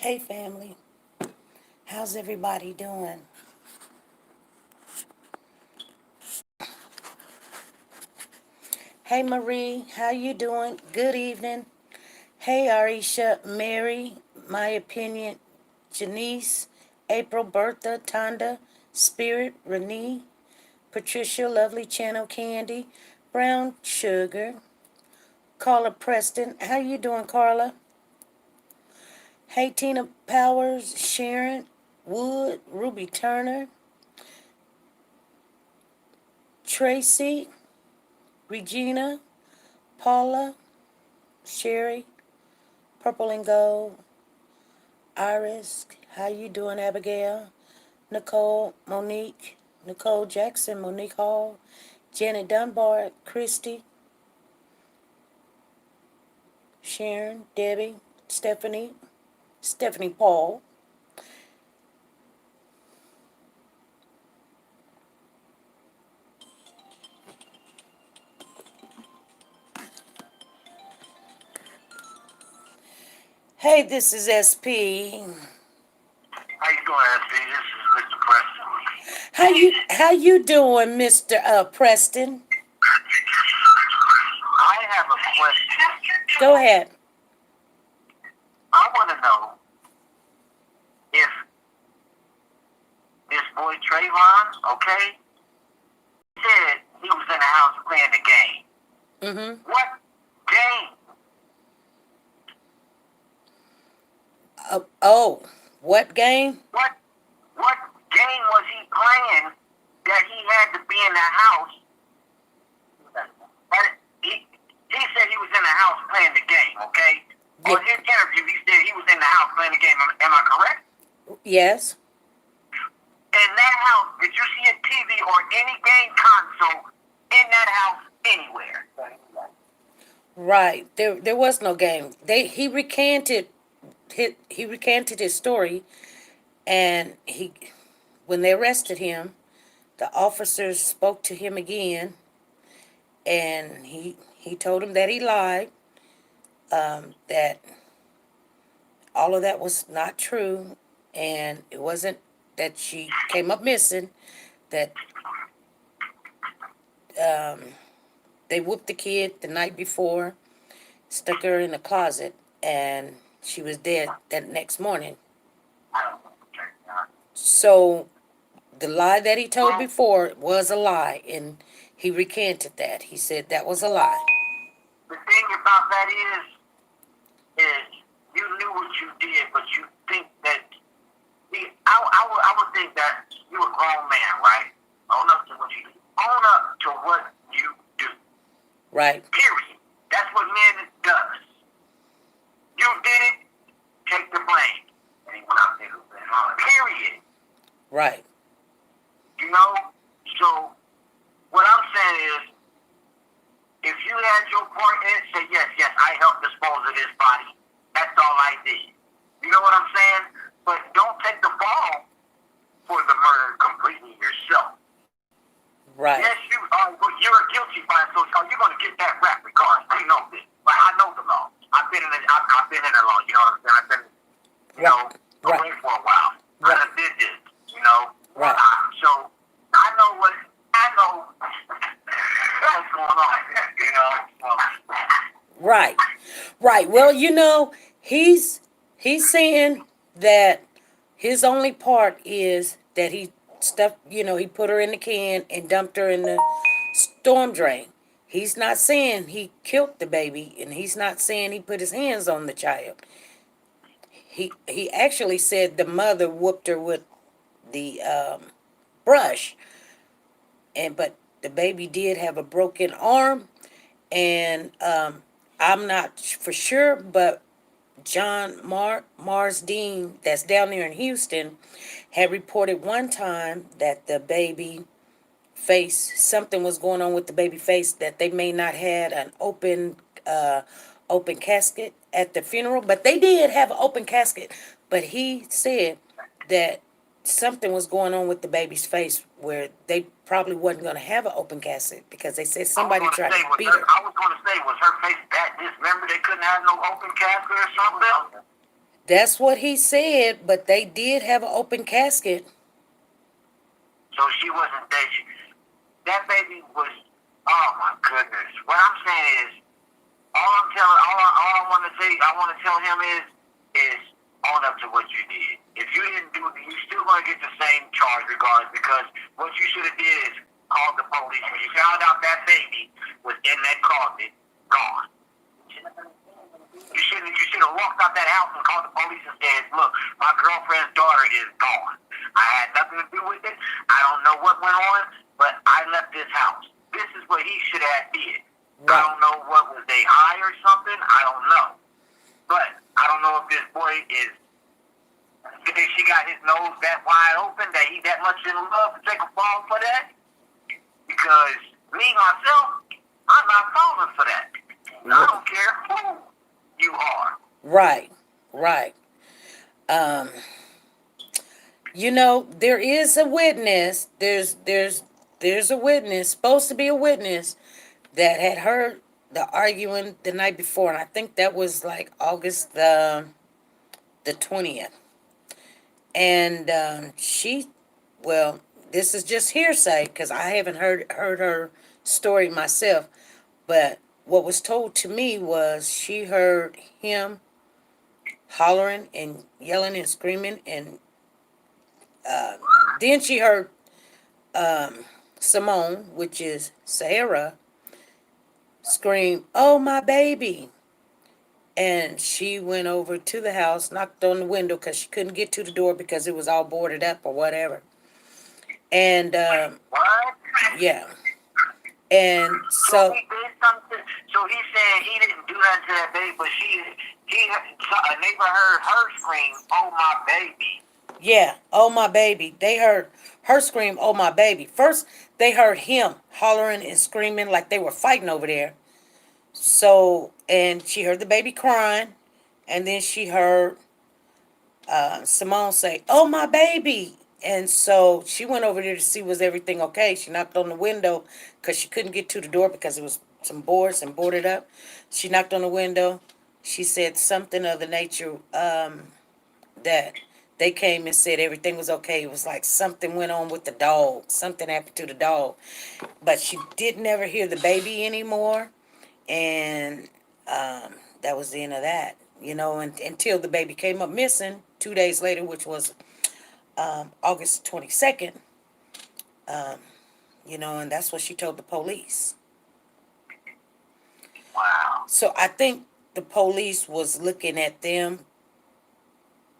Hey family, how's everybody doing? Hey Marie, how you doing? Good evening. Hey Arisha, Mary, my opinion, Janice, April, Bertha, Tonda, Spirit, Renee, Patricia, Lovely Channel Candy, Brown Sugar, Carla Preston, how you doing Carla? Hey Tina Powers, Sharon, Wood, Ruby Turner, Tracy, Regina, Paula, Sherry, Purple and Gold, Iris, how you doing, Abigail? Nicole, Monique, Nicole Jackson, Monique Hall, Janet Dunbar, Christy, Sharon, Debbie, Stephanie, Stephanie Paul. Hey, this is SP. How you doing, SP? This is Mr. Preston. How you doing, Mr. Preston? I have a question. Go ahead. I want to know if this boy Trayvon, okay, said he was in the house playing the game. Mm-hmm. What game? What game? What game was he playing that he had to be in the house? And he said he was in the house playing the game, okay? Yeah. On his interview, he said he was in the house playing the game. Am I correct? Yes. In that house, did you see a TV or any game console in that house anywhere? Right. There was no game. He recanted his story, and when they arrested him, the officers spoke to him again, and he told him that he lied, that all of that was not true, and it wasn't that she came up missing, that they whooped the kid the night before, stuck her in a closet, and she was dead that next morning. So the lie that he told before was a lie, and he recanted that. He said that was a lie. The thing about that is you knew what you did, but you think that, I would think that you're a grown man, right? Own up to what you do. Own up to what you do. Right. Period. That's what men does. You did it, take the blame. And he went out there and period. Right. You know? So, what I'm saying is, if you had your part in it, say, yes, I helped dispose of this body. That's all I did. You know what I'm saying? But don't take the fall for the murder completely yourself. Right. Yes, you're a guilty by so you're going to get that rap regardless. We know this. But I know the law. I've been in the law. You know what I'm saying? I've been, away for a while. Right. I done did this, you know? Right. So, I know what's going on, you know? Right. Right. Well, he's saying that his only part is that he he put her in the can and dumped her in the storm drain. He's not saying he killed the baby, and he's not saying he put his hands on the child. He actually said the mother whooped her with the brush, but the baby did have a broken arm, and I'm not for sure, but John Marsden, that's down there in Houston, had reported one time that the baby face, something was going on with the baby face, that they may not had an open casket at the funeral, but they did have an open casket. But he said that something was going on with the baby's face where they probably wasn't going to have an open casket because they said somebody tried to beat her. I was going to say, was her face that dismembered? They couldn't have no open casket or something? That's what he said, but they did have an open casket. So she wasn't there. That baby was, oh my goodness. What I'm saying is, all I want to say, I want to tell him is own up to what you did. If you didn't do it, you're still going to get the same charge regardless, because what you should have did is called the police. When you found out that baby was in that closet, gone. You should have walked out that house and called the police and said, look, my girlfriend's daughter is gone. I had nothing to do with it. I don't know what went on, but I left this house. This is what he should have did. Right. I don't know what was they high or something. I don't know. But I don't know if this boy is, if she got his nose that wide open, that he that much in love to take a fall for that. Because me, myself, I'm not falling for that. I don't care who you are. Right, right. You know, there is a witness. There's a witness, supposed to be a witness, that had heard the arguing the night before, and I think that was like August the 20th. And well, this is just hearsay because I haven't heard her story myself, but what was told to me was she heard him hollering and yelling and screaming, and then she heard Simone, which is Sarah, scream, "Oh, my baby." And she went over to the house, knocked on the window because she couldn't get to the door because it was all boarded up or whatever. And, What? yeah. And so, he did something. So he's saying he didn't do that to that baby, but a neighbor heard her scream, "Oh my baby." yeah, "Oh, my baby." They heard her scream, "Oh, my baby." First, they heard him hollering and screaming like they were fighting over there. So, and she heard the baby crying, and then she heard Simone say, "Oh, my baby." And so she went over there to see was everything okay. She knocked on the window because she couldn't get to the door because it was some boards and boarded up. She knocked on the window. She said something of the nature that they came and said everything was okay. It was like something went on with the dog. Something happened to the dog. But she did never hear the baby anymore. And that was the end of that. You know, until the baby came up missing 2 days later, which was August 22nd. You know, and that's what she told the police. Wow. So I think the police was looking at them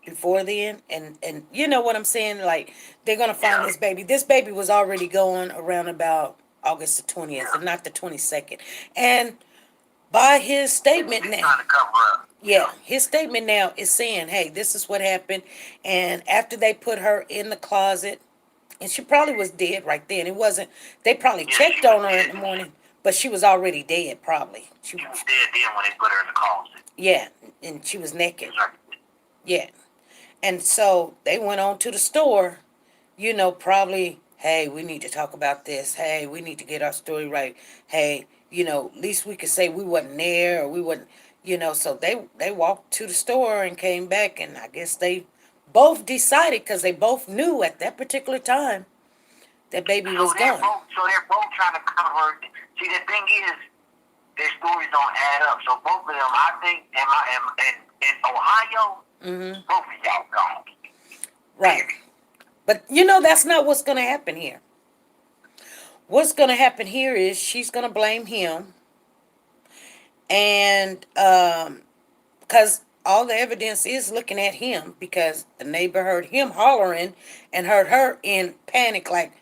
before then, and you know what I'm saying? Like, they're going to find this baby. This baby was already going around about August the 20th and not the 22nd. And by his statement now, Trying to cover up. yeah, his statement now is saying, hey, this is what happened. And after they put her in the closet, and she probably was dead right then. It wasn't, they probably checked on her in the morning, but she was already dead, probably. She was dead then when they put her in the closet. Yeah, and she was naked. Yeah. And so they went on to the store, you know, probably, hey, we need to talk about this. Hey, we need to get our story right. Hey, you know, at least we could say we wasn't there or we wasn't, you know. So they walked to the store and came back, and I guess they both decided, because they both knew at that particular time that baby was gone. So they're both trying to cover. See, the thing is, their stories don't add up. So both of them, I think, in Ohio, both of y'all gone. Right. But, you know, that's not what's going to happen here. What's going to happen here is she's going to blame him. And because all the evidence is looking at him, because the neighbor heard him hollering and heard her in panic, like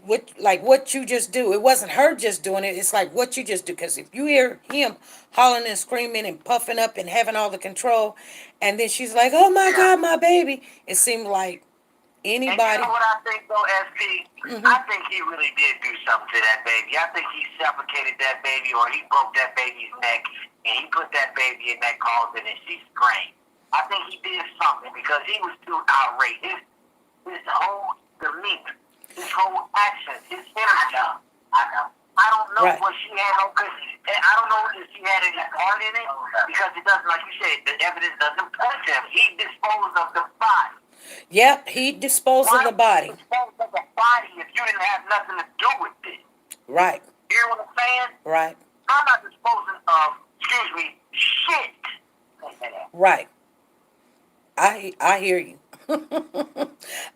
what you just do. It wasn't her just doing it. It's like what you just do. Because if you hear him hollering and screaming and puffing up and having all the control, and then she's like, "Oh my God, my baby," it seemed like anybody. And you know what I think though, SP? I think he really did do something to that baby. I think he suffocated that baby, or he broke that baby's neck, and he put that baby in that closet and she screamed. I think he did something because he was too outrageous. His whole demeanor, his whole action, his energy. I don't know what she had on, because I don't know if he had any part in it because it doesn't, like you said, the evidence doesn't point to him. He disposed of the body. Yep, he disposed of the body. Dispose of the body if you didn't have nothing to do with it. Right. You hear what I'm saying? Right. I'm not disposing of, excuse me, shit. Right. I hear you.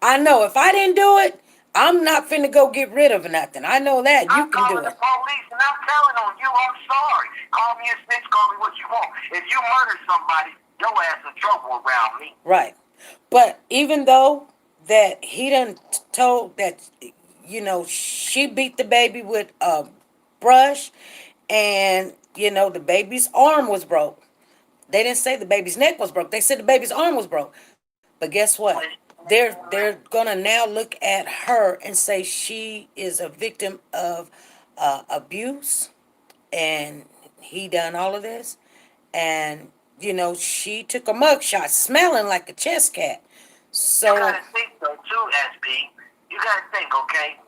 I know if I didn't do it, I'm not finna go get rid of nothing. I know that. You I'm can do calling the it. police and I'm telling on you, I'm sorry. Call me a snitch, call me what you want. If you murder somebody, your ass in trouble around me. Right. But even though that he done told that, she beat the baby with a brush and, the baby's arm was broke. They didn't say the baby's neck was broke. They said the baby's arm was broke. But guess what? They're gonna now look at her and say she is a victim of abuse, and he done all of this, and she took a mugshot, smelling like a chest cat. So you gotta think though too, SP. You gotta think, okay?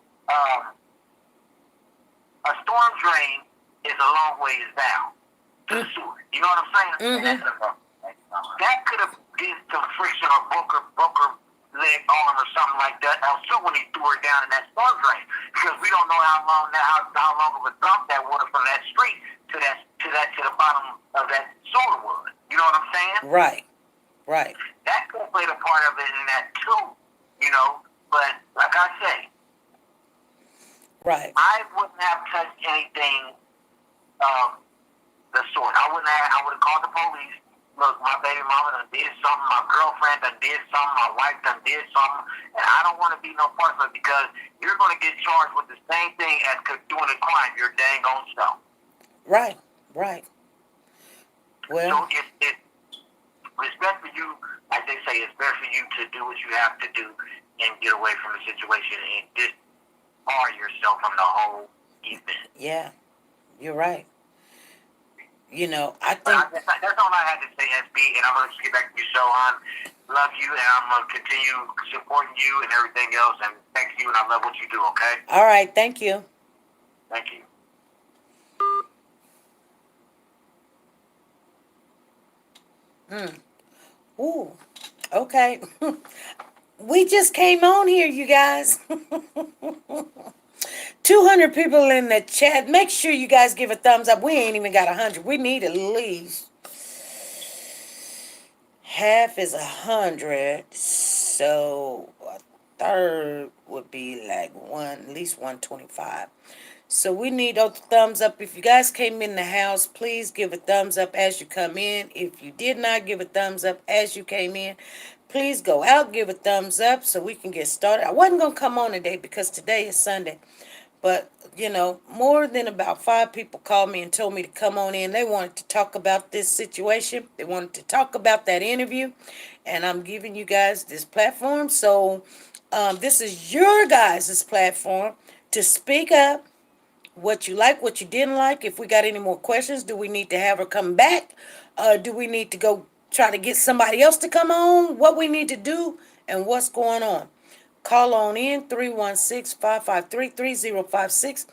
A storm drain is a long ways down to the sewer. You know what I'm saying? That could have been some friction or broke her leg, arm, or something like that. Also, when he threw her down in that storm drain, because we don't know how long of a dump that water from that street to the bottom of that sewer was. You know what I'm saying? Right. That could have played a part of it in that too. But like I say, right. I wouldn't have touched anything of the sort. I would have called the police. Look, my baby mama done did something, my girlfriend done did something, my wife done did something, and I don't want to be no part of it because you're going to get charged with the same thing as doing a crime. You're dang on self. Right. Well, so it's best for you, as they say, it's best for you to do what you have to do and get away from the situation and disbar yourself from the whole event. Yeah, you're right. I think that's all I had to say, SB, and I'm going to get back to you, Shohan. Love you, and I'm going to continue supporting you and everything else, and thank you, and I love what you do, okay? All right, thank you. Thank you. Ooh, okay. We just came on here, you guys. 200 people in the chat. Make sure you guys give a thumbs up. We ain't even got 100. We need at least half is 100. So a third would be like at least 125. So we need those thumbs up. If you guys came in the house, please give a thumbs up as you come in. If you did not give a thumbs up as you came in, please go out, give a thumbs up so we can get started. I wasn't going to come on today because today is Sunday. But, more than about 5 people called me and told me to come on in. They wanted to talk about this situation. They wanted to talk about that interview. And I'm giving you guys this platform. So this is your guys' platform to speak up. What you like, what you didn't like. If we got any more questions, do we need to have her come back? Do we need to go try to get somebody else to come on? What we need to do and what's going on. Call on in 316-553-3056.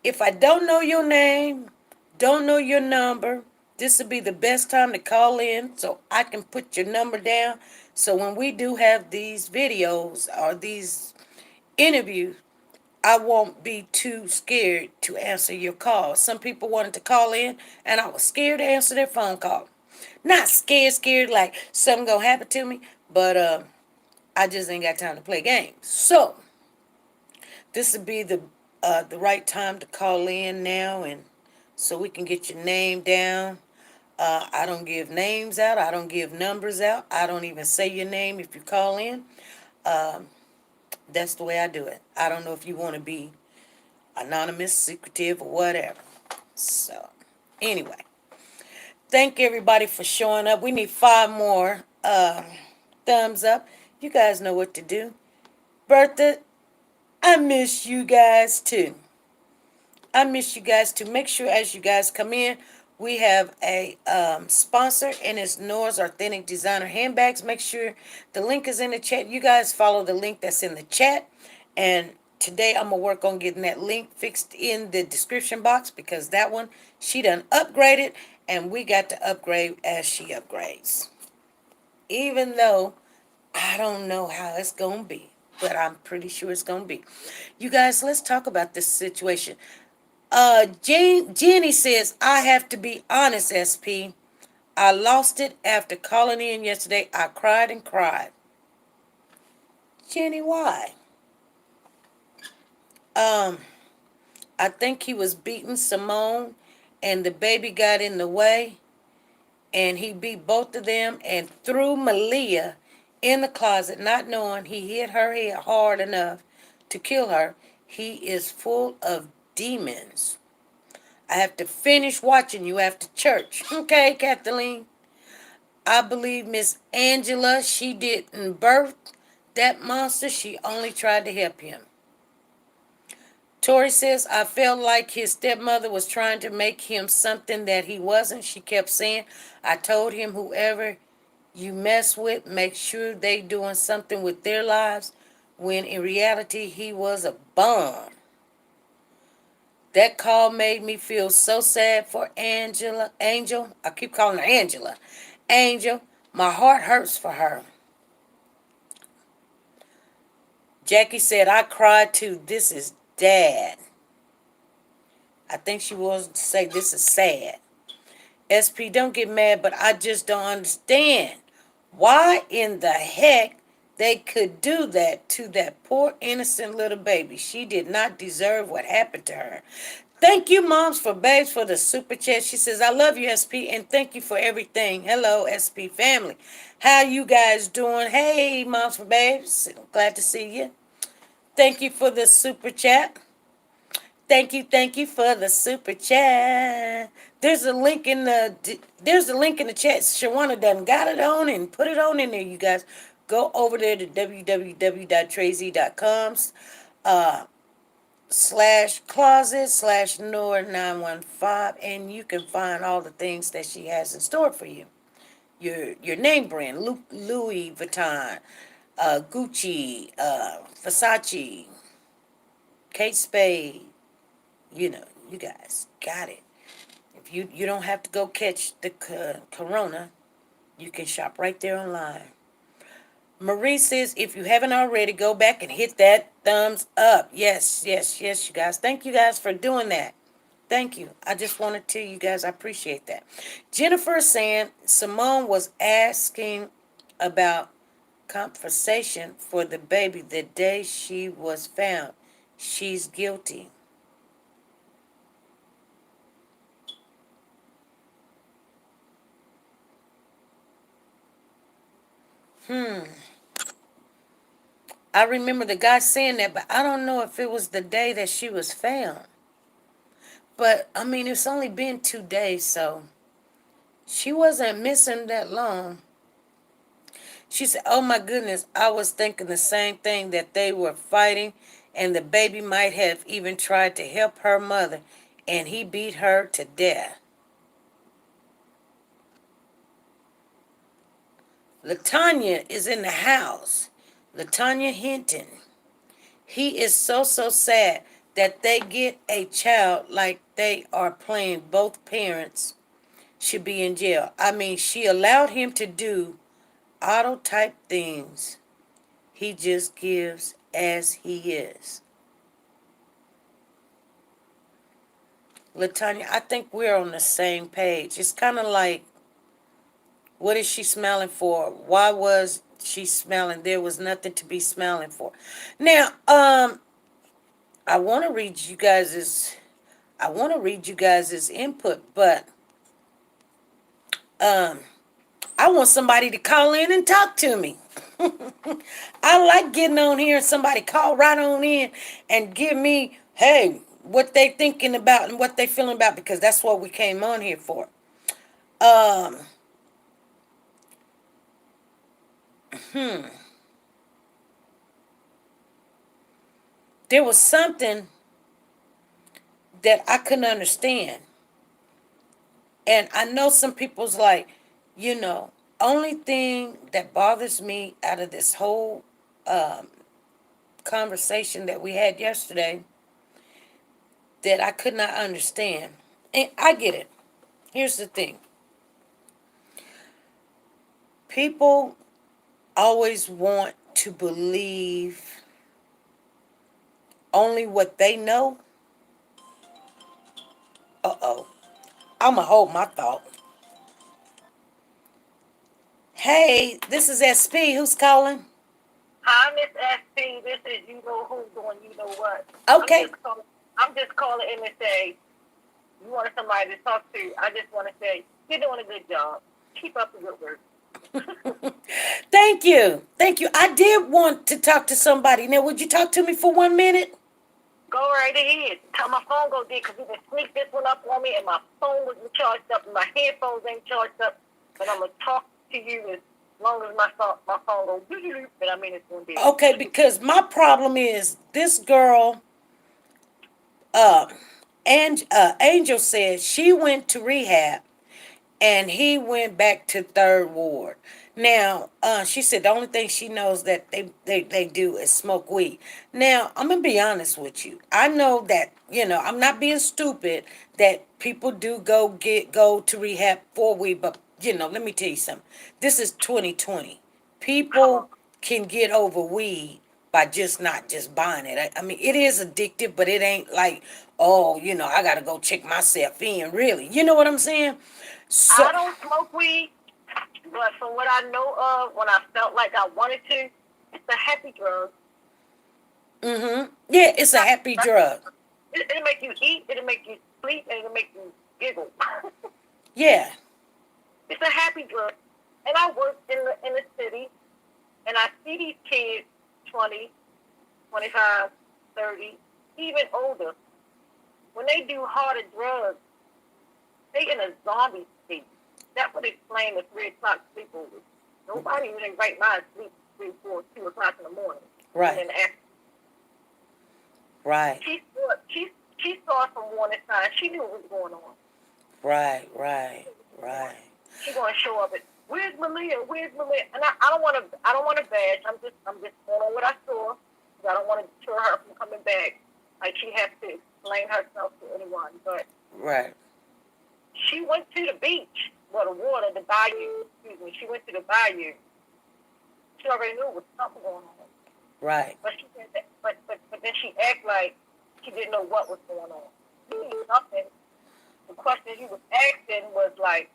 If I don't know your name, don't know your number, this would be the best time to call in so I can put your number down. So when we do have these videos or these interviews, I won't be too scared to answer your call. Some people wanted to call in, and I was scared to answer their phone call. Not scared like something gonna happen to me, but I just ain't got time to play games. So this would be the right time to call in now, and so we can get your name down. I don't give names out. I don't give numbers out. I don't even say your name if you call in. That's the way I do it. I don't know if you want to be anonymous, secretive, or whatever. So, anyway, thank everybody for showing up. We need 5 more thumbs up. You guys know what to do. Bertha, I miss you guys too. Make sure as you guys come in, we have a sponsor, and it's Nora's Authentic Designer Handbags. Make sure the link is in the chat. You guys follow the link that's in the chat and today I'm gonna work on getting that link fixed in the description box, because that one she done upgraded, and we got to upgrade as she upgrades. Even though I don't know how it's gonna be, but I'm pretty sure it's gonna be. You guys, let's talk about this situation. Jenny says, I have to be honest, SP. I lost it after calling in yesterday. I cried and cried. Jenny, why? Um, I think he was beating Simone, and the baby got in the way, and he beat both of them and threw Maliyah in the closet, not knowing he hit her head hard enough to kill her. He is full of demons. I have to finish watching you after church. Okay, Kathleen. I believe Miss Angela, she didn't birth that monster. She only tried to help him. Tori says, I felt like his stepmother was trying to make him something that he wasn't. She kept saying, I told him, whoever you mess with, make sure they doing something with their lives, when in reality he was a bum. That call made me feel so sad for Angel. I keep calling her Angela. Angel, my heart hurts for her. Jackie said, I cried too. This is dad. I think she wants to say this is sad. SP, don't get mad, but I just don't understand why in the heck they could do that to that poor innocent little baby. She did not deserve what happened to her. Thank you, Moms for Babes, for the super chat. She says, I love you, SP, and thank you for everything. Hello, SP family. How you guys doing? Hey, Moms for Babes. Glad to see you. Thank you for the super chat. Thank you for the super chat. There's a link in the chat. Shawana done got it on and put it on in there, you guys. Go over there to www.trazy.com /closet /Nora 915, and you can find all the things that she has in store for you. Your name brand, Louis Vuitton, Gucci, Versace, Kate Spade. You know, you guys got it. If you don't have to go catch the corona, you can shop right there online. Marie says, if you haven't already, go back and hit that thumbs up. Yes, you guys. Thank you guys for doing that. Thank you. I just wanted to, you guys, I appreciate that. Jennifer saying Simone was asking about compensation for the baby the day she was found. She's guilty. I remember the guy saying that, but I don't know if it was the day that she was found. But, I mean, it's only been 2 days, so she wasn't missing that long. She said, oh my goodness, I was thinking the same thing, that they were fighting, and the baby might have even tried to help her mother, and he beat her to death. LaTanya is in the house. LaTanya Hinton. He is so sad that they get a child like they are playing both parents should be in jail. I mean, she allowed him to do auto type things. He just gives as he is. LaTanya, I think we're on the same page. It's kind of like, what is she smiling for? Why was she smiling? There was nothing to be smiling for. Now, I want to read you guys' input, but I want somebody to call in and talk to me. I like getting on here and somebody call right on in and give me, hey, what they thinking about and what they feeling about, because that's what we came on here for. There was something that I couldn't understand. And I know some people's like, only thing that bothers me out of this whole conversation that we had yesterday that I could not understand. And I get it. Here's the thing. People always want to believe only what they know. Uh-oh. I'ma hold my thought. Hey, this is SP. Who's calling? Hi, Miss SP. This is you know who doing you know what. Okay. I'm just calling in to say you want somebody to talk to. I just want to say you're doing a good job. Keep up the good work. Thank you. Thank you. I did want to talk to somebody. Now, would you talk to me for 1 minute? Go right ahead. Tell my phone go dead because you can sneak this one up on me and my phone wasn't charged up and my headphones ain't charged up. But I'm going to talk to you as long as my phone goes doo-doo-doo, but I mean it's going to be. Okay, because my problem is this girl, Angel said she went to rehab and he went back to third ward. Now, she said the only thing she knows that they do is smoke weed. Now, I'm gonna be honest with you. I know that, I'm not being stupid that people do go to rehab for weed, but let me tell you something. This is 2020. People can get over weed by just not just buying it. I mean, it is addictive, but it ain't like, oh, I gotta go check myself in, really. You know what I'm saying? So, I don't smoke weed, but from what I know of, when I felt like I wanted to, it's a happy drug. yeah, it's a happy drug. It'll make you eat, it'll make you sleep, and it'll make you giggle. Yeah. It's a happy drug. And I work in the city, and I see these kids, 20, 25, 30, even older. When they do harder drugs, they in a zombie state. That would explain the 3 o'clock sleepover. Nobody in their right mind sleep 3, 4, 2 o'clock in the morning. Right. And then Right. She saw some warning signs. She knew what was going on. Right. She's gonna show up at where's Maliyah? Where's Maliyah? And I don't want to badge. I'm just going on what I saw. I don't want to deter her from coming back. Like she has to explain herself to anyone. But Right. she went to the beach, the water, the bayou. Excuse me. She went to the bayou. She already knew there was something going on. Right. But she said that, but then she acted like she didn't know what was going on. You knew nothing. The question you was asking was like,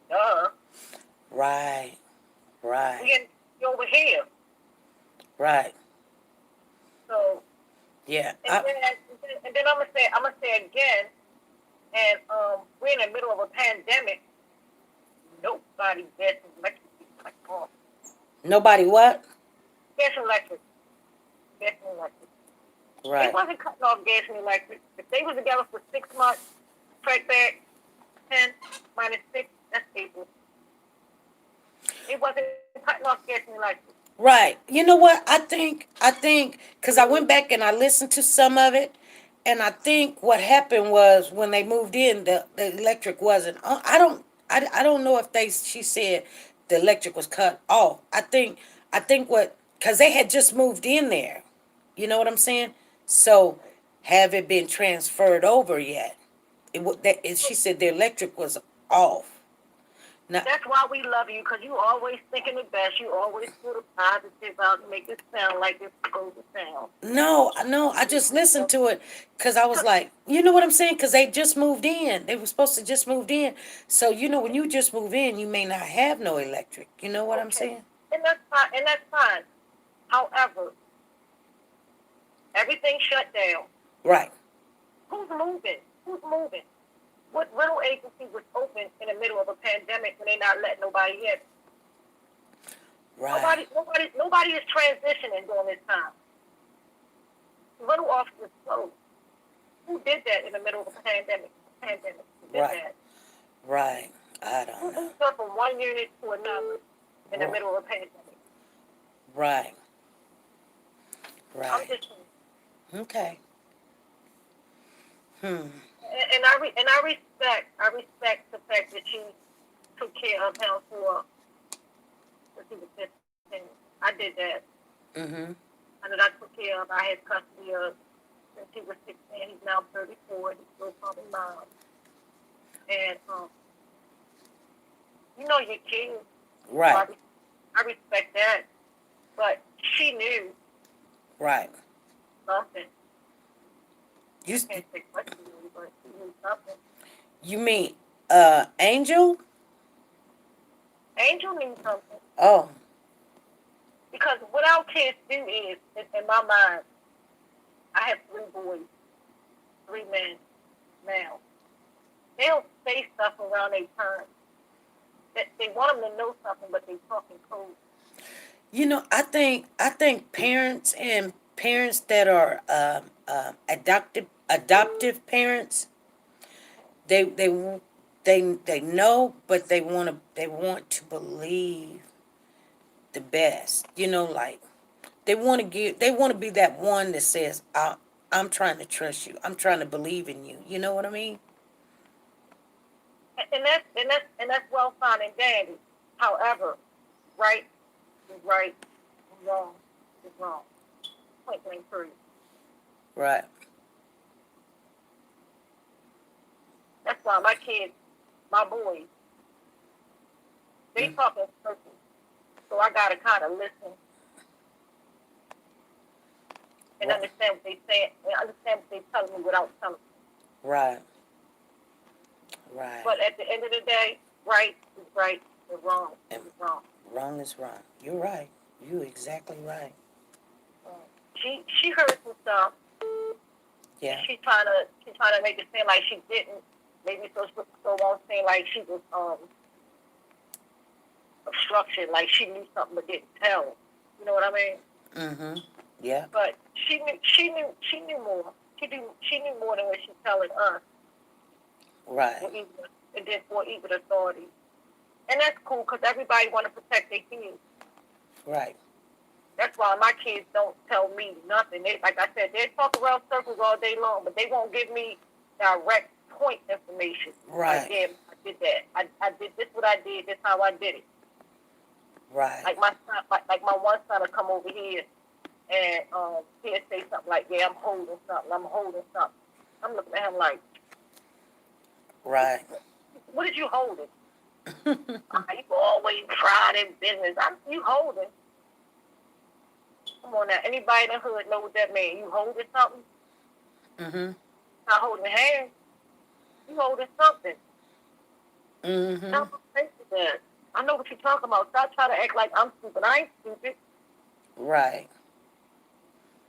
duh. Right. We over here. Right. So Yeah. and then I'm gonna say again, and we're in the middle of a pandemic. Nobody gets electric like off. Nobody what? Gas and electric. Right. They wasn't cutting off gas and electric. If they was together for 6 months, track back 10 minus 6, that's April. It wasn't cutting off gas and electric. Right. You know what? I think, because I went back and I listened to some of it, and I think what happened was when they moved in, the electric wasn't. I don't know if she said the electric was cut off. I think because they had just moved in there. You know what I'm saying? So, have it been transferred over yet? She said the electric was off. Now, That's why we love you, because you always thinking the best. You always put a positive out and make it sound like it's supposed to sound. no, I just listened to it because I was like, you know what I'm saying? Because they just moved in. They were supposed to just moved in. So, when you just move in, you may not have no electric. You know what I'm saying? And that's fine. However, everything shut down. Right. Who's moving? What rental agency was open in the middle of a pandemic when they're not letting nobody in? Right. Nobody is transitioning during this time. Rental offices closed. Who did that in the middle of a pandemic? Who did that? Right. I don't Who know. moved up from one unit to another in the middle of a pandemic? Right. I'm just Okay. and I respect the fact that you took care of him for what he was 15. I did that. Mhm. And that I took care of. I had custody of since he was 16. He's now 34. He's still probably mom. And you know your kids. So Right. I respect that. But she knew Right. something. You I s- can't say what she knew, but she knew something. you mean Angel? Angel knew something. Oh. Because what our kids do is, in my mind, I have three boys, three men now. They'll say stuff around their parents. They want them to know something, but they talking code. You know, I think parents that are adoptive parents, they they w- they know, but they want to believe the best. You know, like they want to be that one that says, I'm trying to trust you. I'm trying to believe in you. You know what I mean? And that's well fine and dandy. However, right is right, wrong is wrong. Point blank period. Right. That's why my kids, my boys, they Mm. talk in circles. So I gotta kind of listen and Right. understand what they say and understand what they telling me without telling me. Right. Right. But at the end of the day, right is right and wrong And is wrong. wrong is wrong. You're right. You're exactly right. She heard some stuff. Yeah. She trying to make it seem like she didn't. Maybe so won't seem like she was obstruction, like she knew something but didn't tell. You know what I mean? Mm-hmm. Yeah. But she knew more. She knew more than what she's telling us. Right. Or even and then for even authority. And that's cool because everybody want to protect their kids. Right. That's why my kids don't tell me nothing. They, like I said, they talk around circles all day long, but they won't give me direct point information. Like, Right. yeah, I did that. I did this. What I did. This how I did it. Right. Like my son, like my one son will come over here and he'll say something like, "Yeah, I'm holding something. I'm holding something." I'm looking at him like, Right. "What did you holding?" You always tried in business. You holding. Come on now. Anybody in the hood know what that means? You holding something? Mm-hmm. Not holding hands. You holding something. Mm-hmm. Stop thinking that. I know what you're talking about. Stop trying to act like I'm stupid. I ain't stupid. Right.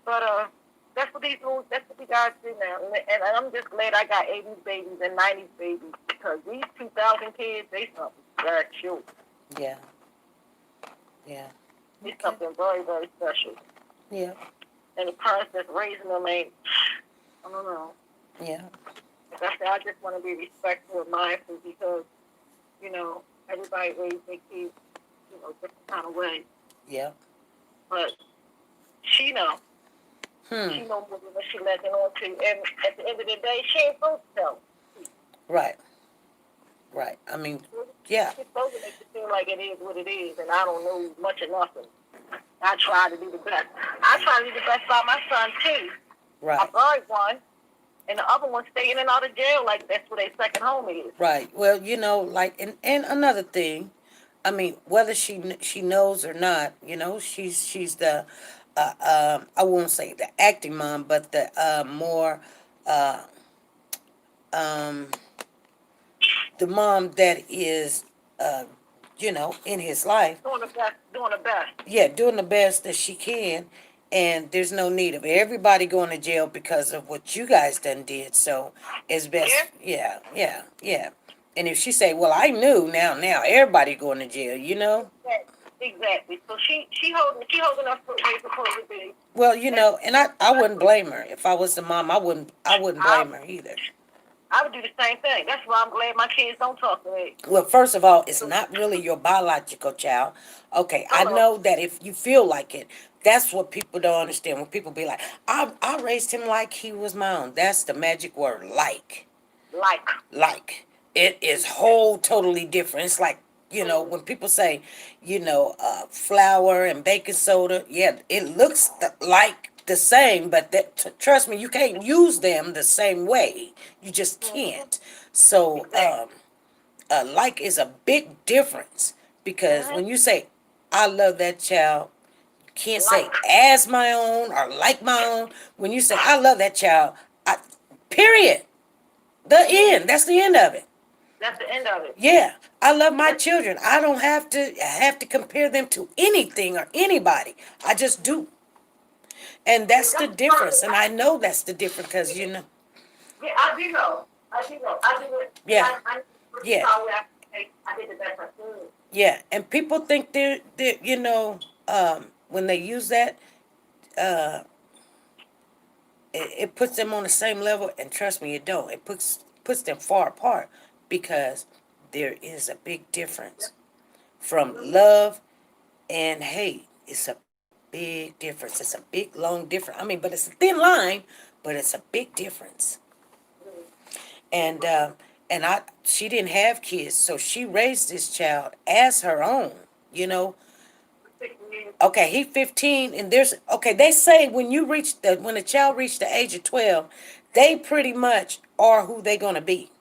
But that's what that's what we guys do now. And I'm just glad I got 80s babies and 90s babies because these 2000 kids, they something special. Yeah. Yeah. It's Okay. something very, very special. Yeah. And the parents that's raising them ain't, I don't know. Yeah. Like I said, I just want to be respectful and mindful because, everybody raised their kids, different kind of way. Yeah. But she know. Hmm. She know more than what she letting on to. And at the end of the day, she ain't supposed to tell. Right. Right. I mean, yeah. She's supposed to make it seem like it is what it is, and I don't know much or nothing. I try to do the best. I try to do the best by my son, too. I Right. buried one, and the other one staying in and out of jail like that's where their second home is. Right. Well, like, and another thing, I mean, whether she knows or not, she's the, I won't say the acting mom, but the more, uh, um, the mom that is, in his life. Doing the best, doing the best. Yeah, doing the best that she can, and there's no need of everybody going to jail because of what you guys done did. So it's Yeah? best, yeah, yeah, yeah. And if she say, "Well, I knew," now everybody going to jail, Exactly. So she holding us for where it's supposed to be. Well, And and I wouldn't blame her if I was the mom. I wouldn't I blame her either. I would do the same thing. That's why I'm glad my kids don't talk to me. Well, first of all, it's not really your biological child. Okay, No, I no. know that if you feel like it, that's what people don't understand. When people be like, I raised him like he was my own. That's the magic word, like. Like. Like. It is whole totally different. It's like when people say, flour and baking soda, yeah, it looks like the same, but trust me, you can't use them the same way. You just can't. So, like is a big difference because when you say, I love that child, you can't say as my own or like my own. When you say, I love that child, period. The end. That's the end of it. That's the end of it. Yeah, I love my children. I don't have to compare them to anything or anybody. I just do. And that's the difference. And I know that's the difference because, Yeah, I do know. I do know. I do it. Yeah. Yeah. I did the best I could. Yeah. And people think when they use that, it puts them on the same level. And trust me, it don't. It puts them far apart because there is a big difference from love and hate. It's a big difference. It's a big, long difference. I mean, but it's a thin line, but it's a big difference. And she didn't have kids, so she raised this child as her own. You know. Okay, he 15, and they say when a child reached the age of 12, they pretty much are who they gonna be.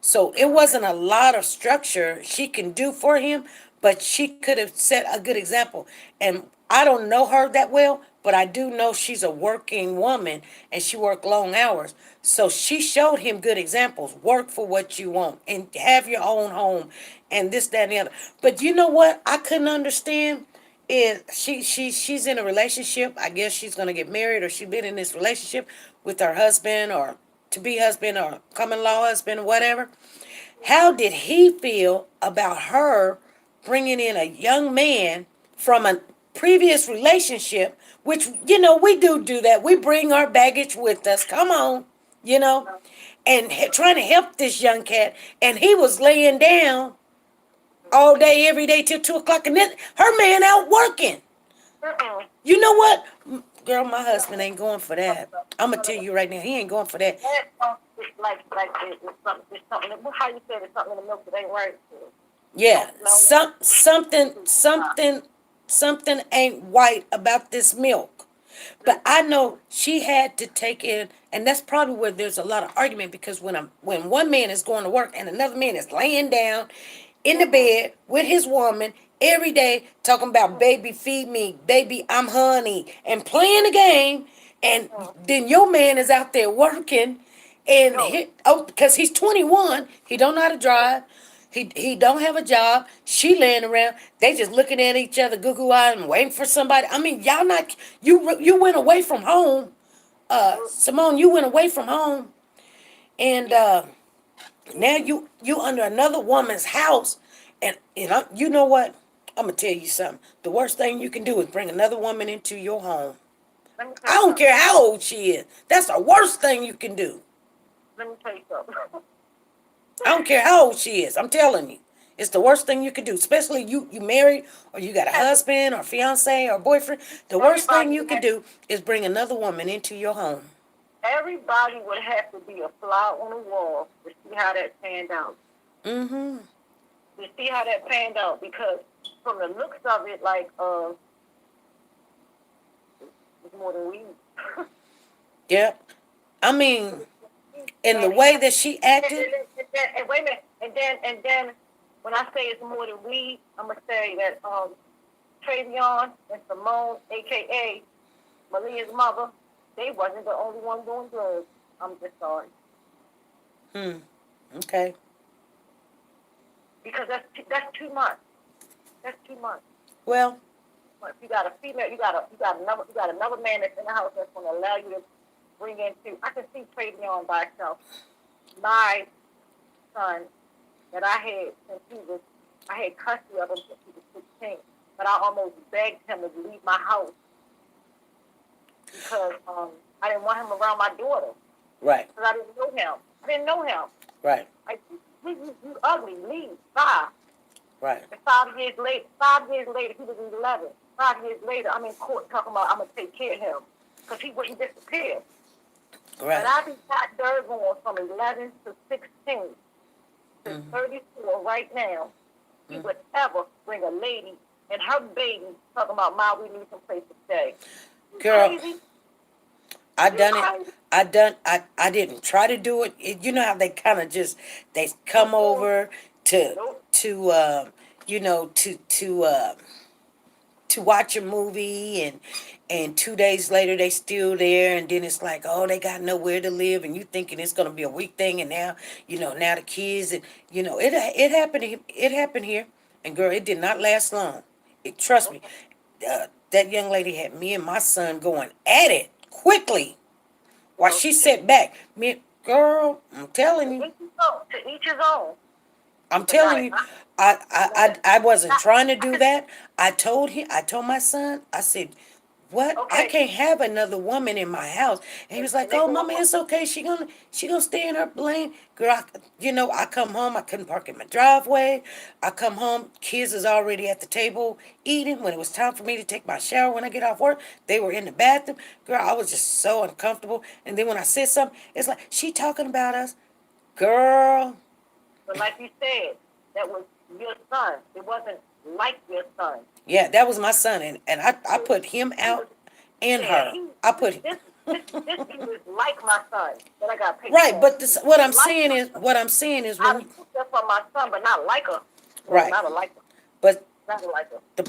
So it wasn't a lot of structure she can do for him, but she could have set a good example. And I don't know her that well, but I do know she's a working woman and she worked long hours. So she showed him good examples. Work for what you want and have your own home and this, that, and the other. But you know what I couldn't understand is she's in a relationship. I guess she's gonna get married or she's been in this relationship with her husband or to be husband or common law husband or whatever. How did he feel about her bringing in a young man from a previous relationship, which, we do that. We bring our baggage with us. Come on, and trying to help this young cat. And he was laying down all day, every day till 2 o'clock. And then her man out working. You know what? Girl, my husband ain't going for that. I'm going to tell you right now, he ain't going for that. It's like it's something. How you said it's something in the milk that ain't right. Yeah, something ain't white about this milk. But I know she had to take in, and that's probably where there's a lot of argument because when one man is going to work and another man is laying down in the bed with his woman every day talking about baby feed me, baby I'm honey, and playing the game, and then your man is out there working, and because he's 21, he don't know how to drive. He don't have a job. She laying around. They just looking at each other, goo eyed, and waiting for somebody. I mean, y'all not you went away from home. Simone, you went away from home, and now you under another woman's house, and you know what? I'm gonna tell you something. The worst thing you can do is bring another woman into your home. I don't care how old she is. That's the worst thing you can do. Let me tell you something. I don't care how old she is. I'm telling you. It's the worst thing you can do. Especially you married or you got a husband or fiance or boyfriend. The worst thing you can do is bring another woman into your home. Everybody would have to be a fly on the wall to see how that panned out. Mm-hmm. To see how that panned out because from the looks of it, like, it's more than weed. Yep. I mean, in the way that she acted. And wait a minute. And then when I say it's more than weed, I'm gonna say that Travion and Simone, aka Maliyah's mother, they wasn't the only one doing drugs. I'm just sorry. Okay. Because that's too much. That's too much. Well, if you got a female, you got another man that's in the house that's gonna allow you to bring in two. I can see Travion by itself. My son that I had custody of him since he was 16, but I almost begged him to leave my house because I didn't want him around my daughter. Right. Because I didn't know him. Right. You ugly, leave, bye. Right. And 5 years later, he was 11. 5 years later, I'm in court talking about I'm going to take care of him because he wouldn't disappear. Right. And I've been got Durgan from 11 to 16 to 34 right now. he would ever bring a lady and her baby talking about, "Ma, we need some place to stay." You Girl, crazy? I You done it. crazy? I didn't try to do it. You know how they kind of just, they come Mm-mm. over to, Nope. to, you know, to watch a movie, and 2 days later they still there, and then it's like, oh, they got nowhere to live, and you thinking it's gonna be a week thing, and now, now the kids, and it happened here, and girl, it did not last long. Trust me, that young lady had me and my son going at it quickly while Well, she sat back. Girl, I'm telling you. to each his own. I'm But not, telling you, I wasn't not, trying to do that. I told my son, I said, what? I okay. can't have another woman in my house. And he was like, And they oh, go, mama, it's okay. She gonna stay in her lane. Girl, I come home, I couldn't park in my driveway. I come home, kids is already at the table eating. When it was time for me to take my shower when I get off work, they were in the bathroom. Girl, I was just so uncomfortable. And then when I said something, it's like, she talking about us. Girl, but like you said, that was your son. It wasn't like your son. yeah, that was my son, and I put him out and Yeah, her. I put this dude is like my son that I got paid right, for. but what I'm Like saying my is son. when I took that from my son, but not like her. No, right, not a like her. but Not a like her. the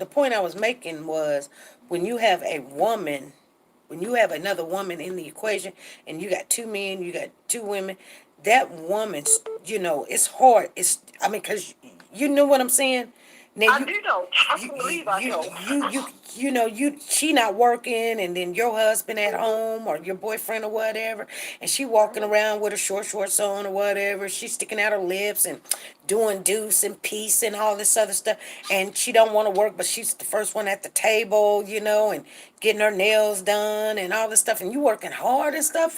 point I was making was when you have a woman, when you have another woman in the equation, and you got two men, you got two women, that woman's, it's hard. I mean, cause you know what I'm saying. Now I do know. I you can believe I you know. she not working, and then your husband at home or your boyfriend or whatever, and she walking around with her shorts on or whatever, she's sticking out her lips and doing deuce and peace and all this other stuff, and she don't want to work, but she's the first one at the table, and getting her nails done and all this stuff, and you working hard and stuff,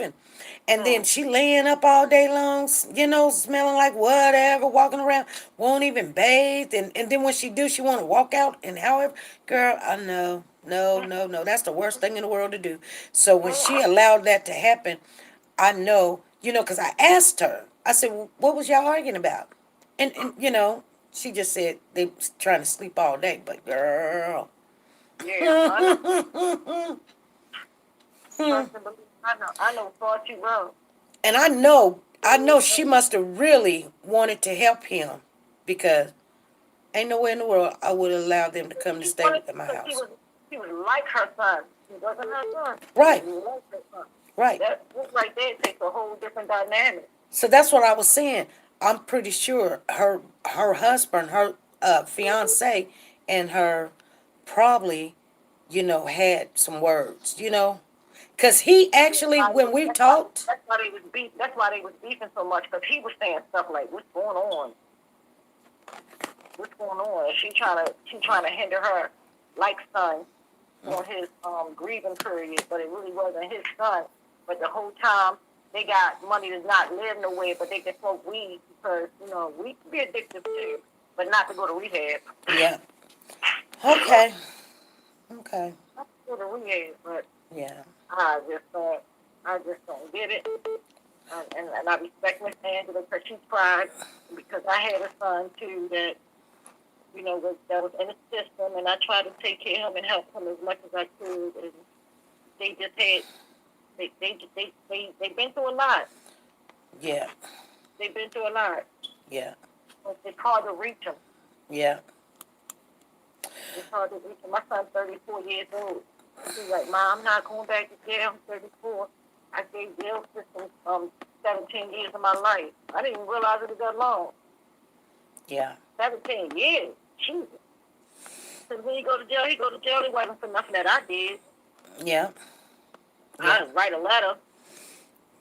and then she laying up all day long, smelling like whatever, walking around, won't even bathe. And then when she do, she want to walk out. And however, girl, I know. No, no, no. That's the worst thing in the world to do. So when she allowed that to happen, I know, because I asked her, I said, well, what was y'all arguing about? And she just said they was trying to sleep all day. But girl. Yeah, I know. Trust and believe. I know. I know far too well. And I know she must have really wanted to help him, because ain't nowhere in the world I would allow them to come to She stay wanted at my because house. he was like her son. He wasn't her son. Right, He was like her son. right. That right there takes a whole different dynamic. So that's what I was saying. I'm pretty sure her husband, her fiance, and her probably, had some words. Cause he actually, when we talked, That's why they was beef. That's why they was beefing so much because he was saying stuff like, "What's going on? What's going on?" And she trying to hinder her like son on his grieving period, but it really wasn't his son. But the whole time they got money to not live nowhere, but they can smoke weed because weed can be addictive too, but not to go to rehab. yeah. Okay, okay, Not to go to rehab, but yeah, I just don't get it. And I respect Miss Angela because she cried because I had a son too that that was in the system, and I tried to take care of him and help him as much as I could. And they just had they've been through a lot. yeah, They've been through a lot. yeah, It's hard to reach them. yeah, It's hard to reach them. My son's 34 years old. He's like, "Mom, I'm not going back to jail. I'm 34. I gave jail system 17 years of my life. I didn't even realize it was that long. yeah, 17 years. Jesus. So when he go to jail, It wasn't for nothing that I did. yeah, I didn't write a letter.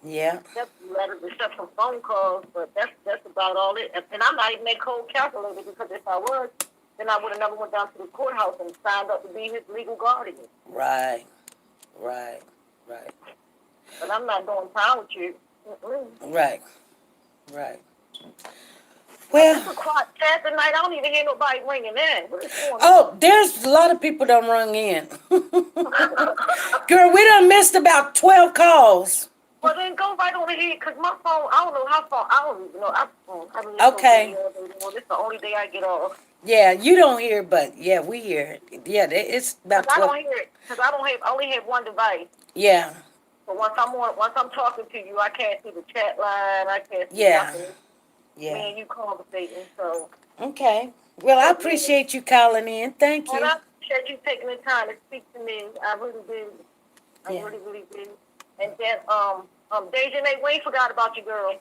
yeah, Except some phone calls, but that's about all it. And I'm not even that cold calculated because if I was, then I would have never went down to the courthouse and signed up to be his legal guardian. right, right, right, But I'm not going down with you. Mm-mm. right, right. It's Well, a quiet Saturday night. I don't even hear nobody ringing in. What is going on? oh, there's a lot of people done rung in. Girl, we done missed about 12 calls. Well, then go right on ahead, because my phone, I don't know how far, I don't even know. I mean, Okay. well, this is the only day I get off. Yeah, you don't hear, but yeah, we hear it. Yeah, it's Because about I 12. don't hear it, because I only have one device. Yeah, So once I'm talking to you, I can't see the chat line, I can't see yeah, nothing. yeah. Me and you conversating, so. Okay. Well, I So, yeah. appreciate you calling in. Thank And you. I appreciate you taking the time to speak to me. I really do. I Yeah. really, really do. And then, Deja, we ain't forgot about you, girl.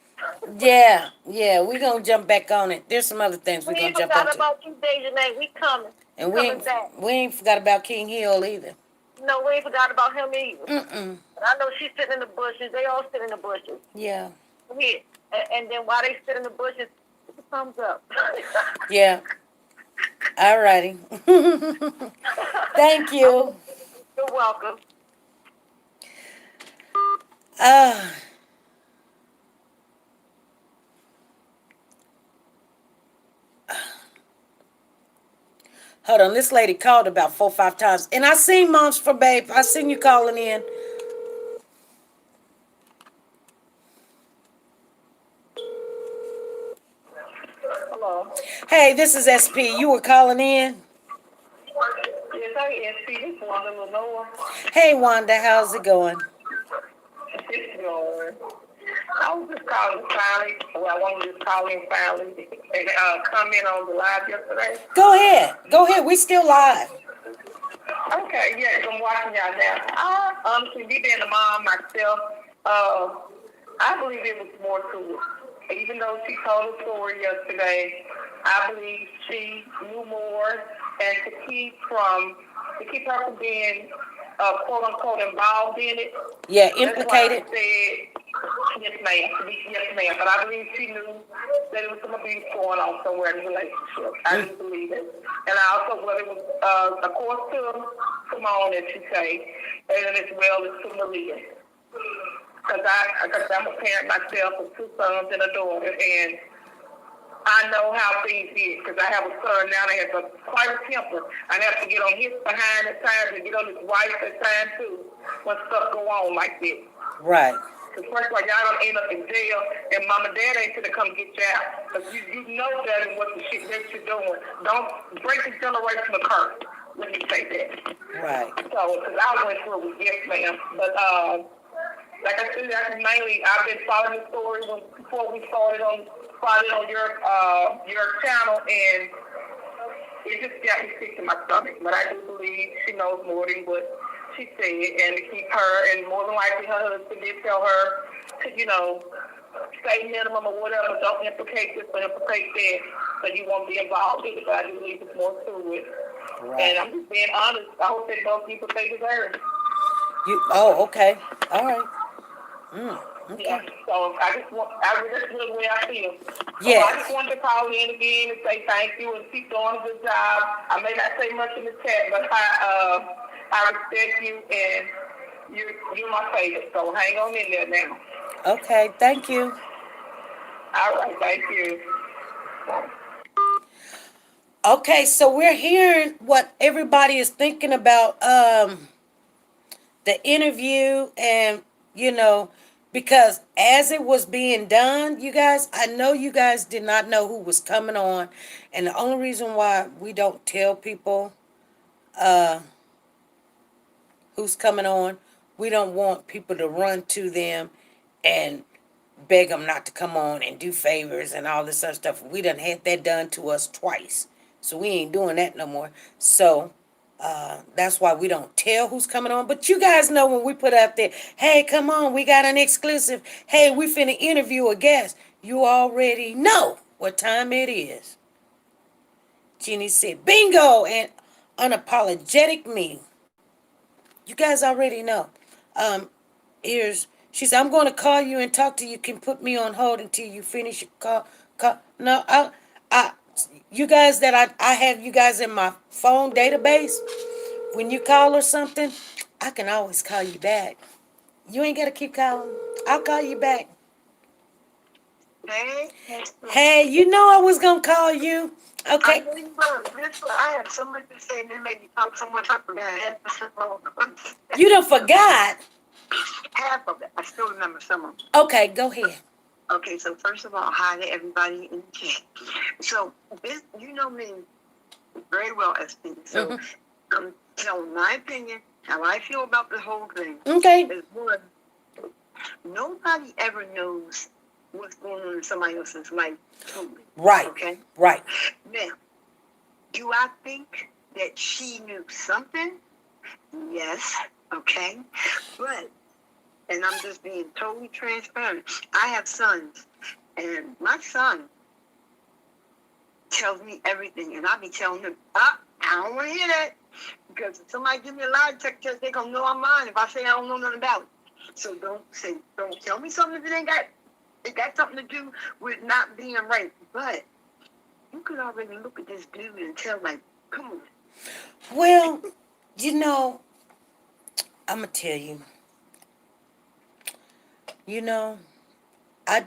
Yeah, yeah, we're gonna jump back on it. There's some other things we're We gonna ain't jump forgot onto. about you, Deja. We coming. And Coming back. we ain't forgot about King Hill either. No, we ain't forgot about him either. Mm-mm. I know she's sitting in the bushes. They all sit in the bushes. Yeah. Yeah. And then while they sit in the bushes, it's a thumbs up. Yeah. All righty. Thank you. You're welcome. Uh, hold on. This lady called about 4 or 5 times. And I seen Moms for Babe. I seen you calling in. Hello. Hey, this is SP. You were calling in? Yes, I SP. This is Wanda Nora. Hey, Wanda. How's it going? It's going. I was just calling finally. Well, I wanted to just call in finally and comment on the live yesterday. Go ahead. Go ahead. We still live. Okay, yes, I'm watching y'all now. Honestly, me being a mom myself, I believe it was more to it. Even though she told a story yesterday, I believe she knew more, and to keep her from being quote unquote involved in it. Yeah, implicated. That's why I said yes, ma'am. Yes, ma'am. But I believe she knew that it was some abuse going on somewhere in the relationship. I do believe it. And I also, well, it was, of course, to Simone, as you say, and as well as to Maliyah. Because I'm a parent myself of 2 sons and a daughter, and I know how things is, because I have a son now that has quite a temper. I have to get on his behind at times and get on his wife at times too when stuff go on like this. Right. Because first of all, y'all gonna end up in jail, and mom and dad ain't gonna come get you out. Because you know that and what the shit that you're doing. Don't break the generational curse. Let me say that. Right. So, because I went through it with yes, ma'am. But, like I said, I've been following the story before we started on your channel, and it just got me sick to my stomach. But I do believe she knows more than what she said, and to keep her, and more than likely her husband did tell her to, stay minimum or whatever, don't implicate this or implicate that, so you won't be involved in it. But I do believe there's more to it. Right. And I'm just being honest. I hope that both people take deserve it. Okay. All right. Okay. Yeah, so that's really the way I feel. Yes. So I just wanted to call in again and say thank you and keep doing a good job. I may not say much in the chat, but I respect you, and you're my favorite. So hang on in there now. Okay. Thank you. All right, thank you. Okay, so we're hearing what everybody is thinking about the interview, and because as it was being done, you guys, I know you guys did not know who was coming on, and the only reason why we don't tell people who's coming on, we don't want people to run to them and beg them not to come on and do favors and all this other stuff. We done had that done to us twice, so we ain't doing that no more. So that's why we don't tell who's coming on. But you guys know when we put out there, hey, come on, we got an exclusive. Hey, we finna interview a guest. You already know what time it is. Jenny said, bingo, and unapologetic me. You guys already know. She said, I'm going to call you and talk to you. You can put me on hold until you finish your call. No, you guys that I have you guys in my phone database. When you call or something, I can always call you back. You ain't got to keep calling. I'll call you back. Hey, you know I was going to call you. Okay. I had somebody say they made me talk so much I forgot. You done forgot. half of it. I still remember some of them. Okay, go ahead. Okay, so first of all, hi to everybody in the chat. So this, you know me very well, SP. So I'm telling my opinion, how I feel about the whole thing. Okay. Is one, nobody ever knows what's going on in somebody else's life. Totally. Right. Okay. Right. Now, do I think that she knew something? Yes. Okay. But, and I'm just being totally transparent. I have sons, and my son tells me everything, and I be telling him, I don't want to hear that, because if somebody give me a lie detector test, they gonna know I'm lying if I say I don't know nothing about it. So don't tell me something if it got something to do with not being right. But you could already look at this dude and tell, like, come on. Well, you know, I'm gonna tell you. You know, I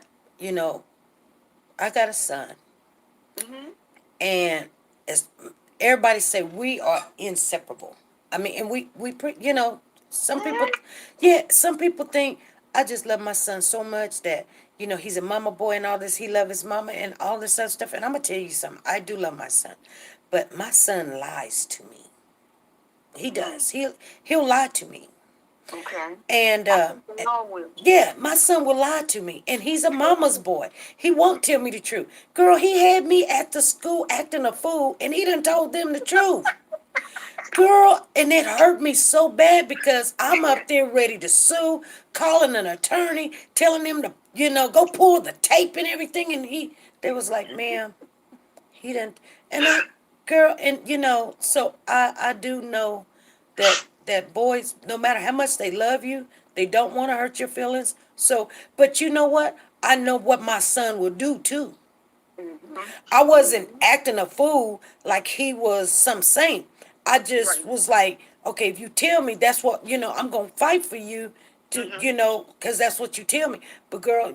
got a son, and as everybody say, we are inseparable. I mean, and some people, some people think I just love my son so much that he's a mama boy and all this. He love his mama and all this other stuff. And I'm gonna tell you something. I do love my son, but my son lies to me. He does. He'll lie to me. Okay. And my son will lie to me, and he's a mama's boy. He won't tell me the truth. Girl, he had me at the school acting a fool, and he done told them the truth. Girl, and it hurt me so bad because I'm up there ready to sue, calling an attorney, telling him to, go pull the tape and everything, and they was like, ma'am, he didn't, and girl, and so I do know that boys, no matter how much they love you, they don't want to hurt your feelings. So, but you know what? I know what my son will do too. I wasn't acting a fool like he was some saint. I just was like, okay, if you tell me that's what, I'm going to fight for you to, because that's what you tell me. But girl,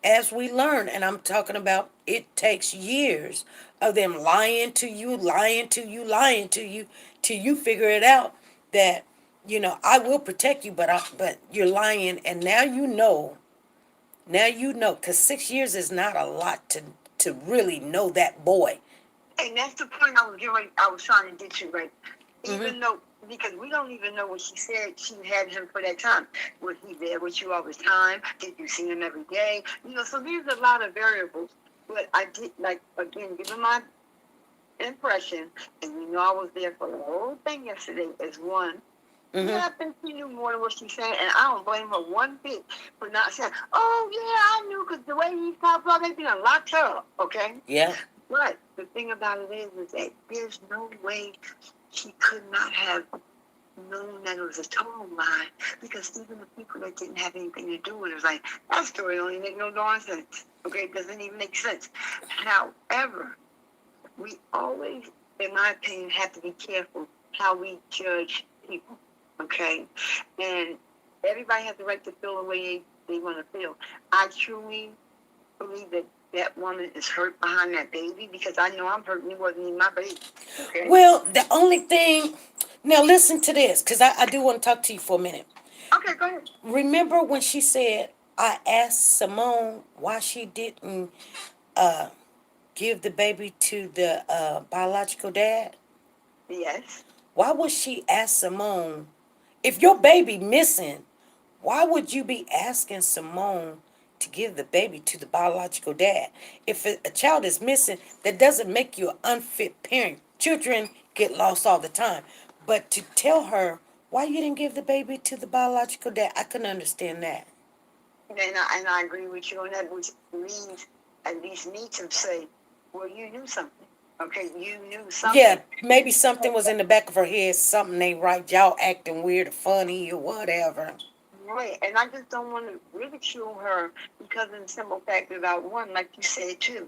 as we learn, and I'm talking about it takes years of them lying to you, lying to you, lying to you, till you figure it out that, I will protect you, but you're lying. And now you know, because 6 years is not a lot to really know that boy. And that's the point I was trying to get to, right? Even though, because we don't even know what she said she had him for that time. Was he there with you all the time? Did you see him every day? So there's a lot of variables. But I did, like, again, given my impression, and I was there for the whole thing yesterday as one. Yeah, I think she knew more than what she said, and I don't blame her one bit for not saying, oh, yeah, I knew, because the way he talked about it, they done locked her up, okay? Yeah. But the thing about it is that there's no way she could not have known that it was a total lie, because even the people that didn't have anything to do with it was like, that story don't even make no darn sense, okay? It doesn't even make sense. However, we always, in my opinion, have to be careful how we judge people. Okay, and everybody has the right to feel the way they want to feel. I truly believe that woman is hurt behind that baby, because I know I'm hurt and it wasn't even my baby. Okay? Well, the only thing, now listen to this, because I do want to talk to you for a minute. Okay, go ahead. Remember when she said, I asked Simone why she didn't give the baby to the biological dad? Yes. Why would she ask Simone, if your baby missing, why would you be asking Simone to give the baby to the biological dad? If a child is missing, that doesn't make you an unfit parent. Children get lost all the time. But to tell her, why you didn't give the baby to the biological dad, I couldn't understand that. And I agree with you on that, which means at least me to say, well, you knew something. Okay, you knew something. Yeah, maybe something was in the back of her head, something ain't right, y'all acting weird or funny or whatever. Right, and I just don't want to ridicule her because of the simple fact that one, like you said too,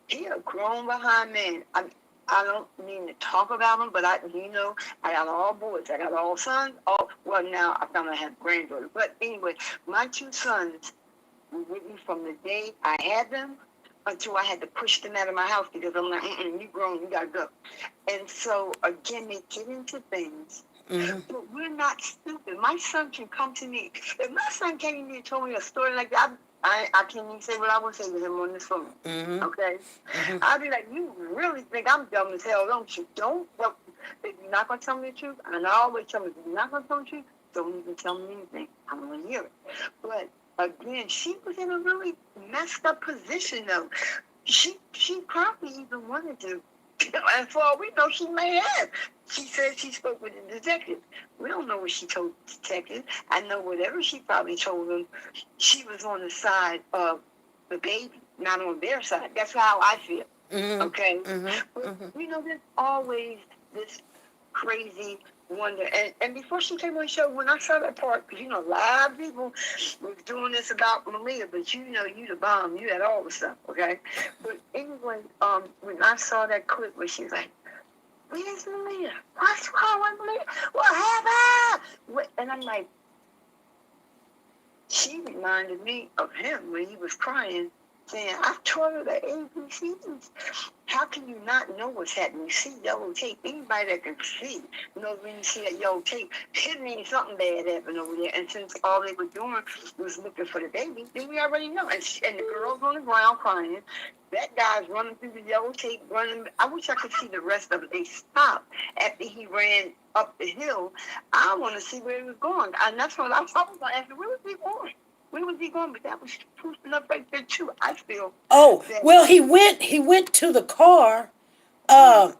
he a grown behind man. I don't mean to talk about him, but I got all boys, I got all sons. Now I found I have granddaughters, but anyway, my two sons were with me from the day I had them until I had to push them out of my house because I'm like, you grown, you gotta go. And so again, they get into things. But we're not stupid. if my son can come to me, if my son came to me and told me a story like that, I can't even say what I would say to him on this phone. Mm-hmm. Okay? Mm-hmm. I'd be like, you really think I'm dumb as hell, don't you? Well, if you're not going to tell me the truth, and I always tell me, if you're not going to tell me the truth, don't even tell me anything. I don't want to hear it. But again, she was in a really messed up position, though. She probably even wanted to. And for all we know, she may have. She said she spoke with the detective. We don't know what she told the detective. I know whatever she probably told them, she was on the side of the baby, not on their side. That's how I feel. Mm-hmm. Okay? Mm-hmm. But, there's always this crazy wonder. And before she came on the show, when I saw that part, because, a lot of people was doing this about Maliyah, but you the bomb. You had all the stuff, okay? But anyway, when I saw that clip where she was like, where's Maliyah? What's wrong with Maliyah? What happened? And I'm like, she reminded me of him when he was crying, saying, I taught her the ABCs. How can you not know what's happening? You see yellow tape. Anybody that can see knows when you see that yellow tape, it means something bad happened over there. And since all they were doing was looking for the baby, then we already know. And the girl's on the ground crying. That guy's running through the yellow tape, running. I wish I could see the rest of it. They stopped after he ran up the hill. I want to see where he was going. And that's what I was going to ask him, where was he going? Where was he going? But that was proof enough right there too. I feel. Oh, well, he went to the car. I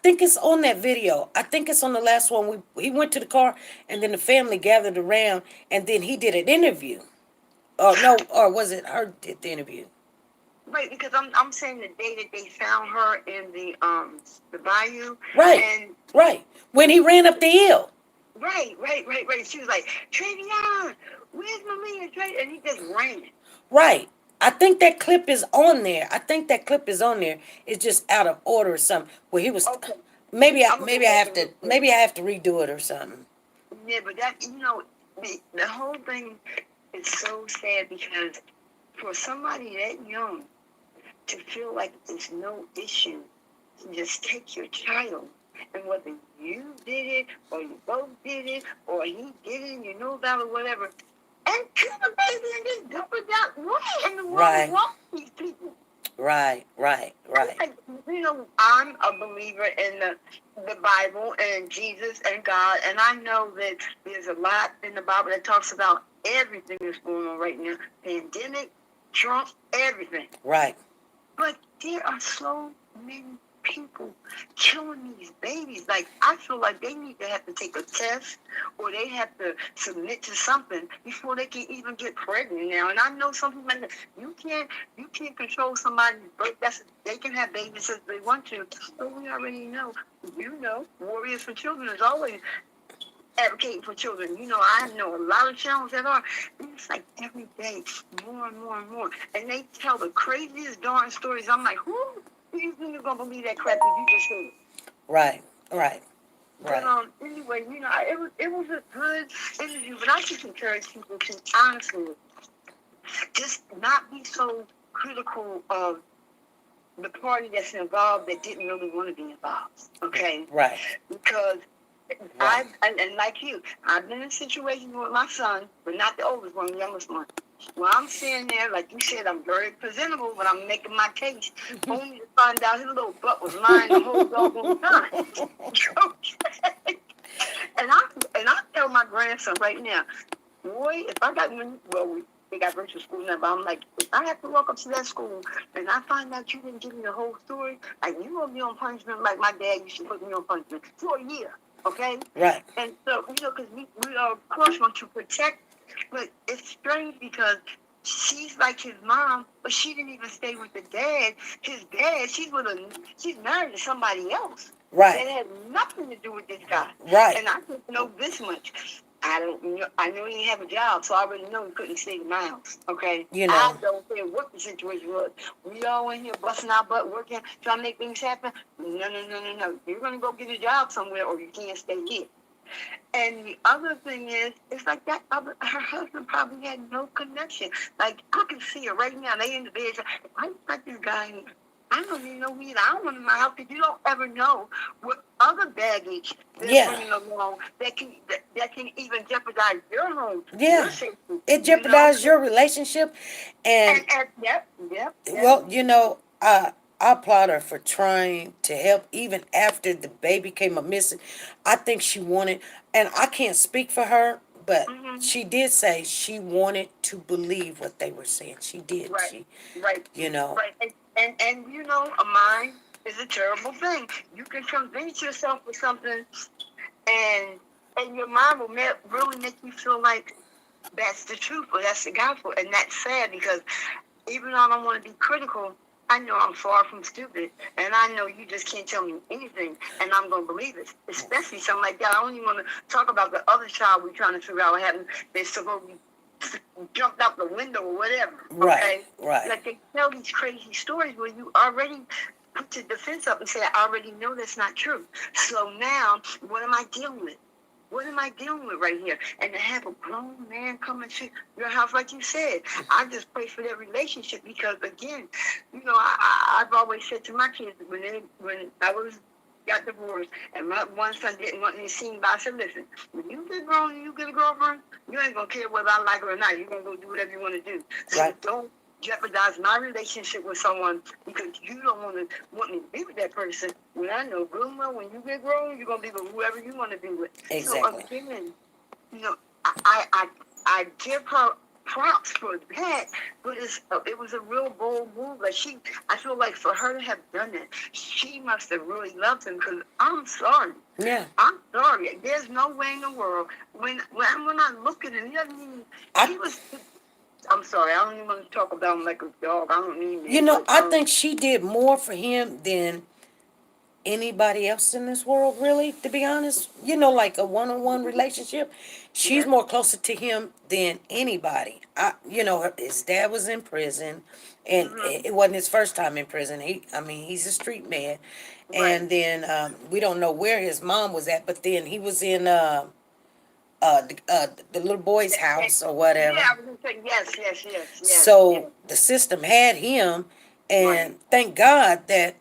think it's on that video. I think it's on the last one. He went to the car, and then the family gathered around, and then he did an interview. No, or was it her did the interview? Right, because I'm saying the day that they found her in the bayou. Right. And right. When he ran up the hill. Right. She was like, Travion, where's Maliyah? And he just ran. Right. I think that clip is on there. It's just out of order or something. Where he was maybe I have to redo it or something. Yeah, but that the whole thing is so sad because for somebody that young to feel like there's no issue to just take your child, and whether you did it or you both did it or he did it and you know about it or whatever, and kill the baby and just dump it down. What in the world is wrong with these people? Right. Like, I'm a believer in the Bible and Jesus and God, and I know that there's a lot in the Bible that talks about everything that's going on right now. Pandemic, Trump, everything. Right. But there are so many people killing these babies. Like, I feel like they need to have to take a test or they have to submit to something before they can even get pregnant now. And I know something like that. You can't control somebody's birth. They can have babies if they want to. But we already know. Warriors for Children is always advocating for children. I know a lot of channels that are. It's like every day, more and more and more. And they tell the craziest darn stories. I'm like, who? You think you're going to believe that crap that you just said? Right. But anyway, it was a good interview. But I just encourage people to honestly just not be so critical of the party that's involved that didn't really want to be involved. Okay? Right. Because and like you, I've been in situations with my son, but not the oldest one, the youngest one. Well, I'm sitting there, like you said, I'm very presentable, but I'm making my case, only to find out his little butt was lying the whole doggone time. Okay. And I tell my grandson right now, boy, if I got they got virtual school now, but I'm like, if I have to walk up to that school and I find out you didn't give me the whole story, like you gonna be on punishment like my dad used to put me on punishment for a year. Okay? Right. And so, because we are, of course, want to protect, but it's strange because she's like his mom, but she didn't even stay with the dad. His dad, she's married to somebody else. Right. That had nothing to do with this guy. Right. And I just know this much. I know he didn't have a job, so I already know he couldn't stay in my house. Okay? I don't care what the situation was. We all in here busting our butt, working, trying to make things happen. No. You're going to go get a job somewhere or you can't stay here. And the other thing is, it's like her husband probably had no connection. Like, I can see her right now. They in the bed. I like this guy. I don't even know who he is. I don't want him in my house because you don't ever know what other baggage they're bringing along that can even jeopardize your home, Yeah. your safety. It jeopardized your relationship. And Yep. well, I applaud her for trying to help even after the baby came up missing. I think she wanted, and I can't speak for her, but she did say she wanted to believe what they were saying. She did. Right. Right. And a mind is a terrible thing. You can convince yourself of something, and your mind will really make you feel like that's the truth or that's the gospel, and that's sad because even though I don't want to be critical, I know I'm far from stupid, and I know you just can't tell me anything, and I'm going to believe it, especially something like that. I don't even want to talk about the other child we're trying to figure out what happened. They're supposed to jumped out the window or whatever. Okay? Right. Like they tell these crazy stories where you already put your defense up and say, I already know that's not true. So now, what am I dealing with? What am I dealing with right here? And to have a grown man come into your house, like you said, I just pray for their relationship because, again, I've always said to my kids when I got divorced and my one son didn't want me seen by, I said, listen, when you get grown and you get a girlfriend, you ain't going to care whether I like her or not. You're going to go do whatever you want to do. So don't jeopardize my relationship with someone because you don't want me to be with that person when I know good and well when you get grown you're gonna be with whoever you want to be with. Exactly. So again, I give her props for that, but it was a real bold move. Like I feel like for her to have done that, she must have really loved him. Because I'm sorry. Yeah. I'm sorry. There's no way in the world when I look at him, he was. I'm sorry, I don't even want to talk about him like a dog. I don't mean that. I think she did more for him than anybody else in this world, really, to be honest. Like a one-on-one relationship. She's more closer to him than anybody. His dad was in prison, and it wasn't his first time in prison. He's a street man. Right. And then we don't know where his mom was at, but then he was in the little boy's house or whatever. Yeah, I was gonna say yes. So the system had him, and thank God that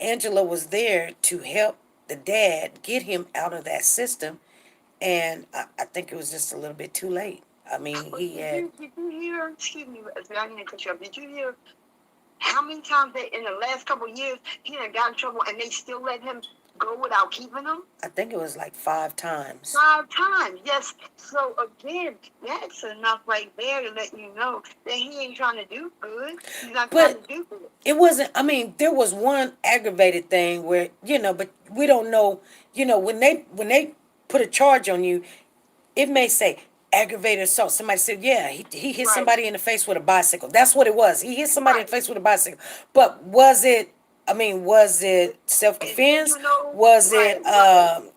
Angela was there to help the dad get him out of that system. And I think it was just a little bit too late. He had. Did you hear? Excuse me, I didn't cut you up. Did you hear how many times that in the last couple of years he had got in trouble and they still let him go without keeping him? I think it was like 5 times. 5 times, yes. So again, that's enough right there to let you know that he ain't trying to do good. He's not trying to do good. It wasn't. There was one aggravated thing where but we don't know. When they put a charge on you, it may say aggravated assault. Somebody said, yeah, he hit somebody in the face with a bicycle. That's what it was. He hit somebody in the face with a bicycle. But was it? Was it self-defense? Was it,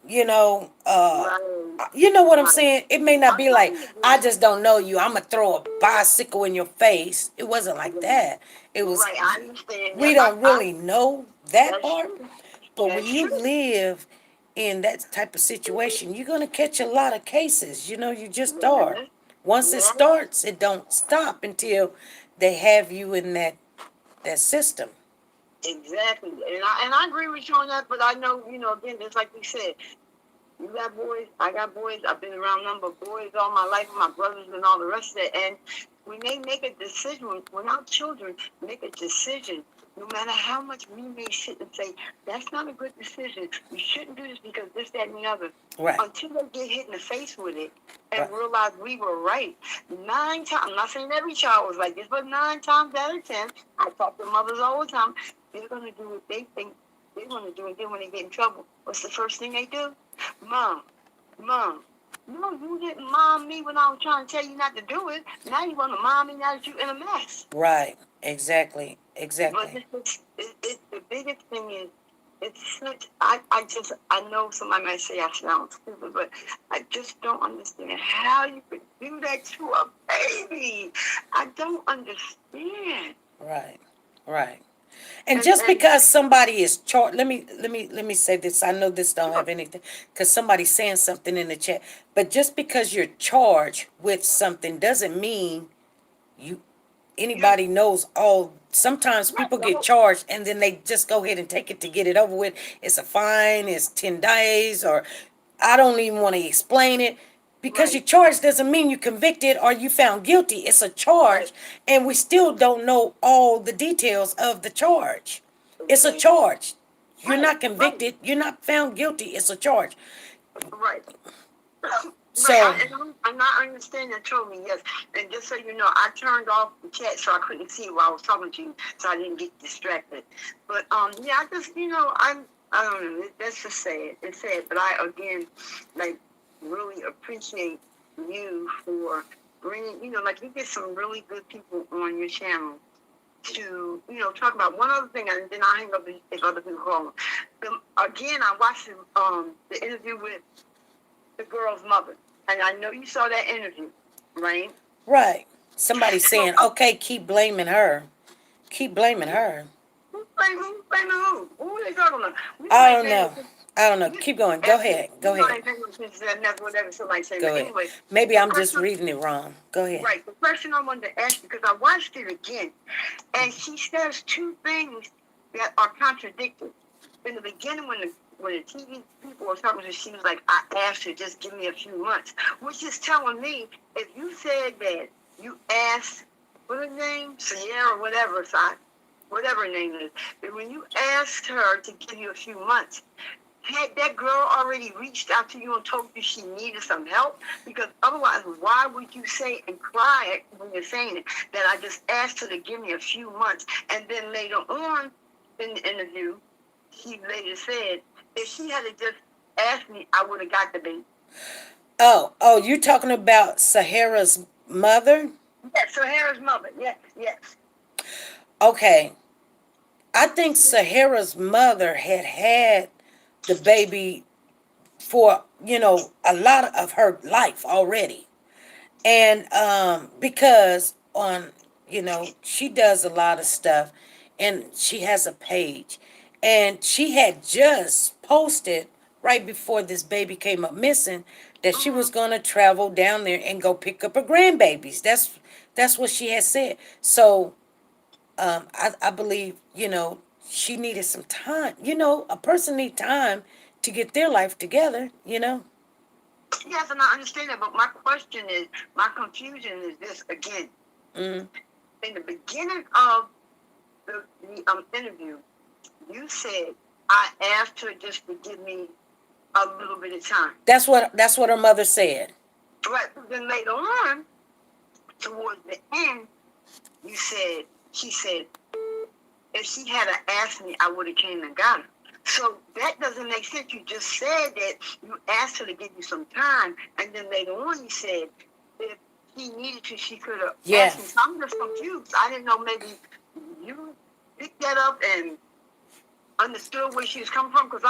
you know what I'm saying? It may not be like, I just don't know you, I'm going to throw a bicycle in your face. It wasn't like that. It was, I understand. we don't really know that part. But when you live in that type of situation, you're going to catch a lot of cases. You just are. Once it starts, it don't stop until they have you in that system. Exactly, and I agree with you on that. But I know, again, just like we said, you got boys, I got boys. I've been around a number of boys all my life, my brothers and all the rest of it. And when they make a decision, when our children make a decision, no matter how much we may sit and say, that's not a good decision, you shouldn't do this because this, that, and the other. Right. Until they get hit in the face with it and realize we were right. 9 times, I'm not saying every child was like this, but 9 times out of 10, I talk to mothers all the time, they're going to do what they think they're going to do. And then when they get in trouble, what's the first thing they do? Mom, no, you didn't mom me when I was trying to tell you not to do it. Now you want to mom me now that you're in a mess. Right, exactly. But the biggest thing is, it's such, I know somebody might say I sound stupid, but I just don't understand how you could do that to a baby. I don't understand. Right. And just because somebody is charged, let me say this. I know this don't have anything, because somebody's saying something in the chat. But just because you're charged with something doesn't mean anybody knows all. Sometimes people get charged and then they just go ahead and take it to get it over with. It's a fine. It's 10 days, or I don't even want to explain it. Because Right. you're charged doesn't mean you're convicted or you found guilty. It's a charge, and we still don't know all the details of the charge. It's a Okay. charge. You're Right. not Right. convicted. You're not found guilty. It's a charge. Right. Right, So, I understand that totally, yes. And just so you know, I turned off the chat so I couldn't see while I was talking to you, so I didn't get distracted. But yeah, I just, I don't know. That's just sad. It's sad, but I again, like, really appreciate you for bringing, like, you get some really good people on your channel to, talk about one other thing, and then I hang up if other people call them. Again, I watched the interview with the girl's mother. And I know you saw that interview, right? right. Somebody saying, okay, keep blaming her. Keep blaming her. Who's blaming who? Who are they talking about? I don't know. I don't know. Keep going. Go ahead. Go ahead. That's whatever somebody said. Go But ahead. anyway, Maybe the I'm just question- reading it wrong. Go ahead. Right. The question I wanted to ask you, because I watched it again, and she says two things that are contradictory. In the beginning, when the TV people were talking to her, she was like, I asked her, just give me a few months. Which is telling me, if you said that you asked, what her name? Sierra, whatever, whatever her name is. But when you asked her to give you a few months, had that girl already reached out to you and told you she needed some help? Because otherwise, why would you say and cry when you're saying it, that I just asked her to give me a few months? And then later on in the interview, she later said, if she had just asked me, I would have got the baby. Oh, you're talking about Sahara's mother? Yes, Sahara's mother. Yes. Okay. I think Sahara's mother had the baby for, a lot of her life already. And because she does a lot of stuff, and she has a page, and she had just posted right before this baby came up missing that she was going to travel down there and go pick up her grandbabies. That's what she had said. So I believe, she needed some time. A person need time to get their life together. Yes, and I understand that, but my confusion is this again. Mm. In the beginning of the interview, you said, I asked her just to give me a little bit of time. That's what her mother said. Right. Then later on, towards the end, she said, if she had asked me, I would have came and got her. So that doesn't make sense. You just said that you asked her to give you some time, and then later on you said if she needed to, she could have asked me. So I'm just confused. I didn't know, maybe you picked that up and understood where she was coming from, because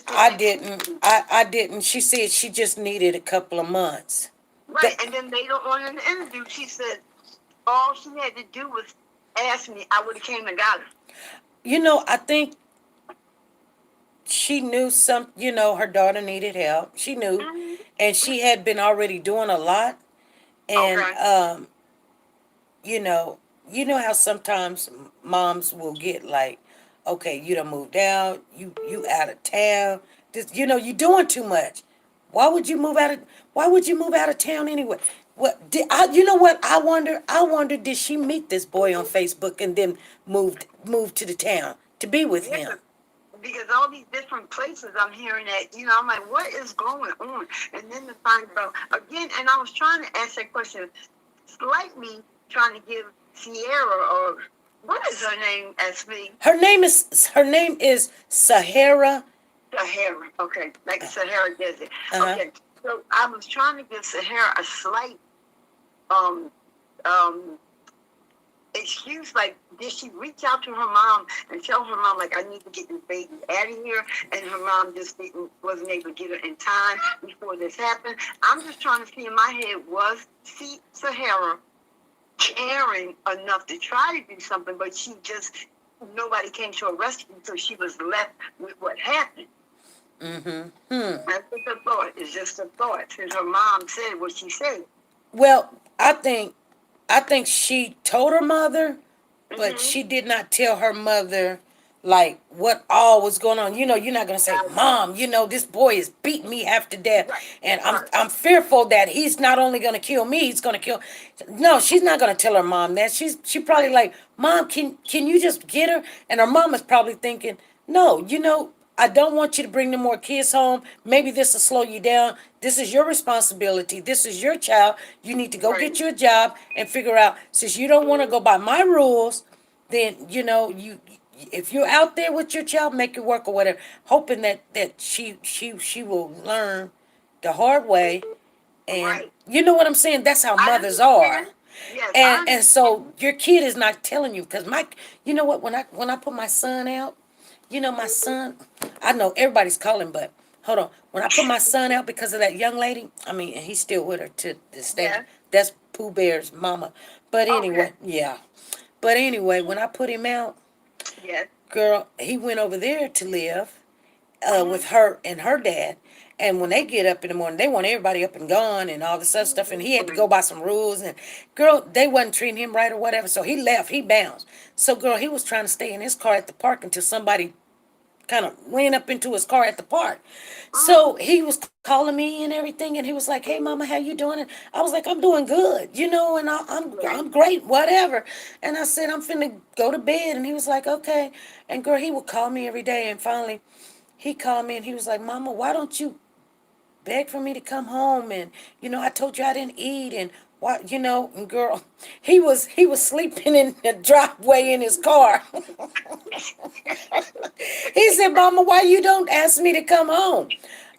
I didn't. She said she just needed a couple of months. Right, and then later on in the interview, she said all she had to do was ask me. I would have came and got her. I think she knew her daughter needed help. She knew, and she had been already doing a lot. And Okay. you know how sometimes moms will get like, okay, you done moved out, you out of town. You doing too much. Why would you move out of town anyway? What did I? You know what? I wonder. Did she meet this boy on Facebook and then moved to the town to be with him? Because all these different places I'm hearing that, I'm like, what is going on? And then to find out again, and I was trying to ask that question slightly, trying to give Sierra, or what is her name, SV? Her name is Sahara. Sahara, okay, like the Sahara Desert. Uh-huh. Okay, so I was trying to give Sahara a slight excuse, like, did she reach out to her mom and tell her mom, like, I need to get this baby out of here, and her mom just wasn't able to get her in time before this happened? I'm just trying to see in my head, was Sahara caring enough to try to do something, but nobody came to her rescue, so she was left with what happened. Mm-hmm. That's just a thought. It's just a thought, since her mom said what she said. Well, I think she told her mother, but she did not tell her mother, like what all was going on. You know, you're not gonna say, Mom, you know, this boy is beating me half to death, Right. and I'm fearful that he's not only gonna kill me, he's gonna kill. No, she's not gonna tell her mom that. She probably like, Mom, can you just get her? And her mom is probably thinking, no, you know, I don't want you to bring no more kids home. Maybe this will slow you down. This is your responsibility. This is your child. You need to go Right. get you a job and figure out, since you don't want to go by my rules, then you know you if you're out there with your child, make it work or whatever, hoping that she will learn the hard way. And Right. you know what I'm saying? That's how I mothers are. understand. Yes, I And so understand. your kid is not telling you, because my, you know what, when I put my son out, you know, my son, I know everybody's calling, but hold on, when I put my son out because of that young lady, I mean, and he's still with her to this day. Yeah. That's Pooh Bear's mama. But Okay. anyway, yeah. But anyway, when I put him out, Yes. girl, he went over there to live Mm-hmm. with her and her dad. And when they get up in the morning, they want everybody up and gone and all this other stuff. And he had to go by some rules. And girl, they wasn't treating him right or whatever. So he left. He bounced. So girl, he was trying to stay in his car at the park until somebody kind of ran up into his car at the park. So he was calling me and everything, and he was like, "Hey, Mama, how you doing?" And I was like, "I'm doing good, you know, and I'm great, whatever." And I said, "I'm finna go to bed," and he was like, "Okay." And girl, he would call me every day, and finally, he called me and he was like, "Mama, why don't you begged for me to come home, and you know I told you I didn't eat, and what, you know." And girl, he was sleeping in the driveway in his car. He said, "Mama, why you don't ask me to come home?"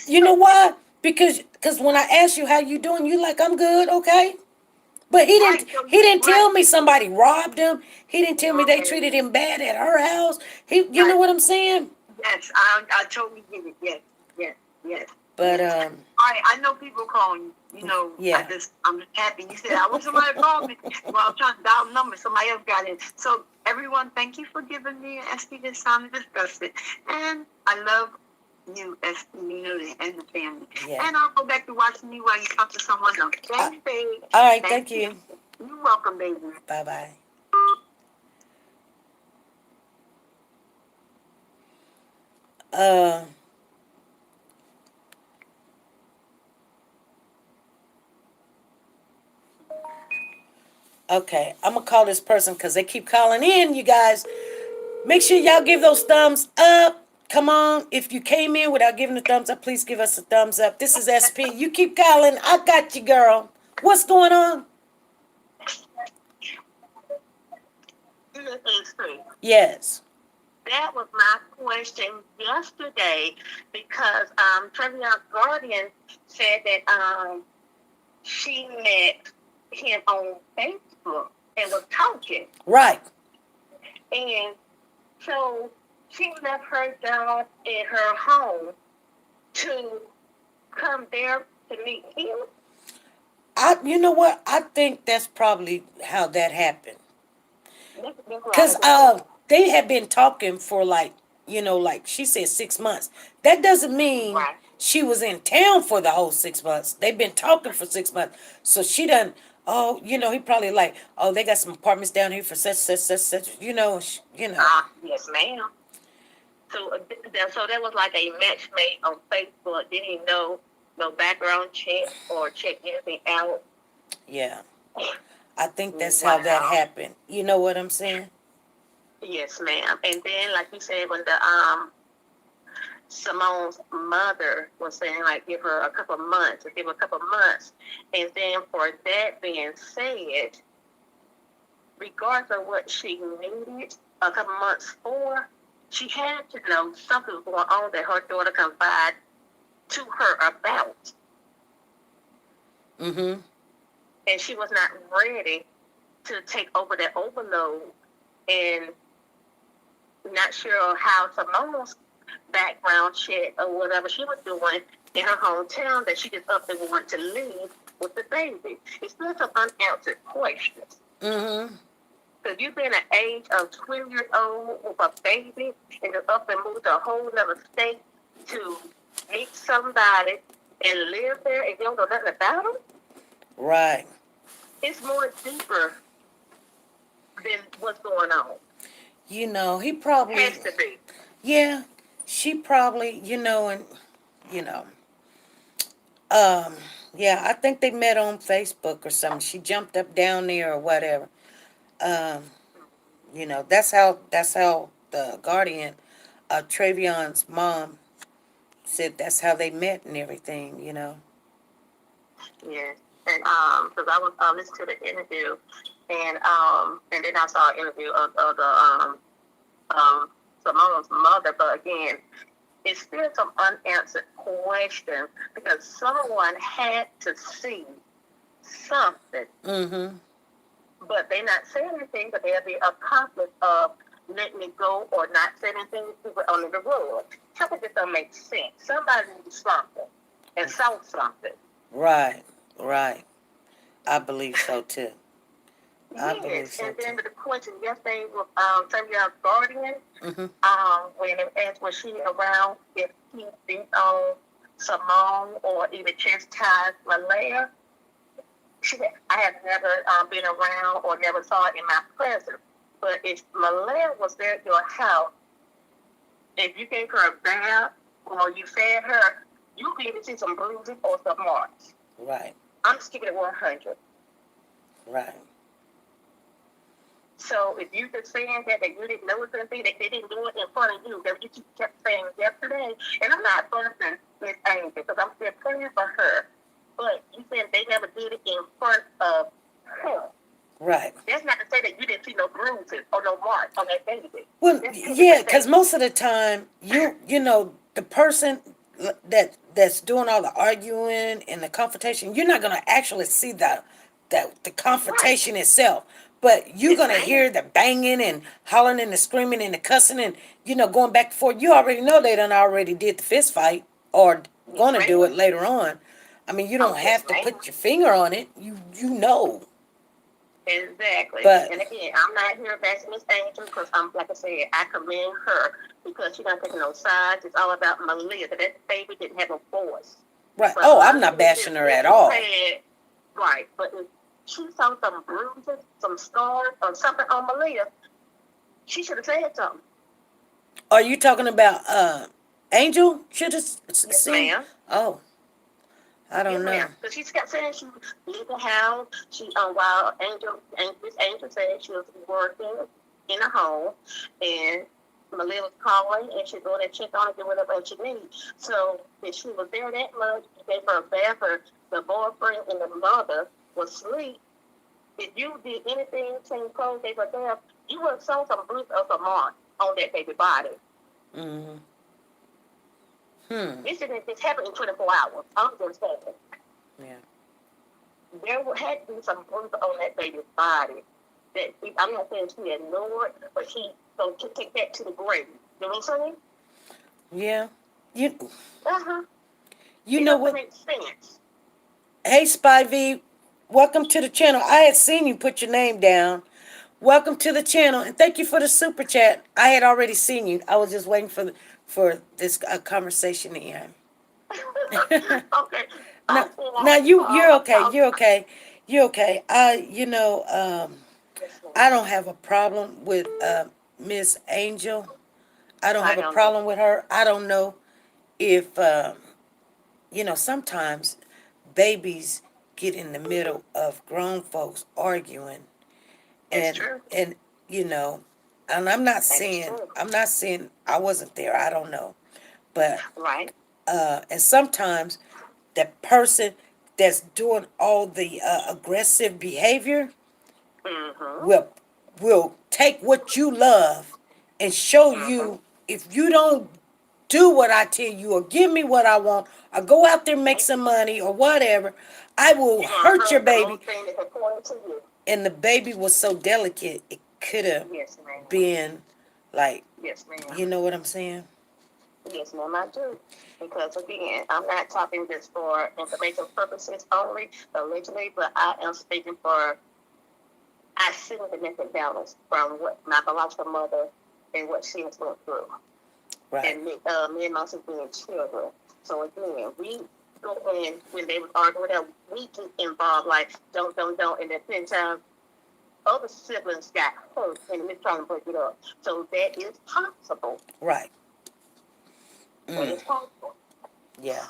You know why? Because when I ask you how you doing, you like, "I'm good, okay." But Right. So he you didn't right. tell me somebody robbed him. He didn't tell me they Okay. treated him bad at her house. You know Right. what I'm saying? Yes. I totally get it. Yes. Yes. Yes. But Yes. I know people calling you. You know, yeah. I'm just happy. You said I wish somebody called me. Well, I'm trying to dial numbers. Somebody else got it. So everyone, thank you for giving me and SB this time to discuss it. And I love you, SB, you know, and the family. Yeah. And I'll go back to watching you while you talk to someone else. Thanks, babe. All right, thank you. You're welcome, baby. Bye bye. Uh, okay, I'm gonna call this person because they keep calling in. You guys, make sure y'all give those thumbs up. Come on, if you came in without giving a thumbs up, please give us a thumbs up. This is SP. You keep calling. I got you, girl. What's going on? Yes. That was my question yesterday because Trevion's guardian said that she met him on Facebook and was talking. Right. And so she left her job in her home to come there to meet him. You know what? I think that's probably how that happened. That's Cause right. they had been talking for like, you know, like she said 6 months. That doesn't mean Right. she was in town for the whole 6 months. They've been talking for 6 months. So she done. Oh, you know, he probably like, oh, they got some apartments down here for such. You know, you know. Yes, ma'am. So, so that was like a match made on Facebook. Didn't even know no background check or check anything out. Yeah. I think that's how that Wow. happened. You know what I'm saying? Yes, ma'am. And then, like you said, when the Simone's mother was saying, like, give her a couple of months, and then for that being said, regardless of what she needed a couple months for, she had to know something was going on that her daughter confided to her about. Mm-hmm. And she was not ready to take over that overload, and not sure how Simone's background check or whatever she was doing in her hometown that she just up and wanted to leave with the baby. It's still some unanswered questions. Mm-hmm. So you've been at the age of 12 years old with a baby and you're up and moved to a whole other state to meet somebody and live there and you don't know nothing about them? Right. It's more deeper than what's going on. You know, he probably, Has to be. yeah, she probably, and, you know, um, yeah, I think they met on Facebook or something. She jumped up down there or whatever. Um, that's how the guardian, Travion's mom said that's how they met and everything. Yes. And because I was listening to the interview, and then I saw an interview of the Simone's mother, but again, it's still some unanswered questions because someone had to see something, Mm-hmm. but they not saying anything, but they'll be accomplice of letting it go or not saying anything on the road. Something just don't make sense. Somebody needs something and saw something. Right, right. I believe so too. I believe Yes, so and then too. the question yesterday was Saviour's guardian, Mm-hmm. when they asked was she around if he beat on Simone or even chastised Maliyah. She said, I have never been around or never saw it in my presence. But if Maliyah was there at your house, if you gave her a bath or you fed her, you'd be able to see some bruises or some marks. Right, I'm just keeping it 100. right. So if you just saying that you didn't know it was going to be, that they didn't do it in front of you, that you kept saying yesterday, and I'm not busting Miss Angel because I'm still praying for her. But you said they never did it in front of her. Right. That's not to say that you didn't see no bruises or no marks on that baby. Well, That's two yeah, different because things. most of the time, the person that's doing all the arguing and the confrontation, you're not gonna actually see the Right. confrontation itself, but you're Yes, gonna ma'am. hear the banging and hollering and the screaming and the cussing and going back and forth. You already know they done already did the fist fight or Yes, gonna do ma'am. it later on. I mean, you Oh, don't yes, have to ma'am. put your finger on it. You know, Exactly. but And again, I'm not here bashing Miss Angel because like I said, I commend her because she not taking no sides. It's all about Maliyah. That baby didn't have a voice. right. But Oh, I'm not Maliyah, bashing her if at you all. had, right, but if she saw some bruises, some scars, or something on Maliyah, she should have said something. Are you talking about Angel? Should have Yes, seen. ma'am. Oh, I Yes, don't ma'am. know. Because she kept saying she leave the house. She while Miss Angel said she was working in a home, and Maliyah was calling, and she go there check on her, do whatever she needs. So if she was there that much, she gave her a bath. Her the boyfriend and the mother was asleep. If you did anything, change clothes, gave her a bath, you would have saw some bruise or some mark on that baby body. Mm-hmm. Hmm. This didn't just happen in 24 hours. I'm just saying. Yeah. There had to be some bruise on that baby's body. That I'm not saying she ignored, but she so to take that to the grave. You know what I'm saying? Yeah. You. Uh-huh. You It know doesn't what? make sense. Hey, Spy V. Welcome to the channel. I had seen you put your name down. Welcome to the channel, and thank you for the super chat. I had already seen you. I was just waiting for this conversation to end. Okay. Now, I feel now like you're okay. I'll, You're okay. You're okay. yes, ma'am. I don't have a problem with Miss Angel. I don't I have a don't know. problem with her. I don't know if sometimes babies get in the middle of grown folks arguing, That's and true. and you know, and I'm not That is saying true. I wasn't there. I don't know, but Right. and sometimes the person that's doing all the aggressive behavior Mm-hmm. will take what you love and show Mm-hmm. you if you don't do what I tell you or give me what I want or go out there and make some money or whatever, I will You're gonna hurt your hurt the baby. only thing that's important to you. And the baby was so delicate, it could have Yes, ma'am. been like, Yes, ma'am. you know what I'm saying? Yes, ma'am, I do. Because again, I'm not talking just for information purposes only, allegedly, but I am speaking for I see the domestic balance from what my biological mother and what she has went through. Right. And me and my sister being children. So again, we go in when they was arguing that we get involved like don't and at the same time other siblings got hurt and they're trying to break it up. So that is possible. Right. That is possible. Yeah.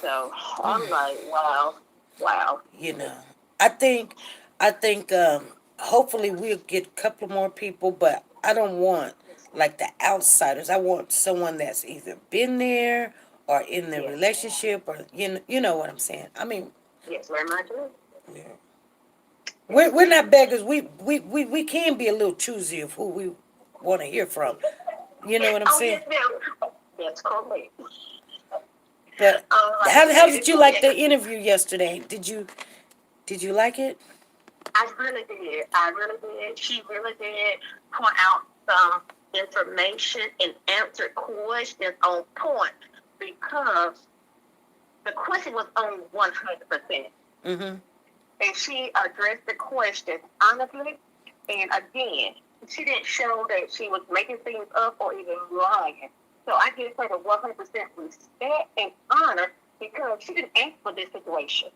So I'm like, wow. You know, I think, hopefully we'll get a couple more people, but I don't want like the outsiders. I want someone that's either been there or in the Yes. relationship, or you know what I'm saying. I mean, Yes, very much. yeah. We're not beggars. We can be a little choosy of who we want to hear from. You know what I'm saying? Yes, ma'am. That's correct. But Like, how did you like the interview yesterday? Did you like it? I really did. I really did. She really did point out some information and answer questions on point because the question was on 100%. Mm-hmm. And she addressed the question honestly. And again, she didn't show that she was making things up or even lying. So I give her the 100% respect and honor because she didn't ask for this situation.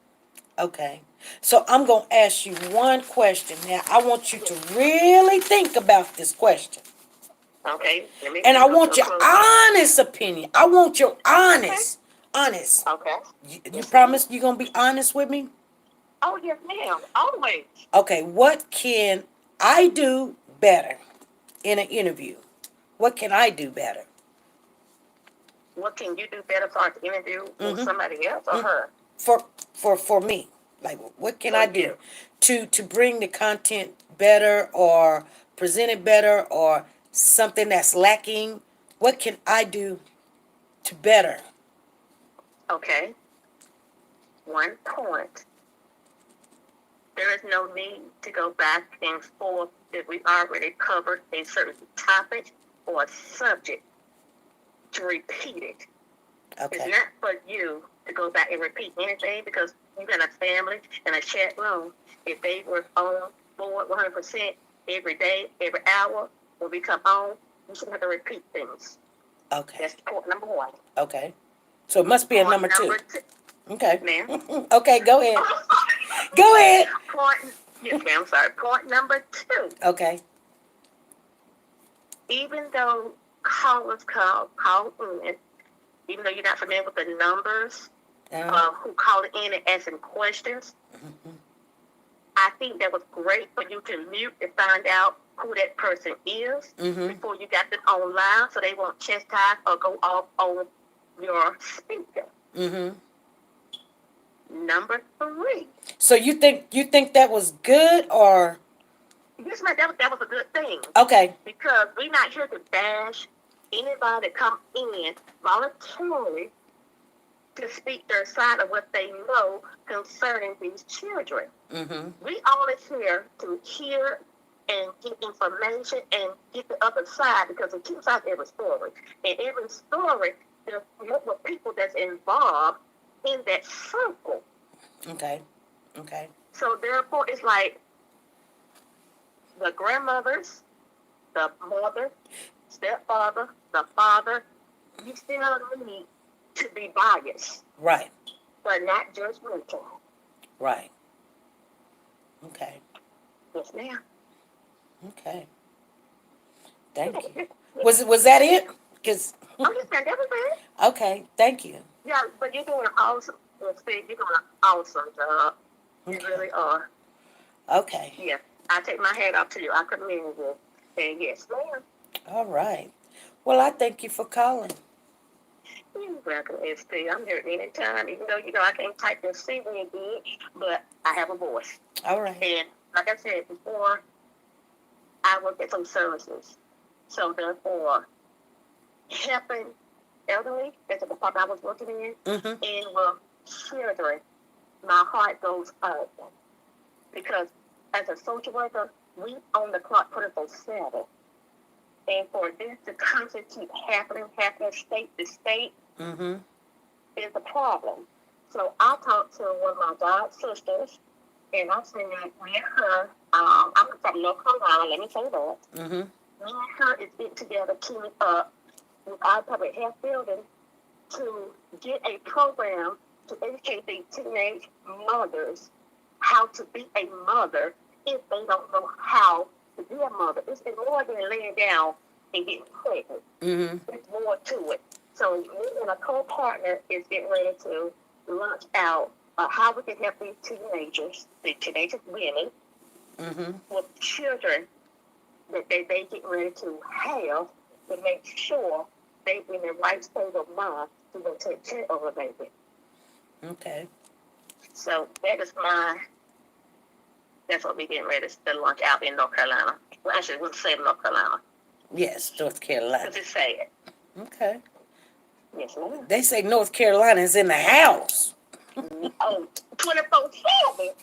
Okay. So I'm going to ask you one question. Now, I want you to really think about this question. Okay. And I want your honest opinion. I want your honest. Okay. You promise you're going to be honest with me? Oh, yes, ma'am. Always. Okay. What can I do better in an interview? What can I do better? What can you do better for an interview with somebody else or her? For me, like what can I do to bring the content better or present it better or something that's lacking? What can I do to better? Okay. 1 point. There is no need to go back and forth if we already covered a certain topic or a subject to repeat it. Okay. It's not for you to go back and repeat anything because you got a family and a chat room. If they were on board 100% every day, every hour, when we come on, you shouldn't have to repeat things. Okay. That's point number 1. Okay. So it must be a number two. Okay. Ma'am. Okay, go ahead. Go ahead. Yes, ma'am, sorry. Point number 2. Okay. Even though callers call in, even though you're not familiar with the numbers who call in and asking questions, I think that was great for you to mute and find out who that person is before you got them online so they won't chastise or go off on your speaker. Number 3. So you think that was good or? Yes, ma'am, that was a good thing. Okay. Because we're not here to bash anybody that come in voluntarily to speak their side of what they know concerning these children. We all is here to hear and get information and get the other side because there's 2 sides to every story. And every story, there's multiple people that's involved in that circle. Okay. So therefore, it's like the grandmothers, the mother, stepfather, the father, you still need to be biased. Right. But not judgmental. Right. Okay. Yes, ma'am. Okay. Thank you. Was that it? Cause. Oh, yes, ma'am. That was it. Okay. Thank you. Yeah, but you're doing an awesome. You're doing an awesome job. You really are. Okay. Yes, I take my hat off to you. I commend you. And yes, ma'am. All right. Well, I thank you for calling. You're welcome, ST. I'm here anytime, even though, I can't type and see when you do it, but I have a voice. All right. And like I said before, I work at some services. So therefore, helping elderly, that's the department I was working in, and with children, my heart goes up. Because as a social worker, we on the clock 24/7. And for this to constantly keep happening state to state, is a problem. So I talked to one of my god sisters, and I said, me and her, I'm from North Carolina, let me say that. Me and her is getting together, teaming up with our public health building to get a program to educate the teenage mothers how to be a mother if they don't know how to be a mother. It's more than laying down and getting pregnant. Mm-hmm. There's more to it. So me and a co-partner is getting ready to launch out how we can help these teenagers, the teenage women, Mm-hmm. with children that they get ready to have to make sure they in the right state of mind to go take care of a baby. Okay. So that's what we're getting ready to launch out in North Carolina. Well, actually, we'll say North Carolina. Yes, North Carolina. Because it's sad. Okay. Yes, ma'am. They say North Carolina is in the house. Oh, 24/7.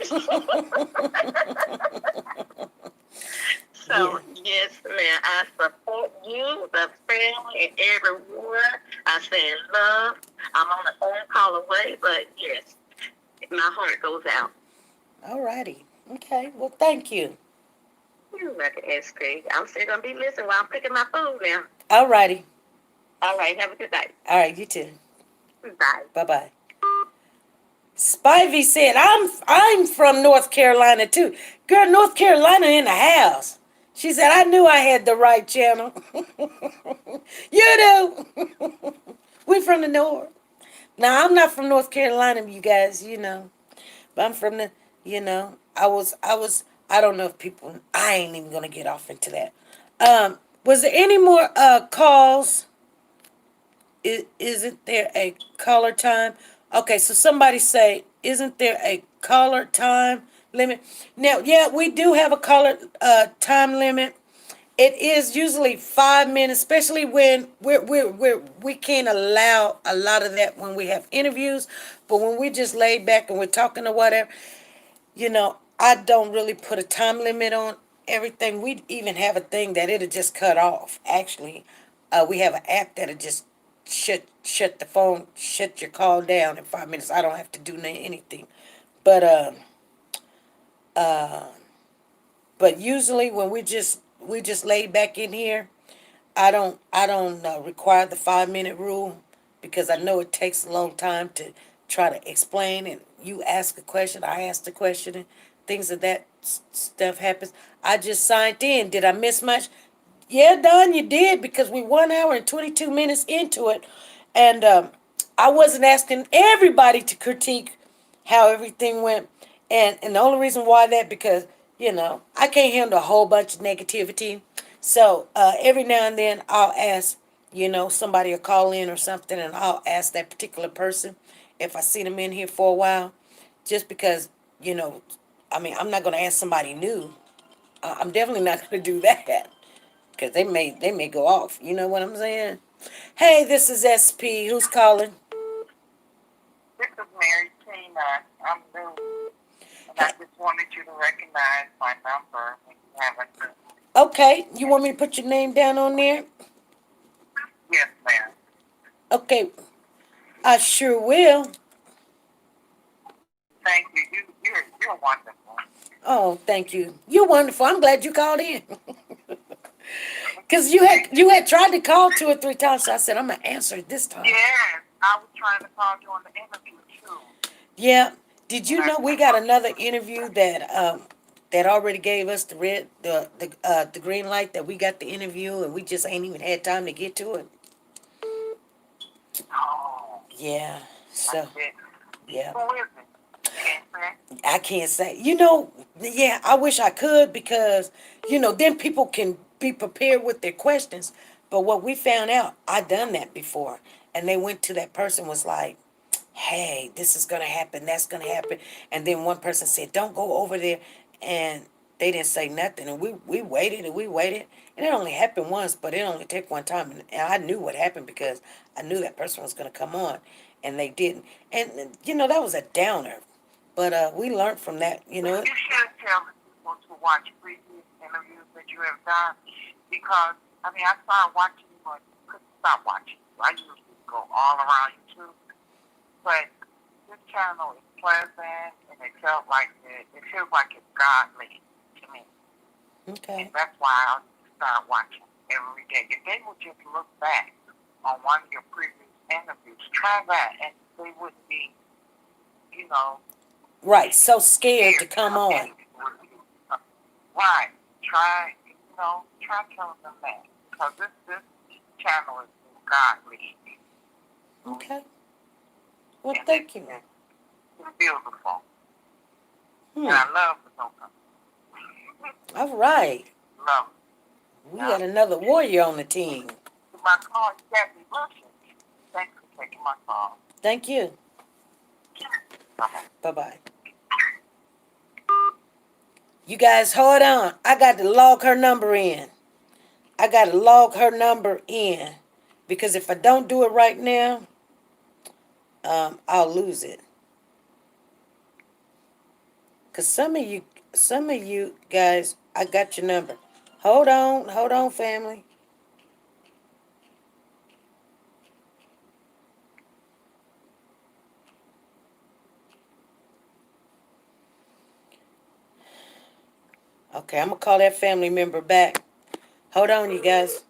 So, yes, man, I support you, the family, and everyone. I send love. I'm on a phone call away, but yes, my heart goes out. All righty. Okay. Well, thank you. You're welcome, SP. I'm still going to be listening while I'm picking my food now. All righty. All right, have a good night. All right. You too. Bye. Bye-bye. Spivey said, I'm from North Carolina too. Girl, North Carolina in the house. She said, I knew I had the right channel. You do. We from the north. Now, I'm not from North Carolina, you guys, But I'm from the, I don't know if people, I ain't even going to get off into that. Was there any more calls? Isn't there a caller time? Okay, so somebody say, isn't there a caller time limit? Now, yeah, we do have a caller time limit. It is usually 5 minutes, especially when we can't allow a lot of that when we have interviews. But when we just laid back and we're talking or whatever, I don't really put a time limit on everything. We even have a thing that it'll just cut off. Actually, we have an app that'll just shut the phone, shut your call down in 5 minutes. I don't have to do anything. But usually when we just lay back in here, I don't require the 5 minute rule because I know it takes a long time to try to explain, and you ask a question, I ask the question, and things of that stuff happens. I just signed in. Did I miss much? Yeah, Don, you did, because we 1 hour and 22 minutes into it, and I wasn't asking everybody to critique how everything went, and the only reason why that, because I can't handle a whole bunch of negativity, so every now and then I'll ask, somebody will call in or something, and I'll ask that particular person if I see them in here for a while, just because I'm not going to ask somebody new. I'm definitely not going to do that. Because they may go off. You know what I'm saying? Hey, this is SP. Who's calling? This is Mary Tina. I'm new. And I just wanted you to recognize my number when you have a. Okay. You want me to put your name down on there? Yes, ma'am. Okay. I sure will. Thank you. You're wonderful. Oh, thank you. You're wonderful. I'm glad you called in. Because you had tried to call 2 or 3 times, so I said, I'm going to answer it this time. Yes, I was trying to call you on the interview, too. Yeah. Did you know we got another interview that already gave us the green light, that we got the interview and we just ain't even had time to get to it? Oh. Yeah. So, yeah. Who is it? I can't say. Yeah, I wish I could, because, then people can be prepared with their questions. But what we found out, I done that before. And they went to that person, was like, hey, this is going to happen, that's going to happen. And then one person said, don't go over there. And they didn't say nothing. And we waited and we waited. And it only happened once, but it only took one time. And I knew what happened because I knew that person was going to come on. And they didn't. And, that was a downer. But we learned from that, You should tell the people to watch previous interviews that you have done, because, I started watching you, but couldn't stop watching you. I usually go all around YouTube. But this channel is pleasant, and it feels like it's godly to me. Okay. And that's why I start watching every day. If they would just look back on one of your previous interviews, try that, and they wouldn't be, Right, so scared to come on. Right. Try telling them that. Because this channel is godly. Okay. Well, And thank you. It's beautiful. Hmm. And I love the song. All right. Love We got another warrior on the team. my call. You got me rushing. Thanks for taking my call. Thank you. Bye-bye. Bye-bye. You guys, hold on. I got to log her number in. Because if I don't do it right now, I'll lose it. Because some of you guys, I got your number. Hold on, family. Okay, I'm going to call that family member back. Hold on, you guys.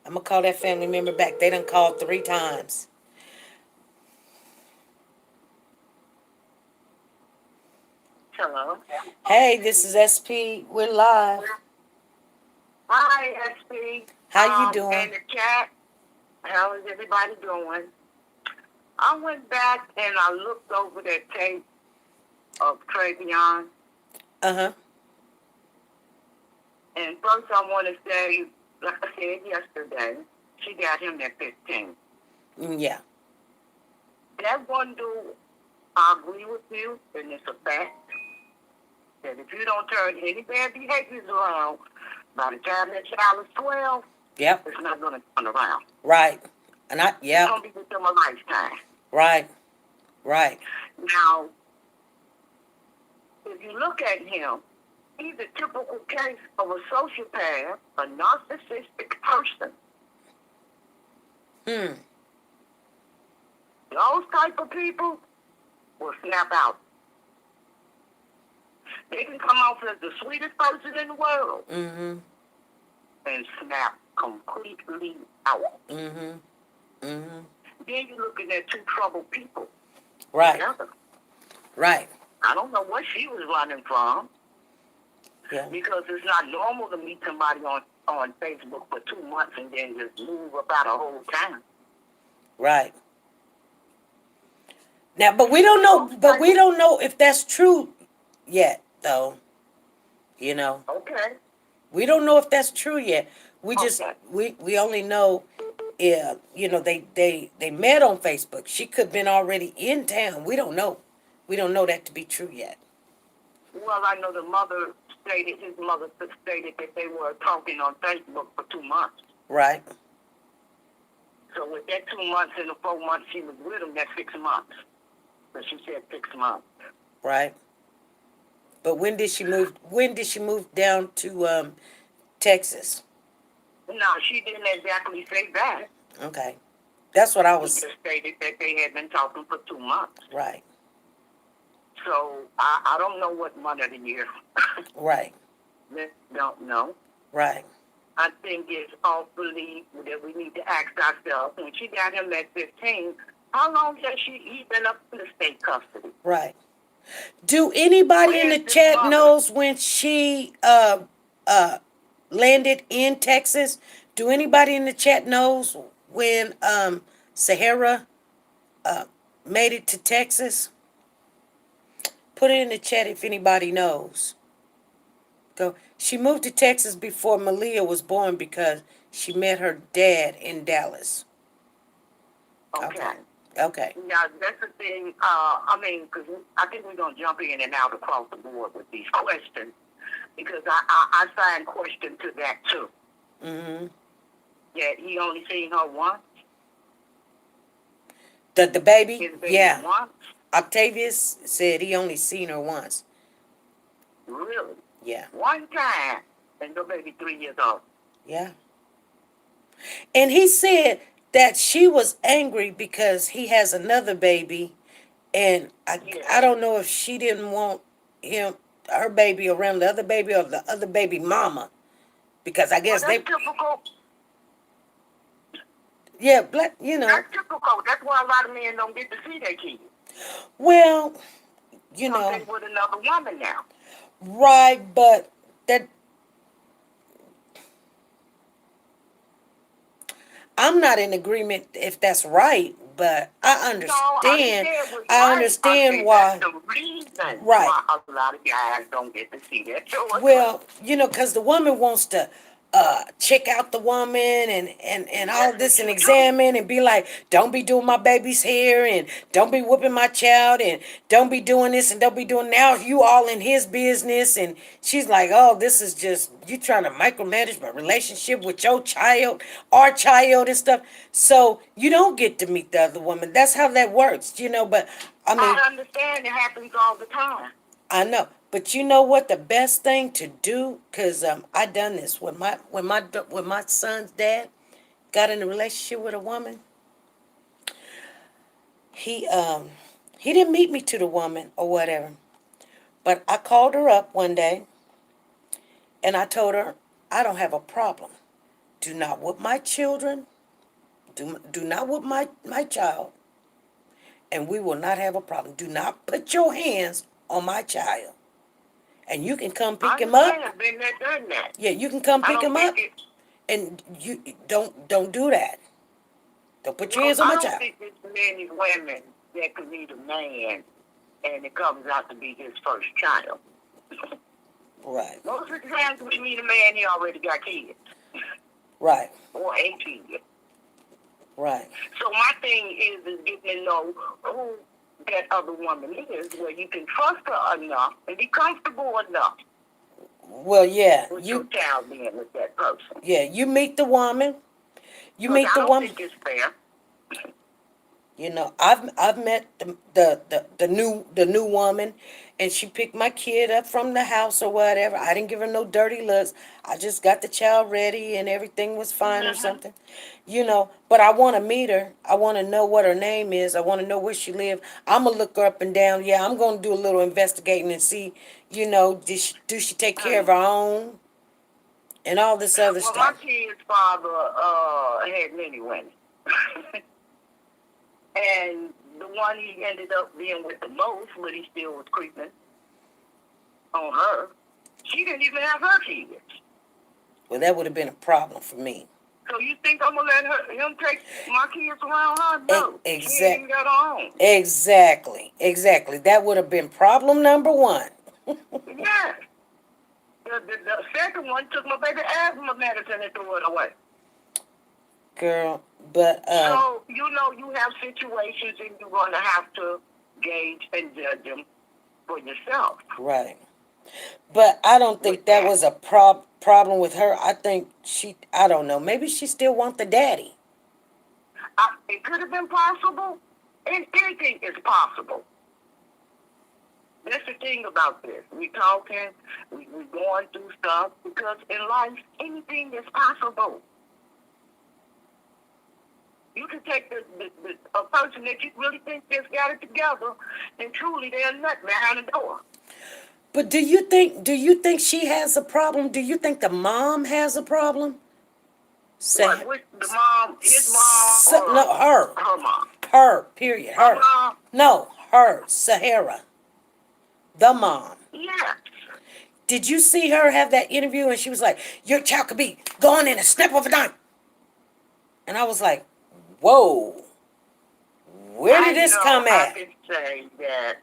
I'm going to call that family member back. They done called 3 times. Hello. Hey, this is SP. We're live. Hi, SP. How you doing? In the chat, how is everybody doing? I went back and I looked over that tape of Travion. Uh-huh. And first I want to say, like I said yesterday, she got him at 15. Yeah. That one dude, I agree with you, and it's a fact, that if you don't turn any bad behaviors around, by the time that child is 12, Yep. it's not going to turn around. Right. And It's yep. going to be within a lifetime. Right. Now, if you look at him, he's a typical case of a sociopath, a narcissistic person. Those type of people will snap out. They can come off as the sweetest person in the world Mm-hmm. and snap completely out. Mm-hmm. Mm-hmm. Then you're looking at 2 troubled people Right. together. Right. I don't know what she was running from, Yeah. because it's not normal to meet somebody on Facebook for 2 months and then just move about a whole time. Right. Now, but we don't know if that's true yet, though. You know. Okay. We don't know if that's true yet. We just Okay. we only know they met on Facebook. She could have been already in town. We don't know. We don't know that to be true yet. Well, I know his mother stated that they were talking on Facebook for 2 months. Right. So with that 2 months and the 4 months she was with him, that's 6 months. But she said 6 months. Right. But when did she move? When did she move down to Texas? No, she didn't exactly say that. Okay, that's what I She was. just stated that they had been talking for 2 months. Right. So I don't know what month of the year. Right. Don't know. Right. I think it's awfully that we need to ask ourselves, when she got him at 15, how long has he been up in the state custody? Right. Do anybody in the chat knows when she landed in Texas? Do anybody in the chat knows when Sahara made it to Texas? Put it in the chat if anybody knows. Go. She moved to Texas before Maliyah was born because she met her dad in Dallas. Okay. Okay. Now, that's the thing, because I think we're going to jump in and out across the board with these questions, because I signed question to that, too. Mm-hmm. Yeah, he only seen her once? The baby? His baby Yeah. once? Octavius said he only seen her once. Really? Yeah. One time, and the baby 3 years old. Yeah. And he said that she was angry because he has another baby, and I don't know if she didn't want her baby around the other baby or the other baby mama, because I guess that's typical. Yeah, That's typical. That's why a lot of men don't get to see their kids. Well, Something with another woman now. Right, but that I'm not in agreement if that's right, but I No, I didn't understand. say it was I right. I understand said why. that's the reason Right. why a lot of guys don't get to see their choice. Well, because the woman wants to check out the woman and all That's this what and you do. examine and be like, don't be doing my baby's hair and don't be whooping my child and don't be doing this and don't be doing now you all in his business. And she's like, oh, this is just you trying to micromanage my relationship with your child, our child and stuff. So you don't get to meet the other woman. That's how that works. But I mean, I understand it happens all the time. I know, but you know what? The best thing to do, cause I done this when my son's dad got in a relationship with a woman. He didn't meet me to the woman or whatever, but I called her up one day and I told her I don't have a problem. Do not whoop my children. Do not whoop my child, and we will not have a problem. Do not put your hands on my child, and you can come I pick him up. understand. I've been there, done that. Yeah, you can come I pick don't him up. think it. And you don't do that. Don't put your Well, hands on I my don't child. think there's many women that could meet a man and it comes out to be his first child. Right, Most of the times we meet a man, he already got kids right, or a kid. right. So my thing is getting to know who that other woman is, where you can trust her enough and be comfortable enough Well, yeah, with your child being with that person. you meet the woman. You Because meet I the don't woman. think it's fair. I've met the new woman, and she picked my kid up from the house or whatever. I didn't give her no dirty looks. I just got the child ready, and everything was fine or something. But I want to meet her. I want to know what her name is. I want to know where she lives. I'm gonna look her up and down. Yeah, I'm gonna do a little investigating and see. Do she take care of her own and all this other Well, my stuff. kid's father had many women. And the one he ended up being with the most, but he still was creeping on her, she didn't even have her kids. Well, that would have been a problem for me. So you think I'm going to let him take my kids around her? No. She ain't even got her own. Exactly. That would have been problem number one. Yes. The second one took my baby asthma medicine and threw it away. Girl, but So, you have situations and you're going to have to gauge and judge them for yourself. right. But I don't think that was a problem with her. I think I don't know, maybe she still want the daddy. It could have been possible, and anything is possible. That's the thing about this. We talking, we going through stuff, because in life, anything is possible. You can take a person that you really think just got it together, and truly they're nut behind the door. But do you think she has a problem? Do you think the mom has a problem? What, with the mom, his mom, or No, her. her mom? Her, period. Her Her. mom? No, her, Sahara. The mom. Yes. Did you see her have that interview and she was like, your child could be gone in a snap of a dime? And I was like, whoa. Where did this come I at? can say that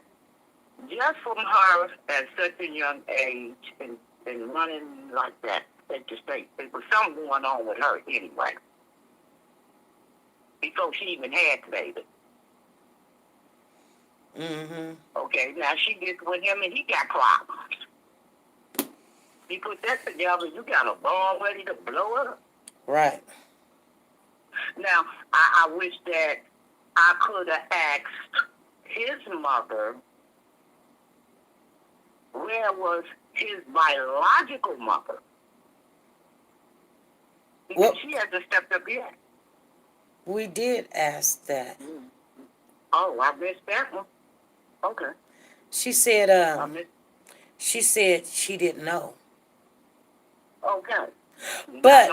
just from her at such a young age and running like that state to state, there was something going on with her anyway. Before she even had the baby. Mm-hmm. Okay, now she gets with him and he got problems. He put that together, you got a bomb ready to blow up. Right. Now, I wish that I could have asked his mother where was his biological mother. Because Well, she hasn't stepped up yet. we did ask that. Oh, I missed that one. Okay. She said, I missed. she didn't know. Okay. But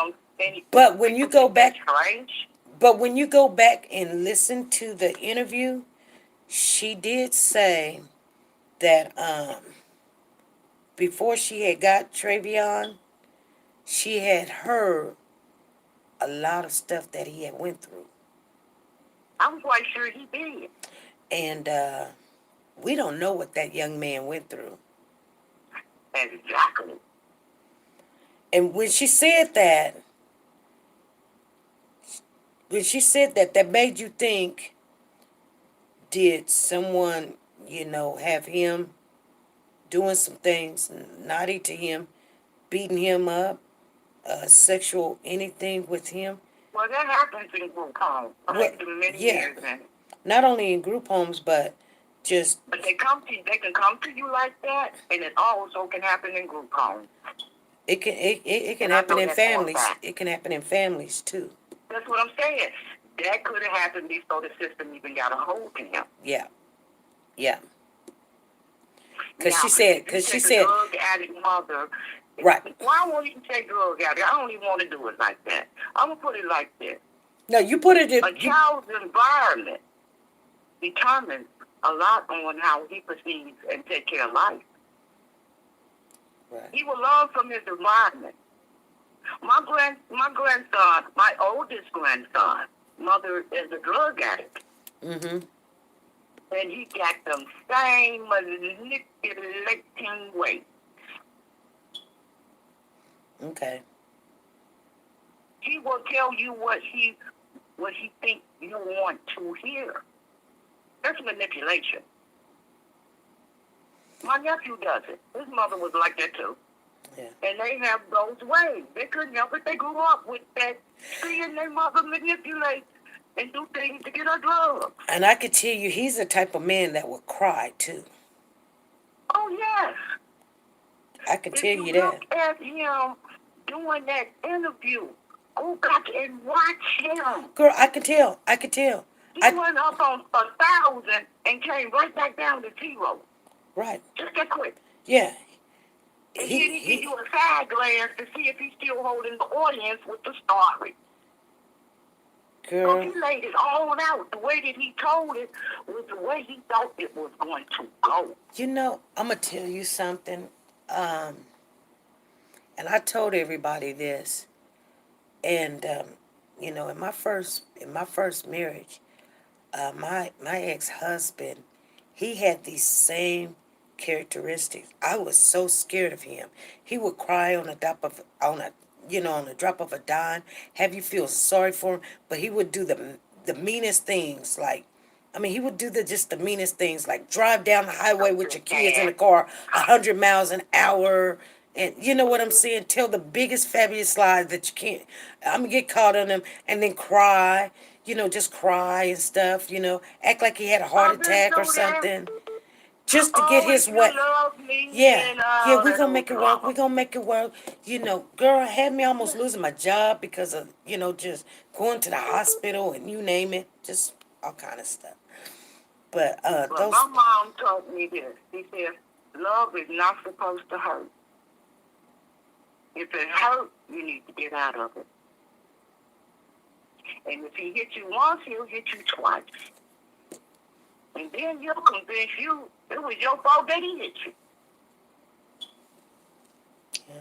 But when you go back, strange. but when you go back and listen to the interview, she did say that before she had got Travion, she had heard a lot of stuff that he had went through. I'm quite sure he did. And we don't know what that young man went through. Exactly. And when she said that, that made you think, did someone, have him doing some things naughty to him, beating him up, sexual anything with him? Well, that happens in group homes. What- Many yeah. years in. Not only in group homes, but just But they can come to you like that, and it also can happen in group homes. it can And I happen know in that for a families. fact. It can happen in families too. That's what I'm saying. That could have happened before the system even got a hold of him. Yeah. Because Now, she said, if you take a drug addict mother. right. Why won't you say drug addict? I don't even want to do it like that. I'm gonna put it like this: No, you put it in. a child's environment determines a lot on how he perceives and take care of life. Right. He will learn from his environment. My grandson, my oldest grandson, mother is a drug addict. Mm-hmm. And he got them same manipulating ways. Okay. He will tell you what he thinks you want to hear. That's manipulation. My nephew does it. His mother was like that too. Yeah. And they have those ways. They couldn't help it. They grew up with that, seeing their mother manipulate and do things to get her drugs. And I could tell you, he's the type of man that would cry too. Oh, yes. I could tell If you you that. look at him doing that interview, go back and watch him. Girl, I could tell. He went up on 1,000 and came right back down to 0. Right. Just that quick. Yeah. And then he give you a side glance to see if he's still holding the audience with the story. Girl. So he laid it all out. The way that he told it was the way he thought it was going to go. I'm going to tell you something. And I told everybody this. And, in my first marriage, my ex-husband, he had these same characteristics. I was so scared of him. He would cry on the drop of a dime, have you feel sorry for him, but he would do the meanest things. He would do the meanest things, like drive down the highway with your kids in the car 100 miles an hour. And you know what I'm saying? Tell the biggest fabulous lie that you can't. I'm going to get caught on him and then cry, just cry and stuff, act like he had a heart attack or something. Just to get his way. Yeah, we're going to make it work. We're going to make it work. Girl, had me almost losing my job because of, just going to the hospital and you name it. Just all kind of stuff. But my mom told me this. She said, love is not supposed to hurt. If it hurts, you need to get out of it. And if he hit you once, he'll hit you twice. And then he'll convince you it was your fault that he hit you. Yeah.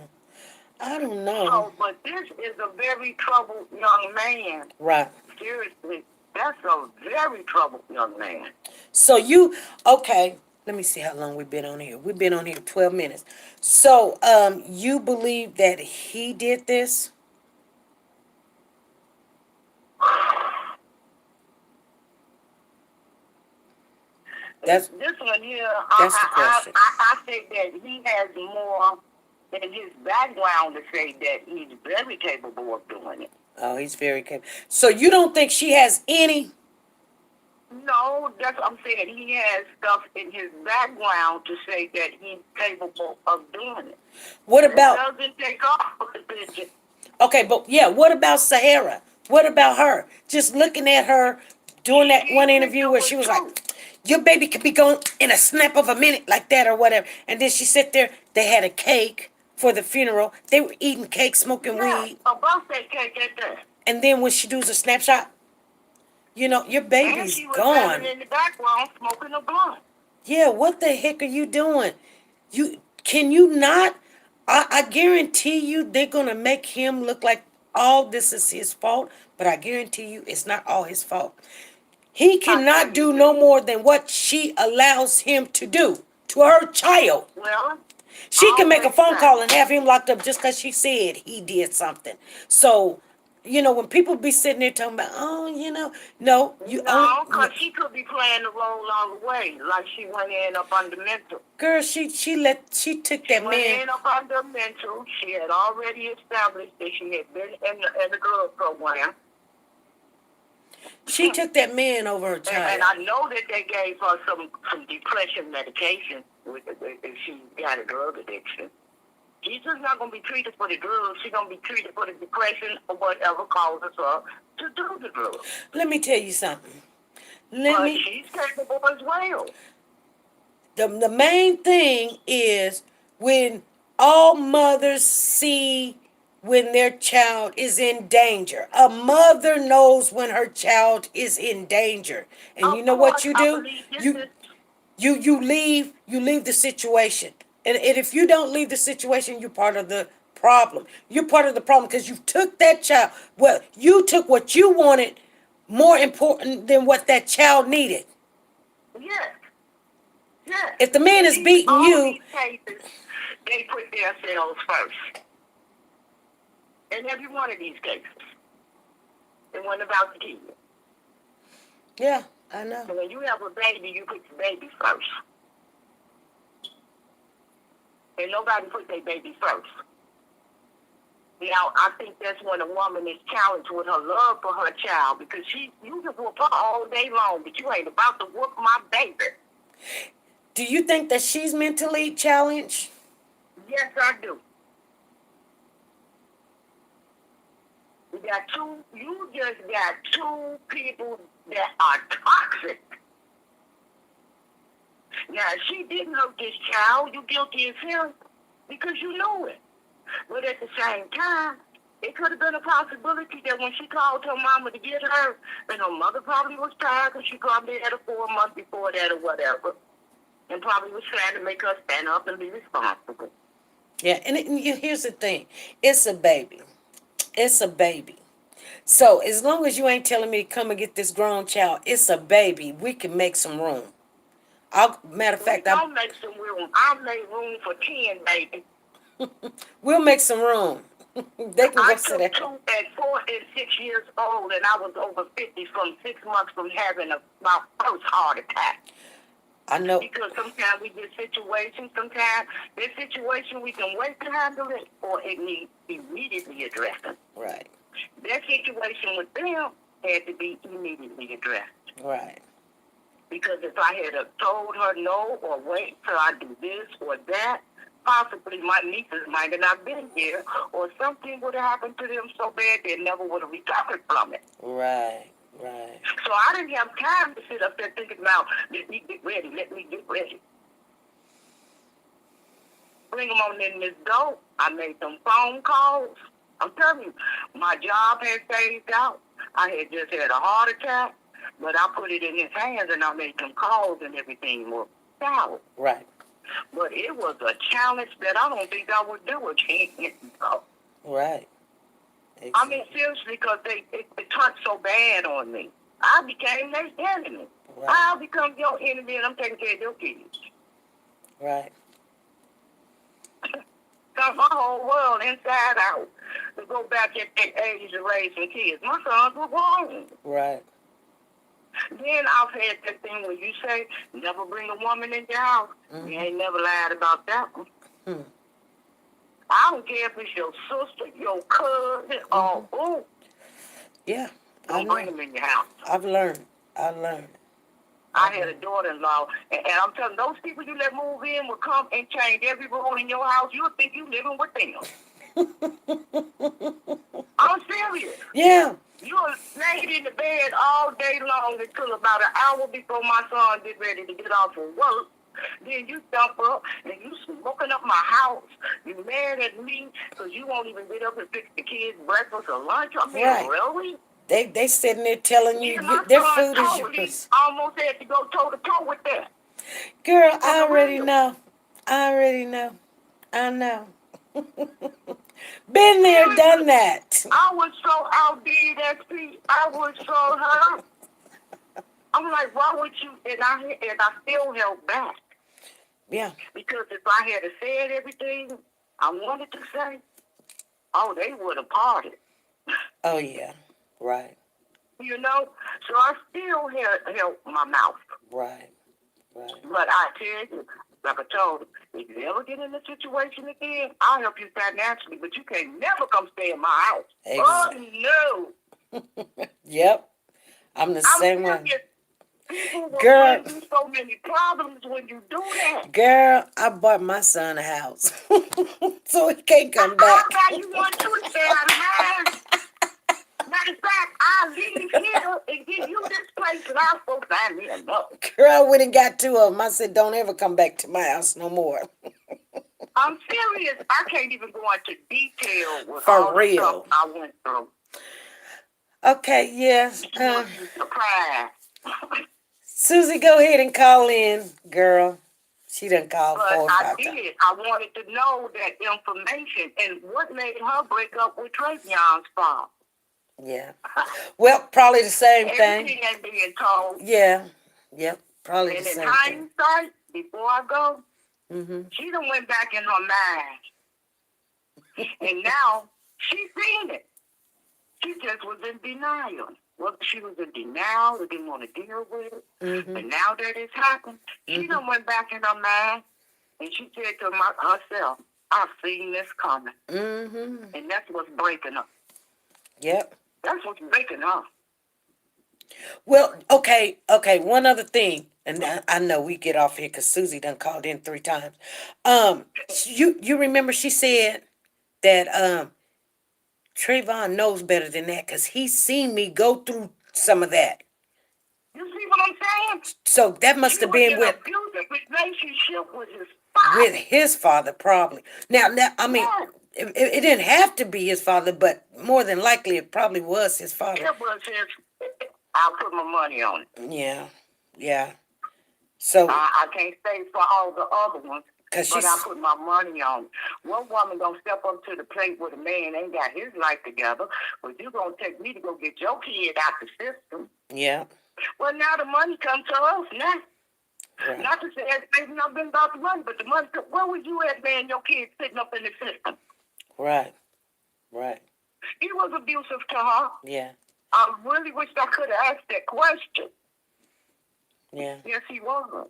I don't know. So, but this is a very troubled young man. Right. Seriously, that's a very troubled young man. So okay, let me see how long we've been on here. We've been on here 12 minutes. So, you believe that he did this? This one here, that's the question. I think that he has more in his background to say that he's very capable of doing it. Oh, he's very capable. So you don't think she has any? No, that's what I'm saying. He has stuff in his background to say that he's capable of doing it. What about? It doesn't take off a position. Okay, but yeah, what about Sahara? What about her? Just looking at her doing that one interview where she was like, your baby could be gone in a snap of a minute like that or whatever. And then she sat there, they had a cake for the funeral. They were eating cake, smoking weed. A birthday cake at that. And then when she does a snapshot, your baby's and she was gone. in the background smoking a blunt. Yeah, what the heck are you doing? Can you not? I guarantee you they're going to make him look like all this is his fault, but I guarantee you it's not all his fault. He cannot do no more than what she allows him to do to her child. Well, She can make a phone always call and have him locked up just because she said he did something. So, when people be sitting there talking about, oh, no, you no, only, because she could be playing the role all the way, like she went in up under mental. girl, she took that Went man. in up under mental. She had already established that she had been in the girl program. She took that man over her child. And I know that they gave her some depression medication if she got a drug addiction. She's just not going to be treated for the drugs. She's going to be treated for the depression or whatever causes her to do the drugs. Let me tell you something. But she's capable as well. The main thing is when all mothers see when their child is in danger. A mother knows when her child is in danger. And you know what you do? You leave the situation. And if you don't leave the situation, you're part of the problem. You're part of the problem because you took that child. Well, you took what you wanted more important than what that child needed. Yes. Yes. If the man is beating all you, these cases, they put themselves first. In every one of these cases. It wasn't about the kid. yeah, I know. So when you have a baby, you put the baby first. And nobody put their baby first. Now, I think that's when a woman is challenged with her love for her child because you can whoop her all day long, but you ain't about to whoop my baby. Do you think that she's mentally challenged? Yes, I do. You just got two people that are toxic. Now, if she didn't hurt this child, you guilty as hell because you knew it. But at the same time, it could have been a possibility that when she called her mama to get her, and her mother probably was tired because she probably had her 4 months before that or whatever, and probably was trying to make her stand up and be responsible. Yeah, and here's the thing. It's a baby. It's a baby. So as long as you ain't telling me to come and get this grown child, it's a baby. We can make some room. Matter of fact, I'll make some room. I'll make room for 10, baby. We'll make some room. They can go sit there. I took 2 at 4 and 6 years old, and I was over 50 from 6 months from having my first heart attack. I know. Because sometimes we get situations, sometimes this situation we can wait to handle it, or it needs immediately addressed. Right. That situation with them had to be immediately addressed. Right. Because if I had told her no, or wait till I do this or that, possibly my nieces might have not been here, or something would have happened to them so bad they never would have recovered from it. Right, right. So I didn't have time to sit up there thinking about, let me get ready. Bring them on in this door. I made some phone calls. I'm telling you, my job had phased out. I had just had a heart attack, but I put it in his hands and I made some calls and everything worked out. Right. But it was a challenge that I don't think I would do again. Right. Exactly. I mean, seriously, because it turned so bad on me. I became their enemy. Right. I'll become your enemy and I'm taking care of your kids. Right. Got my whole world inside out to go back at that age of raising kids. My sons were grown. Right. Then I've had that thing where you say, never bring a woman in your house. Mm-hmm. You ain't never lied about that one. Hmm. I don't care if it's your sister, your cousin, or who. Yeah. Don't bring them in your house. I've learned. I had a daughter-in-law, and I'm telling you, those people you let move in will come and change every rule in your house. You'll think you're living with them. I'm serious. Yeah. You'll lay in the bed all day long until about an hour before my son get ready to get off of work. Then you jump up and you smoking up my house. You mad at me because you won't even get up and fix the kids breakfast or lunch. I mean, right. Really? They sitting there telling you their food is yours. I almost had to go toe to toe with that. Girl, I already know. I know. Been there, done that. I was so outdid that speech. I was so hurt. I'm like, why would you? And I still held back Yeah. because if I had said everything I wanted to say, oh, they would have parted. Oh, yeah. Right. You know, so I still held my mouth. Right. Right. But I tell you, like I told him, if you ever get in a situation again, I'll help you financially, but you can never come stay in my house. Exactly. Oh, no. Yep. I'm the I'm same way. serious. People will Girl. give you so many problems when you do that. Girl, I bought my son a house. So he can't come back. How you want to stay out of mine? Matter of fact, I'll leave here and give you this place and I'll go find me another. Girl, I went and got two of them. I said, don't ever come back to my house no more. I'm serious. I can't even go into detail with For all the real. stuff I went through. Okay, yes. You'll be surprised. Susie, go ahead and call in, girl. She done called But 4 or 5 I times. did. I wanted to know that information and what made her break up with Trayvon's father. Yeah. Well, probably the same thing. Everything ain't being told. Yeah. Yep. Probably And the in same thing. hindsight, before I go, Mm-hmm. she done went back in her mind. And now she's seen it. She just was in denial. Well, she was in denial and didn't want to deal with it. Mm-hmm. But now that it's happened, she done went back in her mind and she said to herself, I've seen this coming. Mm-hmm. And that's what's breaking her. Yep. That's what's breaking her. Well, okay. One other thing, and I know we get off here because Susie done called in 3 times. You remember she said that Trayvon knows better than that because he's seen me go through some of that. You see what I'm saying? So that must have been She was in an abusive relationship with his father. with his father, probably. Now I mean, Yes. it didn't have to be his father, but more than likely it probably was his father. It was his. I'll put my money on it. Yeah. So, I can't say for all the other ones, cause but she's, I put my money on it. One woman gonna step up to the plate with a man ain't got his life together, but you gonna take me to go get your kid out the system. yeah. Well, now the money comes to us now. Right. Not to say everything's not been about the money, but the money. Where was you at, man? Your kid sitting up in the system. Right. He was abusive to her. Yeah. I really wish I could have asked that question. Yeah. Yes, he was.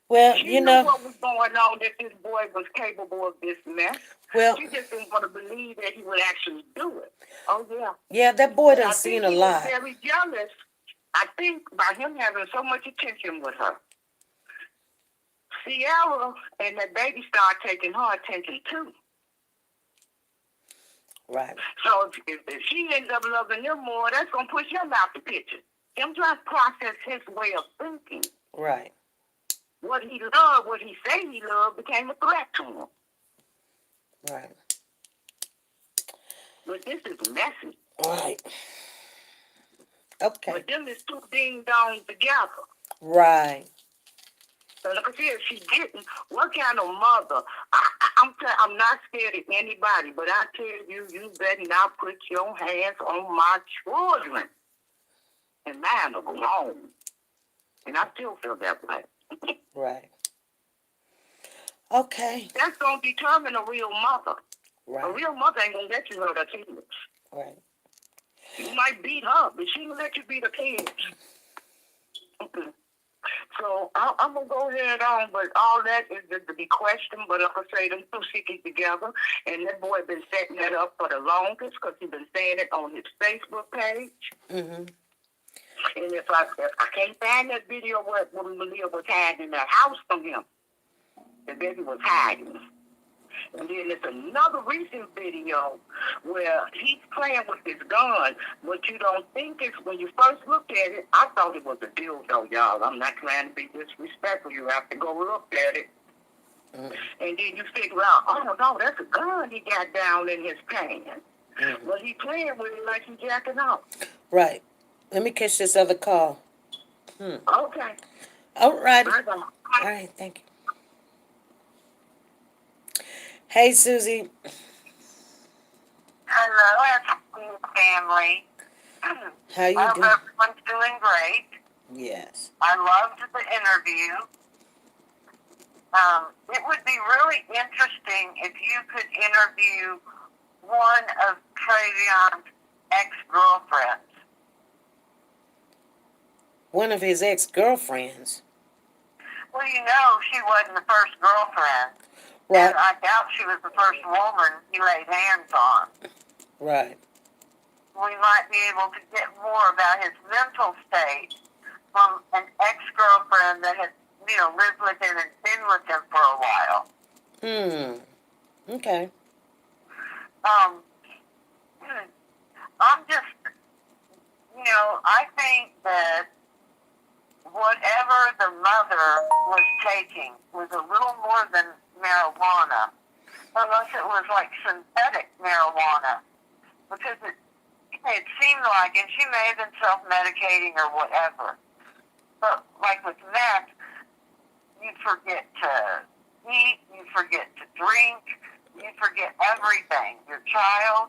Well, She you knew know. what was going on, that this boy was capable of this mess. Well, She just didn't want to believe that he would actually do it. Oh, yeah. yeah, that boy I done think seen a he lot. was very jealous, I think, by him having so much attention with her. Sierra and that baby started taking her attention, too. Right. So if she ends up loving him more, that's going to push him out the picture. Him trying to process his way of thinking. Right. What he loved, what he said he loved, became a threat to him. Right. But this is messy. Right. Okay. But them is two ding-dongs together. Right. So look at here, she didn't. What kind of mother? I'm not scared of anybody, but I tell you, you better not put your hands on my children. And mine are grown. And I still feel that way. Right. Okay. That's going to determine a real mother. A Right. real mother ain't going to let you hurt her kids. Right. You might beat her, but she will let you beat her kids. Okay. So I'm going to go ahead on, but all that is to be questioned. But like I say, them two sickies together, and that boy been setting that up for the longest because he been saying it on his Facebook page. Mm-hmm. And if I can't find that video where Maliyah was hiding in that house from him, the baby was hiding. And then there's another recent video where he's playing with his gun. What you don't think is, when you first looked at it, I thought it was a dildo, y'all. I'm not trying to be disrespectful. You have to go look at it. Mm-hmm. And then you figure out, oh, no, that's a gun he got down in his pants. Mm-hmm. But he playing with it like he's jacking off. Right. Let me catch this other call. Okay. All right. Bye-bye. All right. Thank you. Hey, Susie. Hello, SB family. How I you hope doing? everyone's doing great. Yes. I loved the interview. It would be really interesting if you could interview one of Trayvon's ex-girlfriends. One of his ex-girlfriends. Well, you know, she wasn't the first girlfriend. Right. And I doubt she was the first woman he laid hands on. Right. We might be able to get more about his mental state from an ex-girlfriend that had, lived with him and been with him for a while. Okay. Um, I'm just, I think that whatever the mother was taking was a little more than marijuana, unless it was like synthetic marijuana, because it seemed like, and she may have been self-medicating or whatever, but like with meth, you forget to eat, you forget to drink, you forget everything, your child.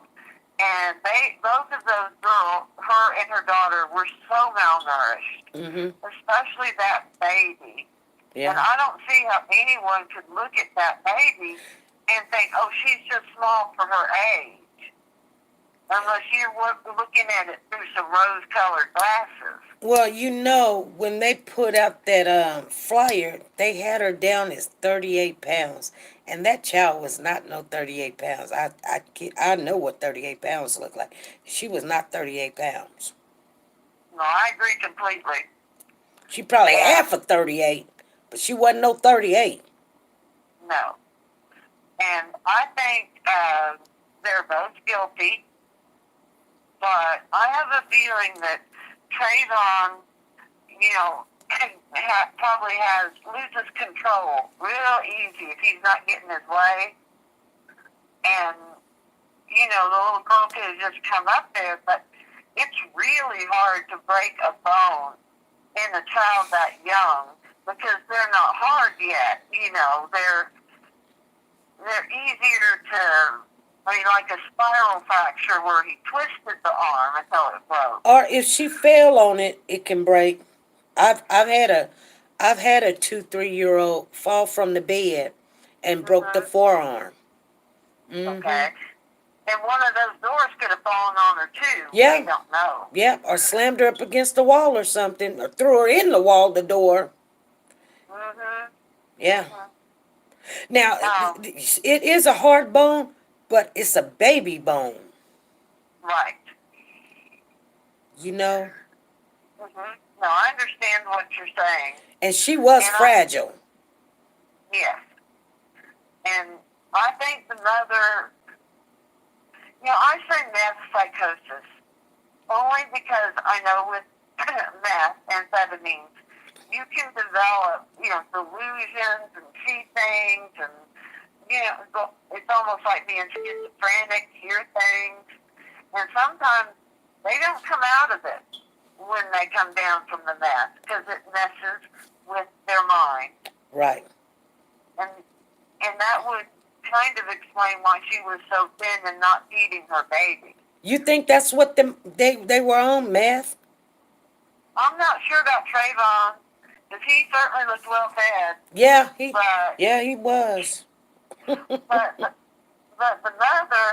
And both of those girls, her and her daughter, were so malnourished, especially that baby. Yeah. And I don't see how anyone could look at that baby and think, oh, she's just small for her age. Unless you're looking at it through some rose-colored glasses. Well, when they put out that flyer, they had her down as 38 pounds. And that child was not no 38 pounds. I know what 38 pounds look like. She was not 38 pounds. No, I agree completely. She probably half of 38, but she wasn't no 38. No. And I think they're both guilty. But I have a feeling that Trayvon, probably loses control real easy if he's not getting his way. And, the little girl could have just come up there, but it's really hard to break a bone in a child that young because they're not hard yet. They're easier to, like a spiral fracture where he twisted the arm until it broke. Or if she fell on it, it can break. I've had a 2-3-year-old fall from the bed and broke the forearm. Okay. And one of those doors could have fallen on her too. Yeah. We don't know. Yeah, or slammed her up against the wall or something, or threw her in the wall, the door. Yeah. Now, it is a hard bone, but it's a baby bone. Right. No, I understand what you're saying. and she was fragile. Yes. And I think the mother, I say meth psychosis only because I know with meth, amphetamines, you can develop, delusions and see things and, it's almost like being schizophrenic, hear things. And sometimes they don't come out of it when they come down from the meth because it messes with their mind. Right. And that would kind of explain why she was so thin and not feeding her baby. You think that's what they were on, meth? I'm not sure about Trayvon, because he certainly looked well fed. Yeah, he was. but the mother,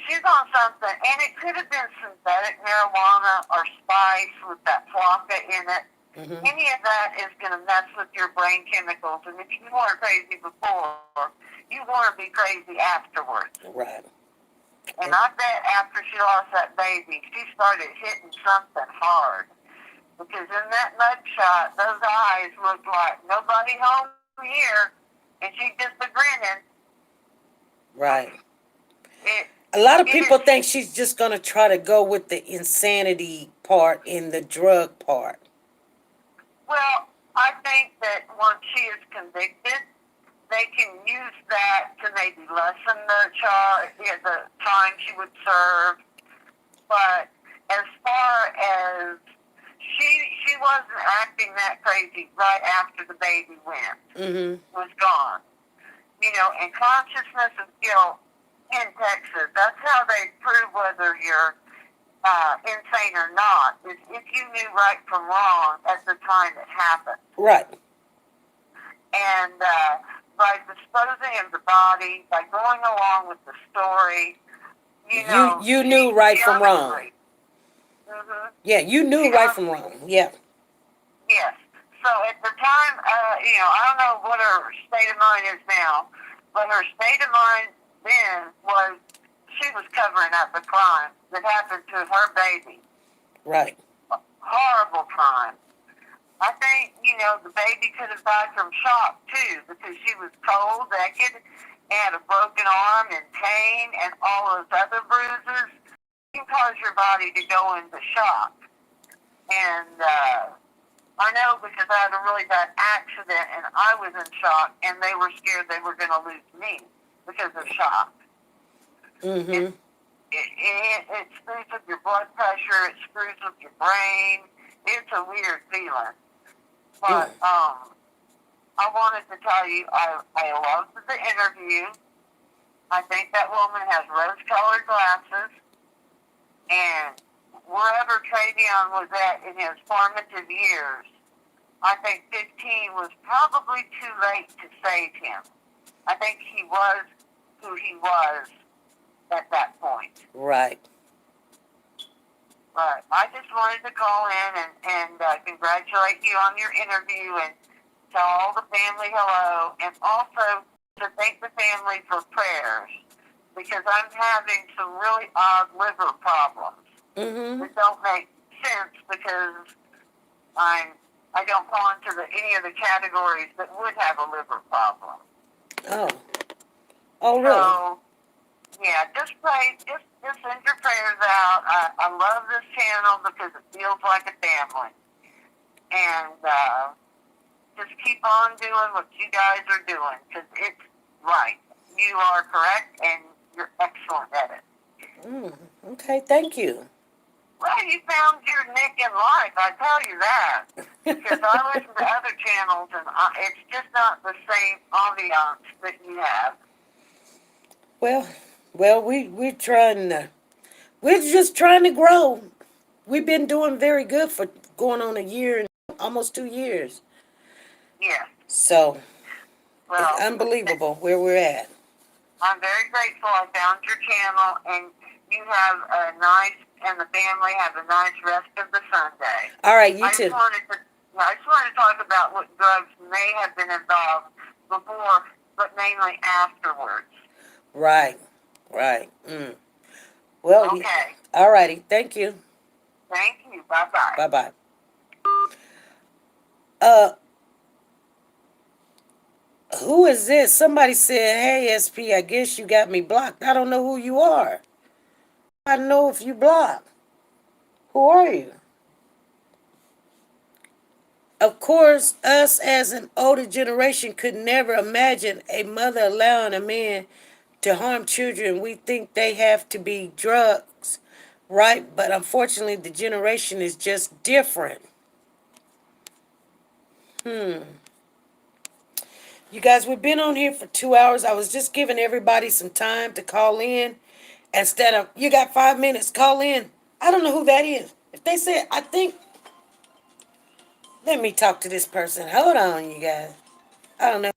she's on something, and it could have been synthetic marijuana or spice with that flocka in it. Any of that is going to mess with your brain chemicals, and if you weren't crazy before, you want to be crazy afterwards. Right. And I bet after she lost that baby, she started hitting something hard. Because in that mugshot, those eyes looked like nobody home here, and she's just a grinning. Right. A lot of people think she's just going to try to go with the insanity part in the drug part. Well, I think that once she is convicted, they can use that to maybe lessen the time she would serve. But as far as she wasn't acting that crazy right after the baby was gone. and consciousness of guilt in Texas. That's how they prove whether you're insane or not, is if you knew right from wrong at the time it happened. Right. And by disposing of the body, by going along with the story, you knew right from wrong. Mm-hmm. Yeah, you knew right from wrong. Yeah. Yes. So at the time, I don't know what her state of mind is now, but her state of mind then was she was covering up a crime that happened to her baby. Right. A horrible crime. I think, the baby could have died from shock, too, because she was cold, naked, and had a broken arm and pain and all those other bruises. It can cause your body to go into shock. And I know because I had a really bad accident, and I was in shock, and they were scared they were going to lose me because of shock. Mm-hmm. It screws with your blood pressure. It screws with your brain. It's a weird feeling. But I wanted to tell you, I loved the interview. I think that woman has rose-colored glasses. And wherever Travion was at in his formative years, I think 15 was probably too late to save him. I think he was who he was at that point. Right. But I just wanted to call in and congratulate you on your interview and tell all the family hello, and also to thank the family for prayers, because I'm having some really odd liver problems that don't make sense because I don't fall into any of the categories that would have a liver problem. Oh, really? So, yeah, just pray, just send your prayers out. I love this channel because it feels like a family. And just keep on doing what you guys are doing because it's right. You are correct and you're excellent at it. Okay, thank you. Well, you found your nick in life, I tell you that. Because I listen to other channels and it's just not the same ambiance that you have. Well, we're just trying to grow. We've been doing very good for going on a year and almost 2 years. Yeah. So, well, it's unbelievable where we're at. I'm very grateful I found your channel, and you have a nice, and the family have a nice rest of the Sunday. All right, you too. I just wanted to talk about what drugs may have been involved before, but mainly afterwards. Right. Well, okay. All righty. Thank you. Thank you. Bye-bye. Bye-bye. Who is this? Somebody said, hey, SP, I guess you got me blocked. I don't know who you are. I don't know if you blocked. Who are you? Of course, us as an older generation could never imagine a mother allowing a man to harm children. We think they have to be drugs, right? But unfortunately, the generation is just different. You guys, we've been on here for 2 hours. I was just giving everybody some time to call in. Instead of, you got 5 minutes, call in. I don't know who that is. If they said, I think, let me talk to this person. Hold on, you guys. I don't know.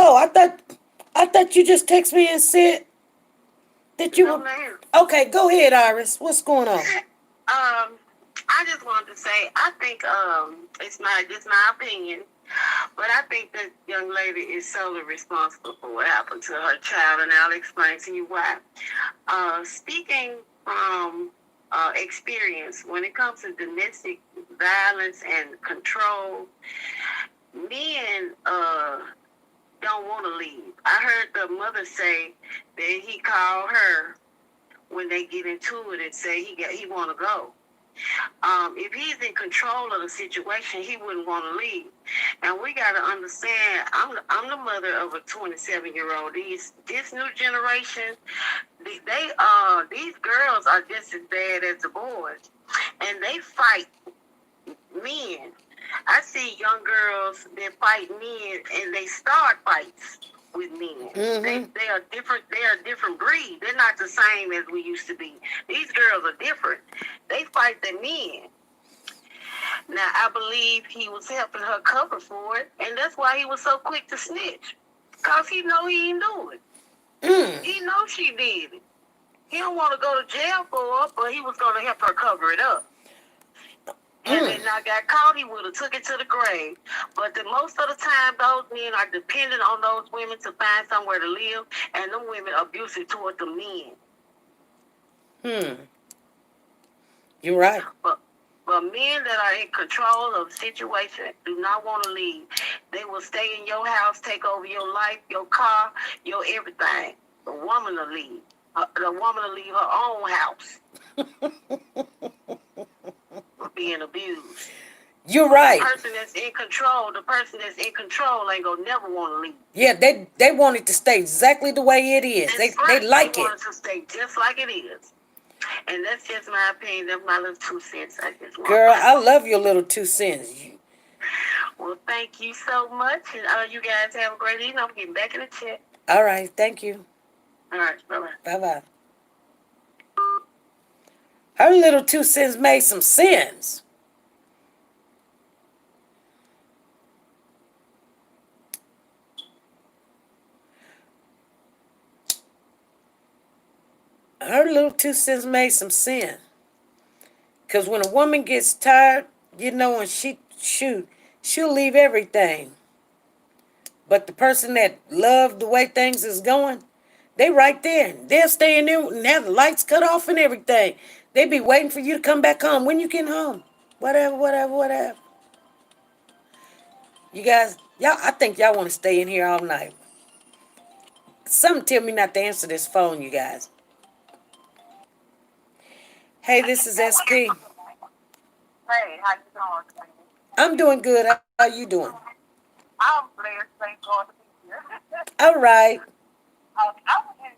Oh, I thought you just texted me and said that you were. Okay, go ahead, Iris. What's going on? I just wanted to say, I think it's just my opinion, but I think that young lady is solely responsible for what happened to her child, and I'll explain to you why. Speaking from experience, when it comes to domestic violence and control, men don't want to leave. I heard the mother say that he called her when they get into it and say he want to go. If he's in control of the situation, he wouldn't want to leave. And we got to understand, I'm the mother of a 27-year-old. This new generation, these girls are just as bad as the boys, and they fight men. I see young girls that fight men, and they start fights with men. They are different. They are a different breed. They're not the same as we used to be. These girls are different. They fight the men. Now I believe he was helping her cover for it, and that's why he was so quick to snitch. Cause he know he ain't do it. He know she did it. He don't want to go to jail for it, but he was going to help her cover it up. And then I got caught, he would have took it to the grave. But most of the time, those men are dependent on those women to find somewhere to live, and them women abusive toward the men. You're right. But men that are in control of the situation do not want to leave. They will stay in your house, take over your life, your car, your everything. The woman will leave. The woman will leave her own house. Being abused. You're right. The person that's in control ain't gonna never want to leave. Yeah, they want it to stay exactly the way it is. They like they it. Want it to stay just like it is. And that's just my opinion. That's my little 2 cents. Girl, I love your little 2 cents. Well, thank you so much. And you guys have a great evening. I'm getting back in the chat. All right, thank you. All right, bye-bye. Bye-bye. Her little 2 cents made some sense. Her little 2 cents made some sense. Because when a woman gets tired, you know, and she'll leave everything. But the person that loved the way things is going, they right there. They'll stay in there and have the lights cut off and everything. They be waiting for you to come back home. When you get home, whatever. You guys, I think y'all want to stay in here all night. Something tell me not to answer this phone, you guys. Hey, this is SP. Hey, how you doing? I'm doing good. How are you doing? I'm blessed. Thank God to be here. All right. I was in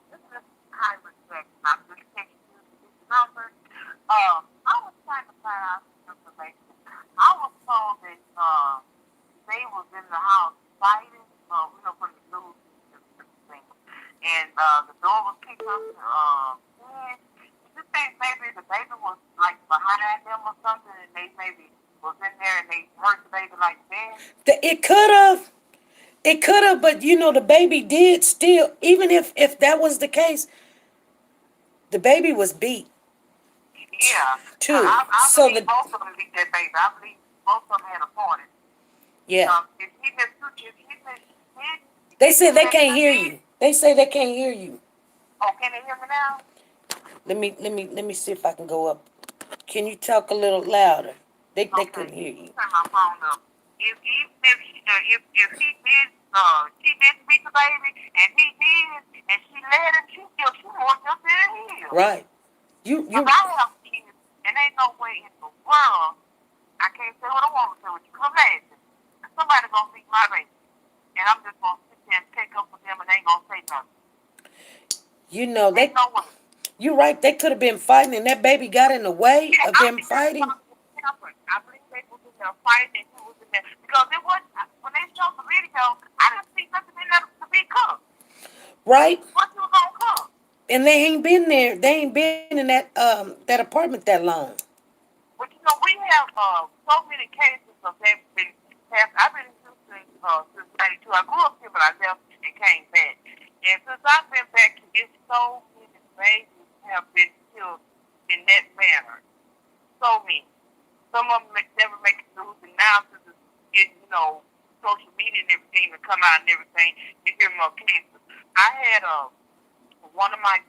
this is high respect. I'm just taking you to this number. I was trying to find out some information. I was told that they was in the house fighting. We know from the news and everything. And the door was kicked up. You think maybe the baby was like behind them or something, and they maybe was in there and they hurt the baby like that? It could have, but you know, the baby did still, even if that was the case, the baby was beat. Yeah. Too. I So believe both of them beat that baby. I believe both of them had a part in it. Yeah. If he missed, They said they can't hear you. They say they can't hear you. Oh, can they hear me now? Let me see if I can go up. Can you talk a little louder? They couldn't hear you. Turn my phone up. If he did, she didn't beat the baby, and he did, and she let him, she walked up there and healed. Right. You. Because I have kids, and ain't no way in the world I can't say what I want to say with you. Come at me. Somebody gonna beat my baby, and I'm just gonna sit there and take up with them, and they ain't gonna say nothing. You know they. Ain't no way. You're right. They could have been fighting, and that baby got in the way of them fighting. I believe they was in there fighting, and he was in there because it was when they showed the video. I didn't see nothing in there to be cooked. Right. What you gonna cook? And they ain't been there. They ain't been in that apartment that long. But you know, we have so many cases of that been passed. I've been in Houston since '92. I grew up here, but I left and came back. And since I've been back, it's so many babies have been killed in that manner. So many. Some of them never make the news, and now since it's getting, social media and everything to come out and everything, you hear more cases. I had one of my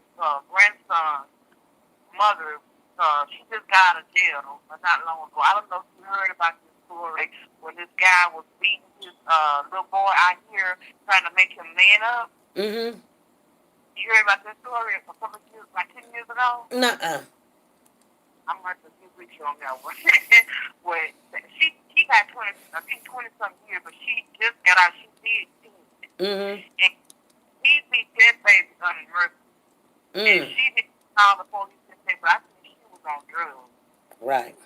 grandson's mother. She just got out of jail not long ago. I don't know if you heard about this story when this guy was beating his little boy out here trying to make him man up. Mm-hmm. You heard about this story a couple of years, like 10 years ago? Nuh-uh. I'm going to agree with you on that one. Well, she got 20, I think 20 something years, but she just got out. She did 10. Mm-hmm. And he beat that baby on mercy. And Mm. she didn't call the police and say, but I think she was on drugs. Right.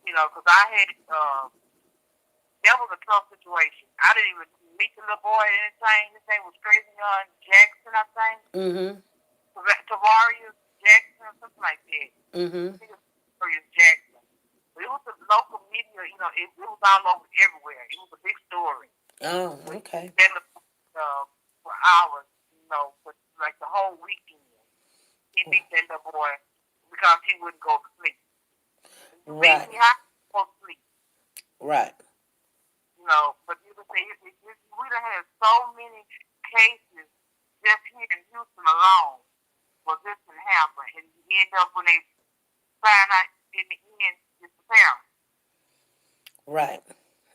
You know, because I had, that was a tough situation. I didn't even meet the little boy or anything. His name was Crazy Young Jackson, I think. Mm-hmm. Tavarius Jackson or something like that. Mm-hmm. I think it was Tavarius Jackson. But it was the local media, you know, it was all over everywhere. It was a big story. Oh, okay. For hours, you know, for like the whole weekend. He beat that little boy because he wouldn't go to sleep. Right. He had to go to sleep. Right. You know, but you can say we done had so many cases just here in Houston alone where this can happen, and you end up when they find out in the end it's the parents. Right.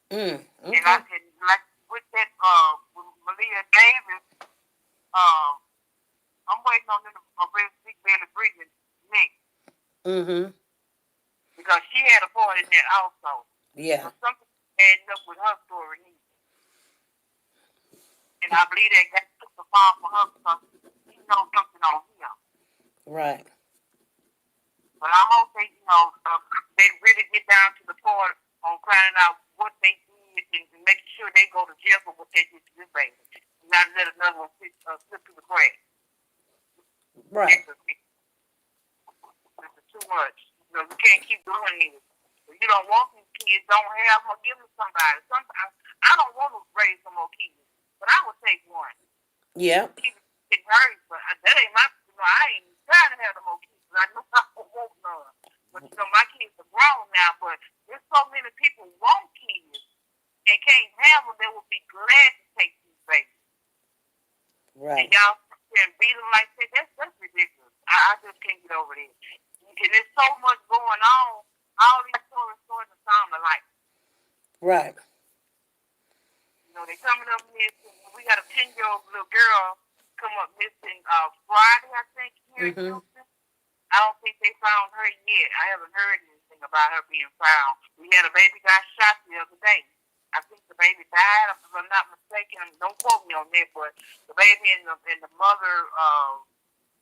Okay. And like with that, with Maliyah Davis, I'm waiting on them to arrest Big Belly Brittany next Mm-hmm. because she had a part in that also. Yeah. So something adding up with her story either. And I believe that guy took the fall for her because he knows something on him. Right. But I hope they, you know, they really get down to the part on finding out what they did and making sure they go to jail for what they did to this baby. Not let another one slip through the cracks. Right. This is too much. You know, we can't keep doing this. If you don't want these kids, don't have them, give them somebody. Sometimes I don't want to raise some more kids, but I would take one. Yeah. Keep getting hurt, but that ain't my, you know, I ain't trying to have no more kids. I know I don't want none. But, you know, my kids are grown now, but there's so many people want kids and can't have them that would be glad to take these babies. Right. And y'all and beat them like that, that's ridiculous. I just can't get over this. And there's so much going on. All these stories to sound alike. Right. You know, they coming up missing. We got a 10-year-old little girl come up missing Friday, I think, here in Houston. I don't think they found her yet. I haven't heard anything about her being found. We had a baby got shot the other day. I think the baby died, if I'm not mistaken. Don't quote me on that, but the baby and the mother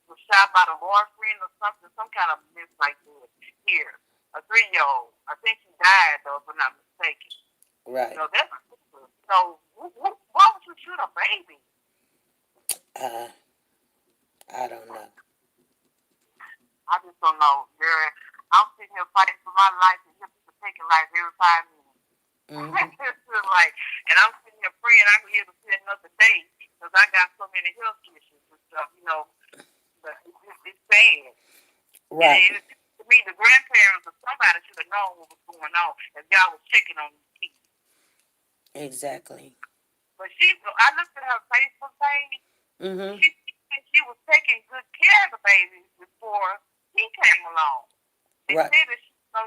was shot by the boyfriend or something, some kind of miss like that here. A 3-year-old. I think he died, though, if I'm not mistaken. Right. You know, that's ridiculous. So, why would you shoot a baby? I don't know. I just don't know. I'm sitting here fighting for my life and here people taking life every 5 minutes. It's like, and I'm sitting here praying I can live to see another day because I got so many health issues and stuff, you know. But it's bad. Right. And to me, the grandparents or somebody should have known what was going on if y'all was checking on these kids. Exactly. But I looked at her Facebook page. Mm-hmm. She was taking good care of the baby before he came along. They Right. said that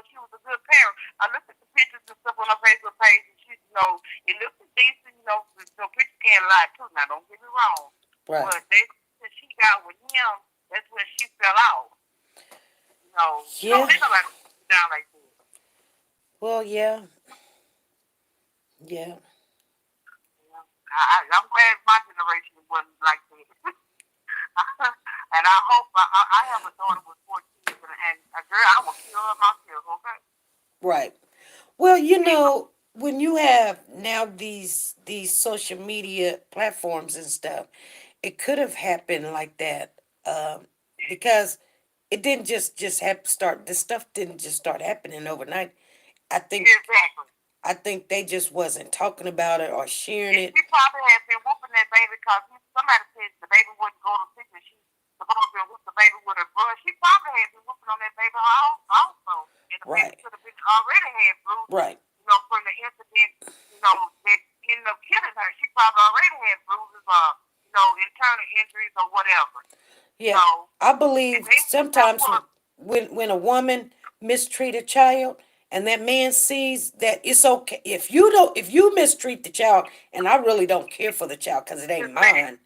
she was a good parent. I looked at the pictures and stuff on her Facebook page, and she, you know, it looked decent. You know, pictures can't lie too. Now, don't get me wrong. Right. But when she got with him, that's when she fell out. You know, Yeah. there's nobody down like that. Well, yeah. Yeah. I'm glad my generation wasn't like that. And I hope I have a daughter with 4 kids, and a girl, I will kill her myself, okay? Right. Well, you know, when you have now these social media platforms and stuff, it could have happened like that, because it didn't just start. This stuff didn't just start happening overnight. I think Exactly. I think they just wasn't talking about it or sharing it. She probably had been whooping that baby because somebody said the baby wouldn't go to sleep and she supposed to whoop the baby with her brush. She probably had been whooping on that baby also. And the Right. baby could have been already had bruises. Right. You know, from the incident, you know, that ended up killing her. She probably already had bruises or, you know, internal injuries or whatever. Yeah. So, I believe sometimes when a woman mistreat a child and that man sees that it's okay if you mistreat the child, and I really don't care for the child because it ain't mine.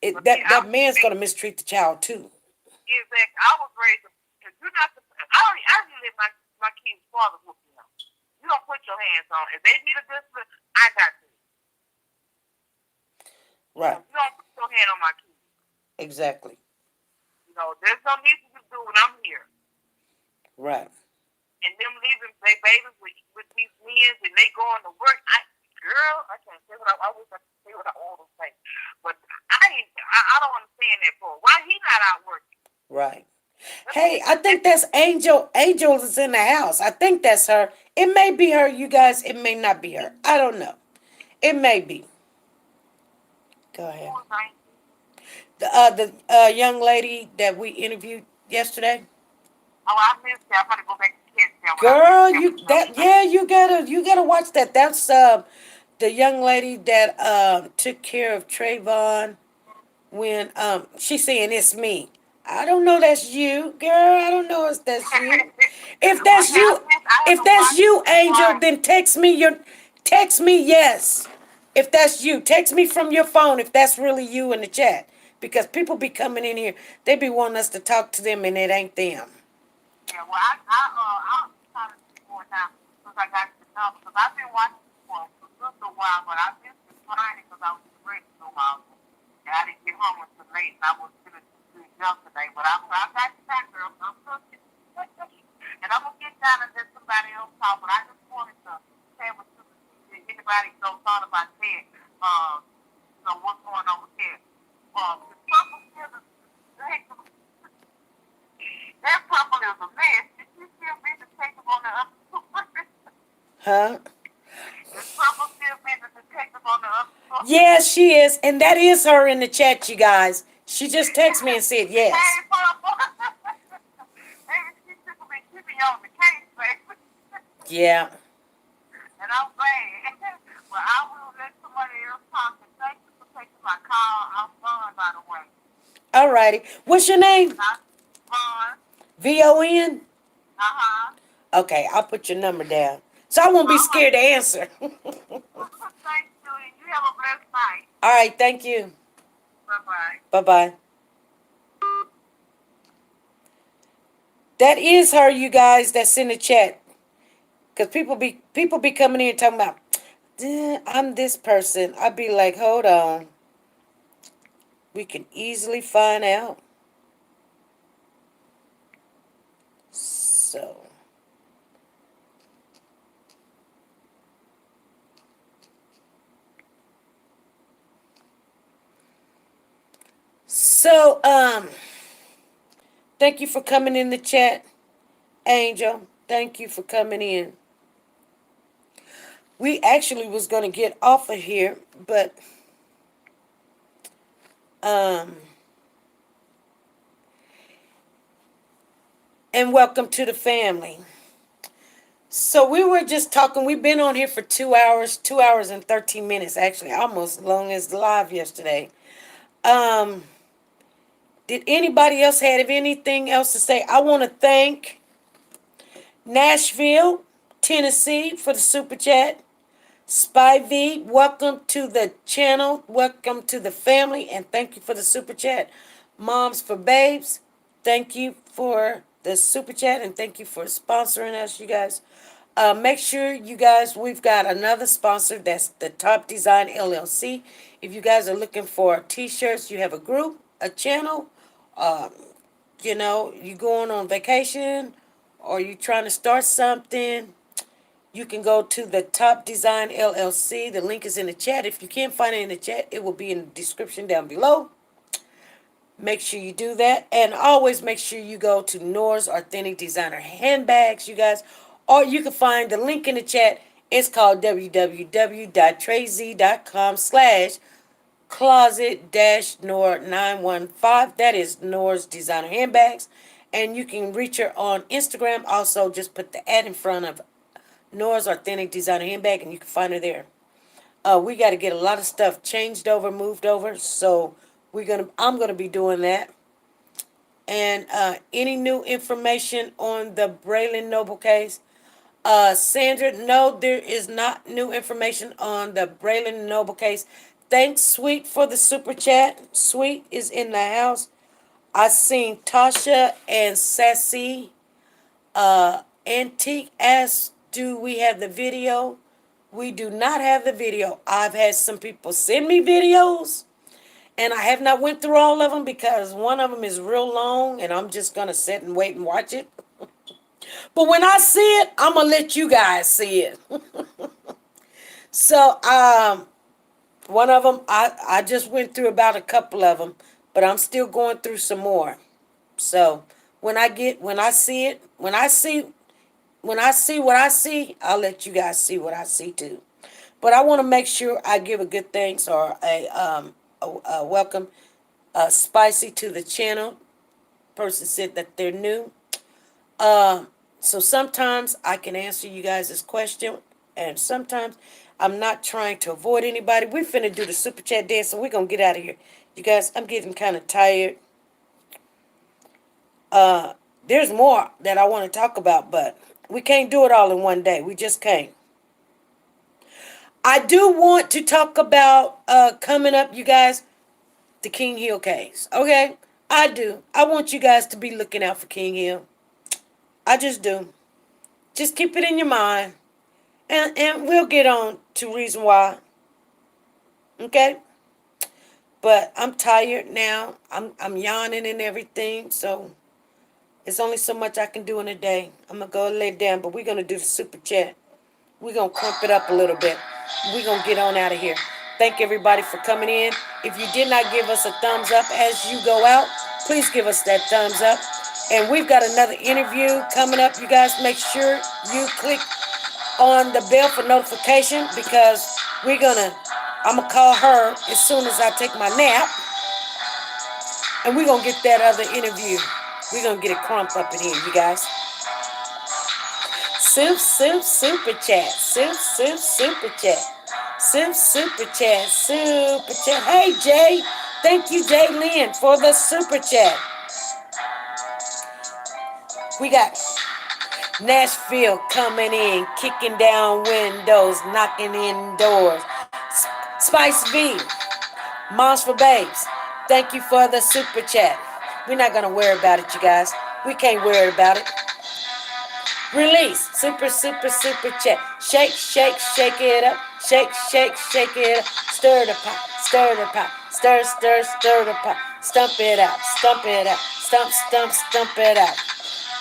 exactly. That man's gonna mistreat the child too. Exactly. I was raised to do not. I just let my kids' father whoop them. You don't put your hands on. If they need a discipline, I got to. Right. You don't put your hand on my kids. Exactly. You know, there's no need for you to do when I'm here. Right. And them leaving their babies with these men and they going to work. I can't say what I wish I could say what I want to say. But I don't understand that for. Why he not out working? Right. Hey, I think that's Angel. Angel is in the house. I think that's her. It may be her, you guys. It may not be her. I don't know. It may be. Go ahead. The young lady that we interviewed yesterday. Oh, I missed that. I'm gonna go back to catch that. Girl, you gotta watch that. That's the young lady that took care of Trayvon when she's saying it's me. I don't know that's you, girl. I don't know if that's you. If that's you, Angel, then text me yes. If that's you, text me from your phone if that's really you in the chat. Because people be coming in here, they be wanting us to talk to them and it ain't them. Yeah, well, I'll try to do more now because I got the number. Because I've been watching for a while, but I've been declining because I was ready for a while. And I didn't get home until late, and I was going to do it yesterday. But I got the time, girl. I'm cooking. And I'm going to get down and let somebody else talk. But I just wanted to say what anybody knows all about that. What's going on with that. The purple is that purple is a mess. Did you still be the detective on the other story? Huh? The purple still be the detective on the other story? Yes, she is. And that is her in the chat, you guys. She just texted me and said yes. Hey, purple. Maybe she should be keeping you on the case, baby. Yeah. And I'm glad. Well, I will let somebody else talk. And thank you for taking my call. I'm Vaughn, by the way. All righty. What's your name? Vaughn. VON? Uh-huh. Okay, I'll put your number down. So I won't be scared to answer. Thank you. You have a blessed night. All right, thank you. Bye-bye. Bye-bye. That is her, you guys, that's in the chat. Because people be coming in talking about, I'm this person. I'd be like, hold on. We can easily find out. So, thank you for coming in the chat, Angel. Thank you for coming in. We actually was going to get off of here, but, and welcome to the family. So we were just talking. We've been on here for 2 hours and 13 minutes, actually, almost as long as the live yesterday. Did anybody else have anything else to say? I want to thank Nashville, Tennessee for the super chat. Spy V, welcome to the channel. Welcome to the family, and thank you for the super chat. Moms for Babes, thank you for the super chat, and thank you for sponsoring us, you guys. Make sure you guys, we've got another sponsor, that's the Top Design LLC. If you guys are looking for t-shirts, you have a group, a channel, you going on vacation, or you trying to start something, you can go to the Top Design LLC. The link is in the chat. If you can't find it in the chat, it will be in the description down below. Make sure you do that. And always make sure you go to Nora's Authentic Designer Handbags, you guys. Or you can find the link in the chat. It's called www.trayz.com/closet-nora915. That is Nora's Designer Handbags. And you can reach her on Instagram. Also, just put the ad in front of Nora's Authentic Designer Handbag, and you can find her there. We got to get a lot of stuff changed over, moved over, so I'm gonna be doing that. And any new information on the Braylon Noble case? Sandra, no, there is not new information on the Braylon Noble case. Thanks, Sweet, for the super chat. Sweet is in the house. I seen Tasha and Sassy Antique asks, do we have the video? We do not have the video. I've had some people send me videos, and I have not went through all of them because one of them is real long, and I'm just going to sit and wait and watch it. But when I see it, I'm going to let you guys see it. So, one of them, I just went through about a couple of them, but I'm still going through some more. So, when I see what I see, I'll let you guys see what I see too. But I want to make sure I give a good thanks or a welcome, spicy to the channel. Person said that they're new. So sometimes I can answer you guys' this question, and sometimes I'm not trying to avoid anybody. We're finna do the super chat dance, so we're gonna get out of here. You guys, I'm getting kind of tired. There's more that I want to talk about, but we can't do it all in one day. We just can't. I do want to talk about coming up, you guys, the King Hill case. Okay? I do. I want you guys to be looking out for King Hill. I just do. Just keep it in your mind. And we'll get on to reason why. Okay? But I'm tired now. I'm yawning and everything, so it's only so much I can do in a day. I'm going to go lay down, but we're going to do the super chat. We're going to crump it up a little bit. We're going to get on out of here. Thank everybody for coming in. If you did not give us a thumbs up as you go out, please give us that thumbs up. And we've got another interview coming up. You guys make sure you click on the bell for notification because I'm going to call her as soon as I take my nap. And we're going to get that other interview. We're going to get it crumped up in here, you guys. Super chat. Super chat. Super chat. Hey, Jay. Thank you, Jay Lynn, for the super chat. We got Nashville coming in, kicking down windows, knocking in doors. Spice V, Moms for Babes, thank you for the super chat. We're not going to worry about it, you guys. We can't worry about it. Release, super chat. Shake it up. Shake it up. Stir the pot, Stir the pot. Stump it out. Stump it out.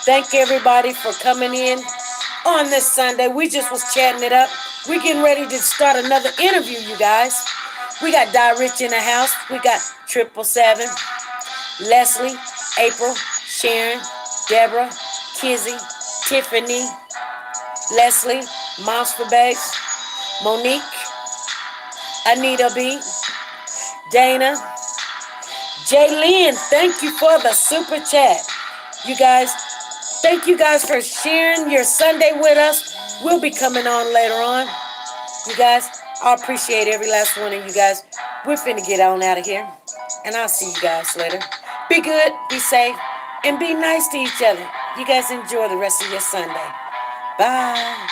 Thank everybody for coming in on this Sunday. We just was chatting it up. We getting ready to start another interview, you guys. We got Die Rich in the house. We got 777, Leslie, April, Sharon, Deborah, Kizzy, Tiffany, Leslie, Moms for Babes, Monique, Anita B, Dana, Jaylyn, thank you for the super chat. You guys, thank you guys for sharing your Sunday with us. We'll be coming on later on. You guys, I appreciate every last one of you guys. We're finna get on out of here. And I'll see you guys later. Be good, be safe, and be nice to each other. You guys enjoy the rest of your Sunday. Bye.